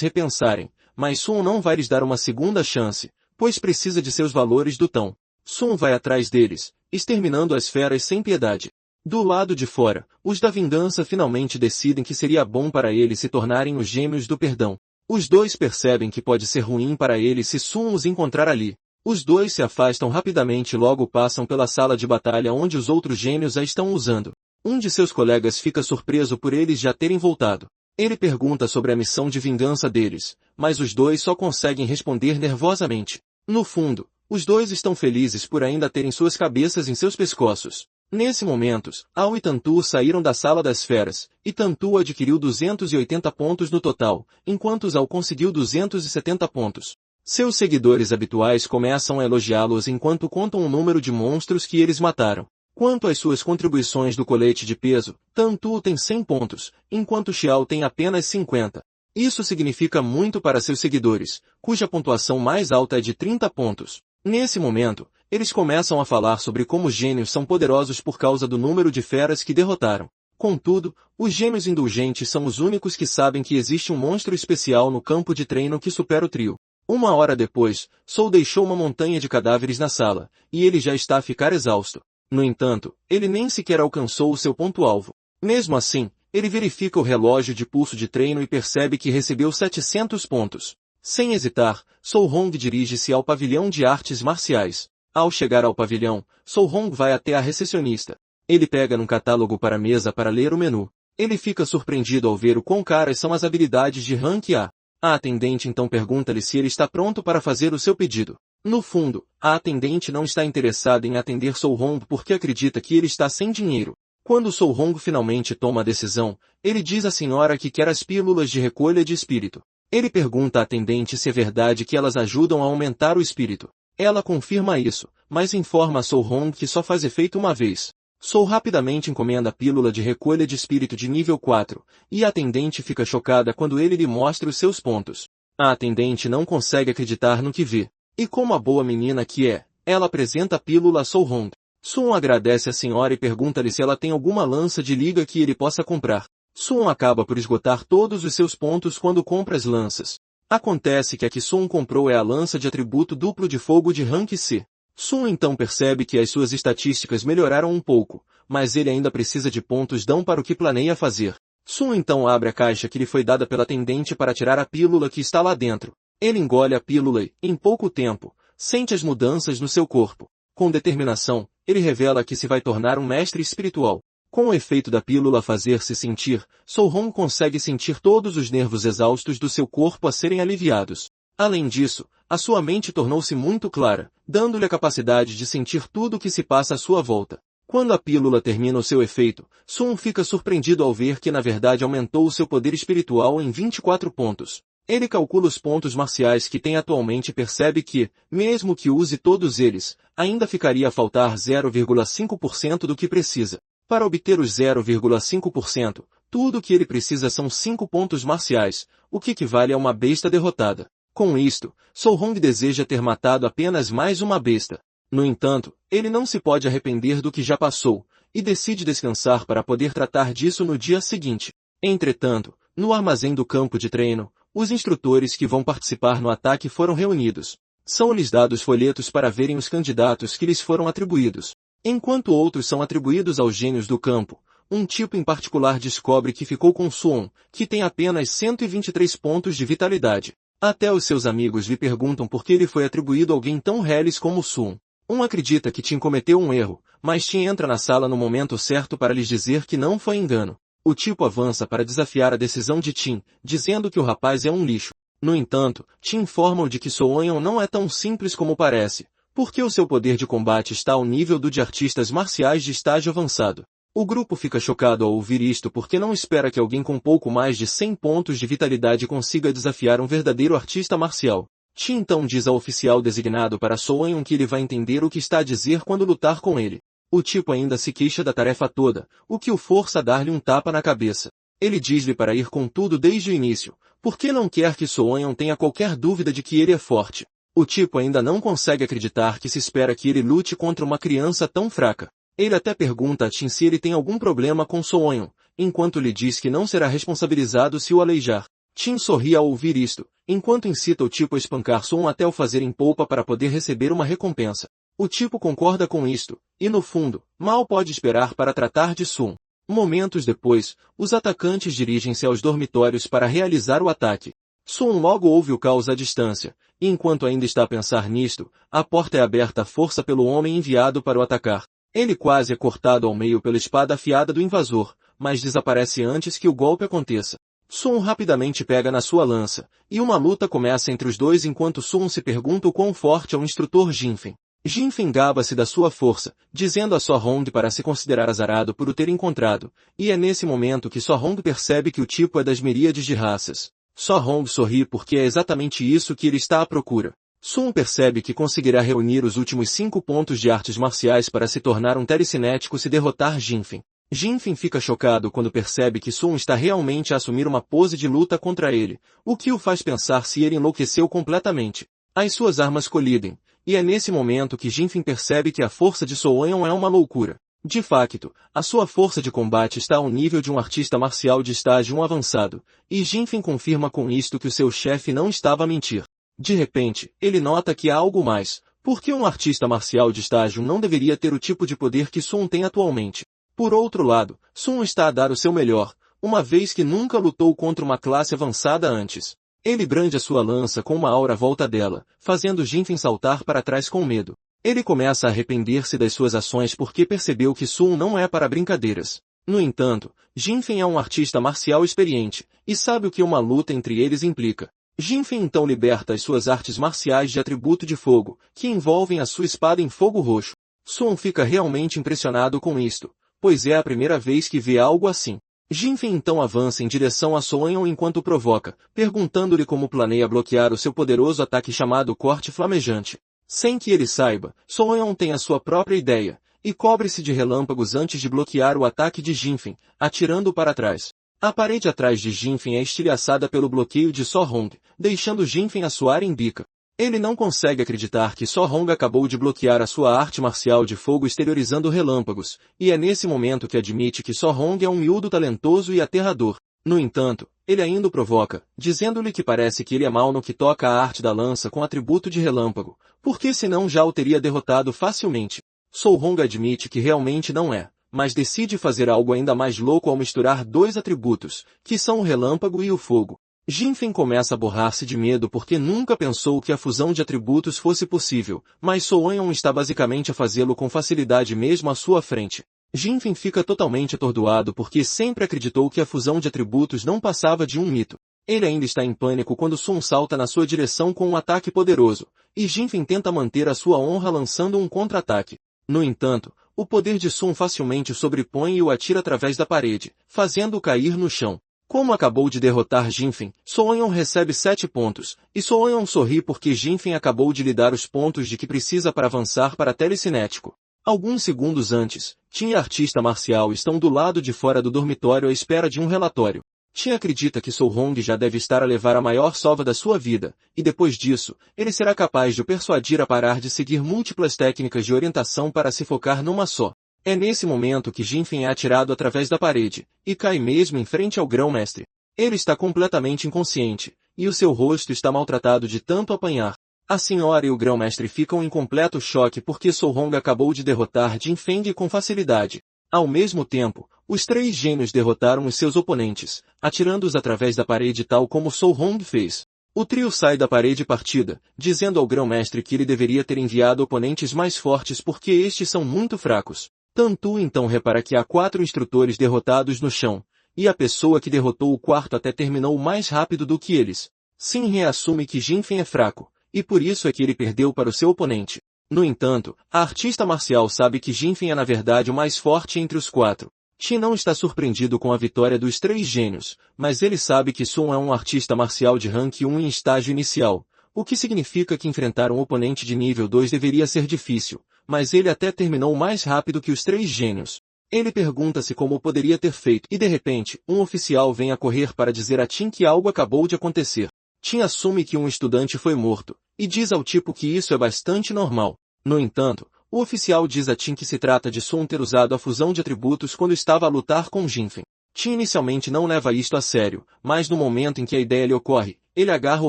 repensarem, mas Sun não vai lhes dar uma segunda chance, pois precisa de seus valores do tão. Sun vai atrás deles, exterminando as feras sem piedade. Do lado de fora, os da vingança finalmente decidem que seria bom para eles se tornarem os gêmeos do perdão. Os dois percebem que pode ser ruim para eles se Sun os encontrar ali. Os dois se afastam rapidamente e logo passam pela sala de batalha onde os outros gêmeos a estão usando. Um de seus colegas fica surpreso por eles já terem voltado. Ele pergunta sobre a missão de vingança deles, mas os dois só conseguem responder nervosamente. No fundo, os dois estão felizes por ainda terem suas cabeças em seus pescoços. Nesse momento, Ao e Tantu saíram da sala das feras, e Tantu adquiriu 280 pontos no total, enquanto Zhao conseguiu 270 pontos. Seus seguidores habituais começam a elogiá-los enquanto contam o número de monstros que eles mataram. Quanto às suas contribuições do colete de peso, Tantu tem 100 pontos, enquanto Xiao tem apenas 50. Isso significa muito para seus seguidores, cuja pontuação mais alta é de 30 pontos. Nesse momento, eles começam a falar sobre como os gênios são poderosos por causa do número de feras que derrotaram. Contudo, os gêmeos indulgentes são os únicos que sabem que existe um monstro especial no campo de treino que supera o trio. Uma hora depois, Soul deixou uma montanha de cadáveres na sala, e ele já está a ficar exausto. No entanto, ele nem sequer alcançou o seu ponto-alvo. Mesmo assim, ele verifica o relógio de pulso de treino e percebe que recebeu 700 pontos. Sem hesitar, Soulhong dirige-se ao pavilhão de artes marciais. Ao chegar ao pavilhão, Soulhong vai até a recepcionista. Ele pega num catálogo para a mesa para ler o menu. Ele fica surpreendido ao ver o quão caras são as habilidades de Rank A. A atendente então pergunta-lhe se ele está pronto para fazer o seu pedido. No fundo, a atendente não está interessada em atender Soulhong porque acredita que ele está sem dinheiro. Quando Soulhong finalmente toma a decisão, ele diz à senhora que quer as pílulas de recolha de espírito. Ele pergunta à atendente se é verdade que elas ajudam a aumentar o espírito. Ela confirma isso, mas informa a Soulhong que só faz efeito uma vez. Soul rapidamente encomenda a pílula de recolha de espírito de nível 4, e a atendente fica chocada quando ele lhe mostra os seus pontos. A atendente não consegue acreditar no que vê. E como a boa menina que é, ela apresenta a pílula a Soulhong. Sun agradece a senhora e pergunta-lhe se ela tem alguma lança de liga que ele possa comprar. Sun acaba por esgotar todos os seus pontos quando compra as lanças. Acontece que a que Sun comprou é a lança de atributo duplo de fogo de Rank C. Sun então percebe que as suas estatísticas melhoraram um pouco, mas ele ainda precisa de pontos dão para o que planeia fazer. Sun então abre a caixa que lhe foi dada pela atendente para tirar a pílula que está lá dentro. Ele engole a pílula e, em pouco tempo, sente as mudanças no seu corpo. Com determinação, ele revela que se vai tornar um mestre espiritual. Com o efeito da pílula fazer-se sentir, Soulhong consegue sentir todos os nervos exaustos do seu corpo a serem aliviados. Além disso, a sua mente tornou-se muito clara, dando-lhe a capacidade de sentir tudo o que se passa à sua volta. Quando a pílula termina o seu efeito, Sun fica surpreendido ao ver que na verdade aumentou o seu poder espiritual em 24 pontos. Ele calcula os pontos marciais que tem atualmente e percebe que, mesmo que use todos eles, ainda ficaria a faltar 0,5% do que precisa. Para obter os 0,5%, tudo o que ele precisa são 5 pontos marciais, o que equivale a uma besta derrotada. Com isto, Soulhong deseja ter matado apenas mais uma besta. No entanto, ele não se pode arrepender do que já passou, e decide descansar para poder tratar disso no dia seguinte. Entretanto, no armazém do campo de treino, os instrutores que vão participar no ataque foram reunidos. São-lhes dados folhetos para verem os candidatos que lhes foram atribuídos. Enquanto outros são atribuídos aos gênios do campo, um tipo em particular descobre que ficou com Suon, que tem apenas 123 pontos de vitalidade. Até os seus amigos lhe perguntam por que ele foi atribuído a alguém tão reles como Suon. Um acredita que Tim cometeu um erro, mas Tim entra na sala no momento certo para lhes dizer que não foi engano. O tipo avança para desafiar a decisão de Tim, dizendo que o rapaz é um lixo. No entanto, Tim informa-o de que Soonhan não é tão simples como parece, porque o seu poder de combate está ao nível do de artistas marciais de estágio avançado. O grupo fica chocado ao ouvir isto porque não espera que alguém com pouco mais de 100 pontos de vitalidade consiga desafiar um verdadeiro artista marcial. Ti então diz ao oficial designado para Soonhon que ele vai entender o que está a dizer quando lutar com ele. O tipo ainda se queixa da tarefa toda, o que o força a dar-lhe um tapa na cabeça. Ele diz-lhe para ir com tudo desde o início, porque não quer que Soonhon tenha qualquer dúvida de que ele é forte. O tipo ainda não consegue acreditar que se espera que ele lute contra uma criança tão fraca. Ele até pergunta a Tin se ele tem algum problema com Soonhon, enquanto lhe diz que não será responsabilizado se o aleijar. Tin sorri ao ouvir isto, enquanto incita o tipo a espancar Soon até o fazer em polpa para poder receber uma recompensa. O tipo concorda com isto, e no fundo, mal pode esperar para tratar de Soon. Momentos depois, os atacantes dirigem-se aos dormitórios para realizar o ataque. Soon logo ouve o caos à distância, e enquanto ainda está a pensar nisto, a porta é aberta à força pelo homem enviado para o atacar. Ele quase é cortado ao meio pela espada afiada do invasor, mas desaparece antes que o golpe aconteça. Soon rapidamente pega na sua lança, e uma luta começa entre os dois enquanto Soon se pergunta o quão forte é o instrutor Jinfen. Jinfen gaba-se da sua força, dizendo a So-Hong para se considerar azarado por o ter encontrado, e é nesse momento que So-Hong percebe que o tipo é das miríades de raças. So-Hong sorri porque é exatamente isso que ele está à procura. Soon percebe que conseguirá reunir os últimos 5 pontos de artes marciais para se tornar um telecinético se derrotar Jinfen. Jinfen fica chocado quando percebe que Soon está realmente a assumir uma pose de luta contra ele, o que o faz pensar se ele enlouqueceu completamente. As suas armas colidem, e é nesse momento que Jinfen percebe que a força de Soonhon é uma loucura. De facto, a sua força de combate está ao nível de um artista marcial de estágio 1 avançado, e Jinfen confirma com isto que o seu chefe não estava a mentir. De repente, ele nota que há algo mais, porque um artista marcial de estágio não deveria ter o tipo de poder que Soon tem atualmente. Por outro lado, Soon está a dar o seu melhor, uma vez que nunca lutou contra uma classe avançada antes. Ele brande a sua lança com uma aura à volta dela, fazendo Jinfen saltar para trás com medo. Ele começa a arrepender-se das suas ações porque percebeu que Soon não é para brincadeiras. No entanto, Jinfen é um artista marcial experiente, e sabe o que uma luta entre eles implica. Jinfen então liberta as suas artes marciais de atributo de fogo, que envolvem a sua espada em fogo roxo. Soon fica realmente impressionado com isto, pois é a primeira vez que vê algo assim. Jinfen então avança em direção a Soonhon enquanto provoca, perguntando-lhe como planeia bloquear o seu poderoso ataque chamado Corte Flamejante. Sem que ele saiba, Soonhon tem a sua própria ideia, e cobre-se de relâmpagos antes de bloquear o ataque de Jinfen, atirando para trás. A parede atrás de Jinfen é estilhaçada pelo bloqueio de So-Hong, deixando Jinfen a suar em bica. Ele não consegue acreditar que So-Hong acabou de bloquear a sua arte marcial de fogo exteriorizando relâmpagos, e é nesse momento que admite que So-Hong é um miúdo talentoso e aterrador. No entanto, ele ainda o provoca, dizendo-lhe que parece que ele é mau no que toca à arte da lança com atributo de relâmpago, porque senão já o teria derrotado facilmente. So-Hong admite que realmente não é, mas decide fazer algo ainda mais louco ao misturar dois atributos, que são o relâmpago e o fogo. Jinfen começa a borrar-se de medo porque nunca pensou que a fusão de atributos fosse possível, mas Soonhon está basicamente a fazê-lo com facilidade mesmo à sua frente. Jinfen fica totalmente atordoado porque sempre acreditou que a fusão de atributos não passava de um mito. Ele ainda está em pânico quando Soon salta na sua direção com um ataque poderoso, e Jinfen tenta manter a sua honra lançando um contra-ataque. No entanto, o poder de Soon facilmente o sobrepõe e o atira através da parede, fazendo-o cair no chão. Como acabou de derrotar Jinfen, Soonhon recebe 7 pontos, e Soonhon sorri porque Jinfen acabou de lhe dar os pontos de que precisa para avançar para telecinético. Alguns segundos antes, Tin e a artista marcial estão do lado de fora do dormitório à espera de um relatório. Tin acredita que So-Hong já deve estar a levar a maior sova da sua vida, e depois disso, ele será capaz de o persuadir a parar de seguir múltiplas técnicas de orientação para se focar numa só. É nesse momento que Jinfen é atirado através da parede, e cai mesmo em frente ao grão-mestre. Ele está completamente inconsciente, e o seu rosto está maltratado de tanto apanhar. A senhora e o grão-mestre ficam em completo choque porque So-Hong acabou de derrotar Jinfeng com facilidade. Ao mesmo tempo, os 3 gênios derrotaram os seus oponentes, atirando-os através da parede tal como So-Hong fez. O trio sai da parede partida, dizendo ao grão-mestre que ele deveria ter enviado oponentes mais fortes porque estes são muito fracos. Tantu então repara que há 4 instrutores derrotados no chão, e a pessoa que derrotou o quarto até terminou mais rápido do que eles. Sin reassume que Jinfen é fraco, e por isso é que ele perdeu para o seu oponente. No entanto, a artista marcial sabe que Jinfen é na verdade o mais forte entre os 4. Tin não está surpreendido com a vitória dos 3 gênios, mas ele sabe que Sun é um artista marcial de rank 1 em estágio inicial, o que significa que enfrentar um oponente de nível 2 deveria ser difícil, mas ele até terminou mais rápido que os 3 gênios. Ele pergunta-se como poderia ter feito e de repente, um oficial vem a correr para dizer a Tim que algo acabou de acontecer. Tim assume que um estudante foi morto, e diz ao tipo que isso é bastante normal. No entanto, o oficial diz a Tim que se trata de Sun ter usado a fusão de atributos quando estava a lutar com Jinfen. Tim inicialmente não leva isto a sério, mas no momento em que a ideia lhe ocorre, ele agarra o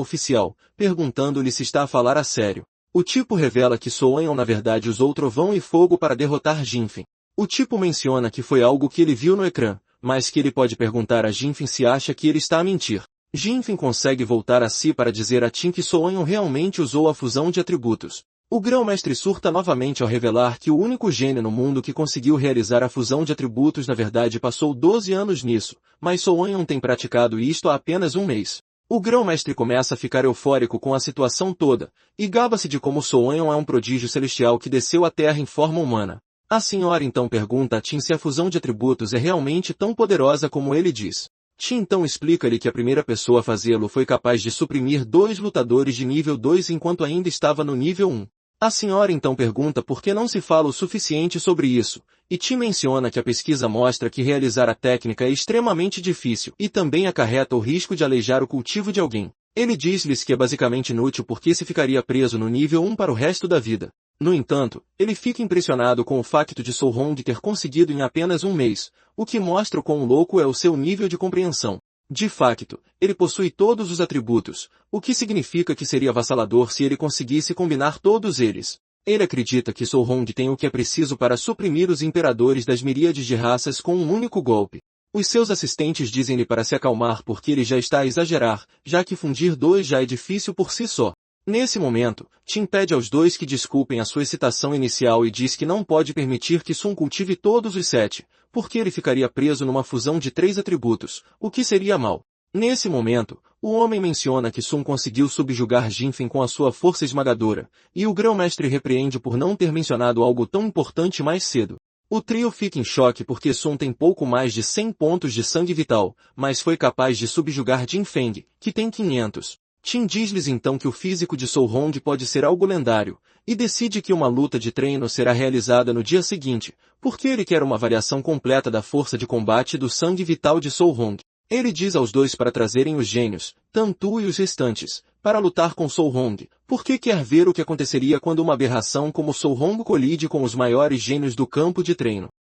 oficial, perguntando-lhe se está a falar a sério. O tipo revela que Soanhan na verdade usou trovão e fogo para derrotar Jinfen. O tipo menciona que foi algo que ele viu no ecrã, mas que ele pode perguntar a Jinfen se acha que ele está a mentir. Jinfen consegue voltar a si para dizer a Tim que Soanhan realmente usou a fusão de atributos. O Grão-Mestre surta novamente ao revelar que o único gênio no mundo que conseguiu realizar a fusão de atributos na verdade passou 12 anos nisso, mas Soanhan tem praticado isto há apenas um mês. O Grão-Mestre começa a ficar eufórico com a situação toda, e gaba-se de como Soanhan é um prodígio celestial que desceu à Terra em forma humana. A senhora então pergunta a Tim se a fusão de atributos é realmente tão poderosa como ele diz. Tim então explica-lhe que a primeira pessoa a fazê-lo foi capaz de suprimir 2 lutadores de nível 2 enquanto ainda estava no nível 1. A senhora então pergunta por que não se fala o suficiente sobre isso, e Tim menciona que a pesquisa mostra que realizar a técnica é extremamente difícil e também acarreta o risco de aleijar o cultivo de alguém. Ele diz-lhes que é basicamente inútil porque se ficaria preso no nível 1 para o resto da vida. No entanto, ele fica impressionado com o facto de Soulhong ter conseguido em apenas um mês, o que mostra o quão louco é o seu nível de compreensão. De facto, ele possui todos os atributos, o que significa que seria avassalador se ele conseguisse combinar todos eles. Ele acredita que Soulhong tem o que é preciso para suprimir os imperadores das miríades de raças com um único golpe. Os seus assistentes dizem-lhe para se acalmar porque ele já está a exagerar, já que fundir 2 já é difícil por si só. Nesse momento, Tim pede aos 2 que desculpem a sua excitação inicial e diz que não pode permitir que Sun cultive todos os 7, porque ele ficaria preso numa fusão de 3 atributos, o que seria mal. Nesse momento, o homem menciona que Sun conseguiu subjugar Jinfen com a sua força esmagadora, e o Grão-Mestre repreende por não ter mencionado algo tão importante mais cedo. O trio fica em choque porque Sun tem pouco mais de 100 pontos de sangue vital, mas foi capaz de subjugar Jinfeng, que tem 500. Tim diz-lhes então que o físico de Soulhong pode ser algo lendário, e decide que uma luta de treino será realizada no dia seguinte, porque ele quer uma variação completa da força de combate do sangue vital de Soulhong. Ele diz aos 2 para trazerem os gênios, Tantu e os restantes, para lutar com Soulhong, porque quer ver o que aconteceria quando uma aberração como Soulhong colide com os maiores gênios do campo de treino.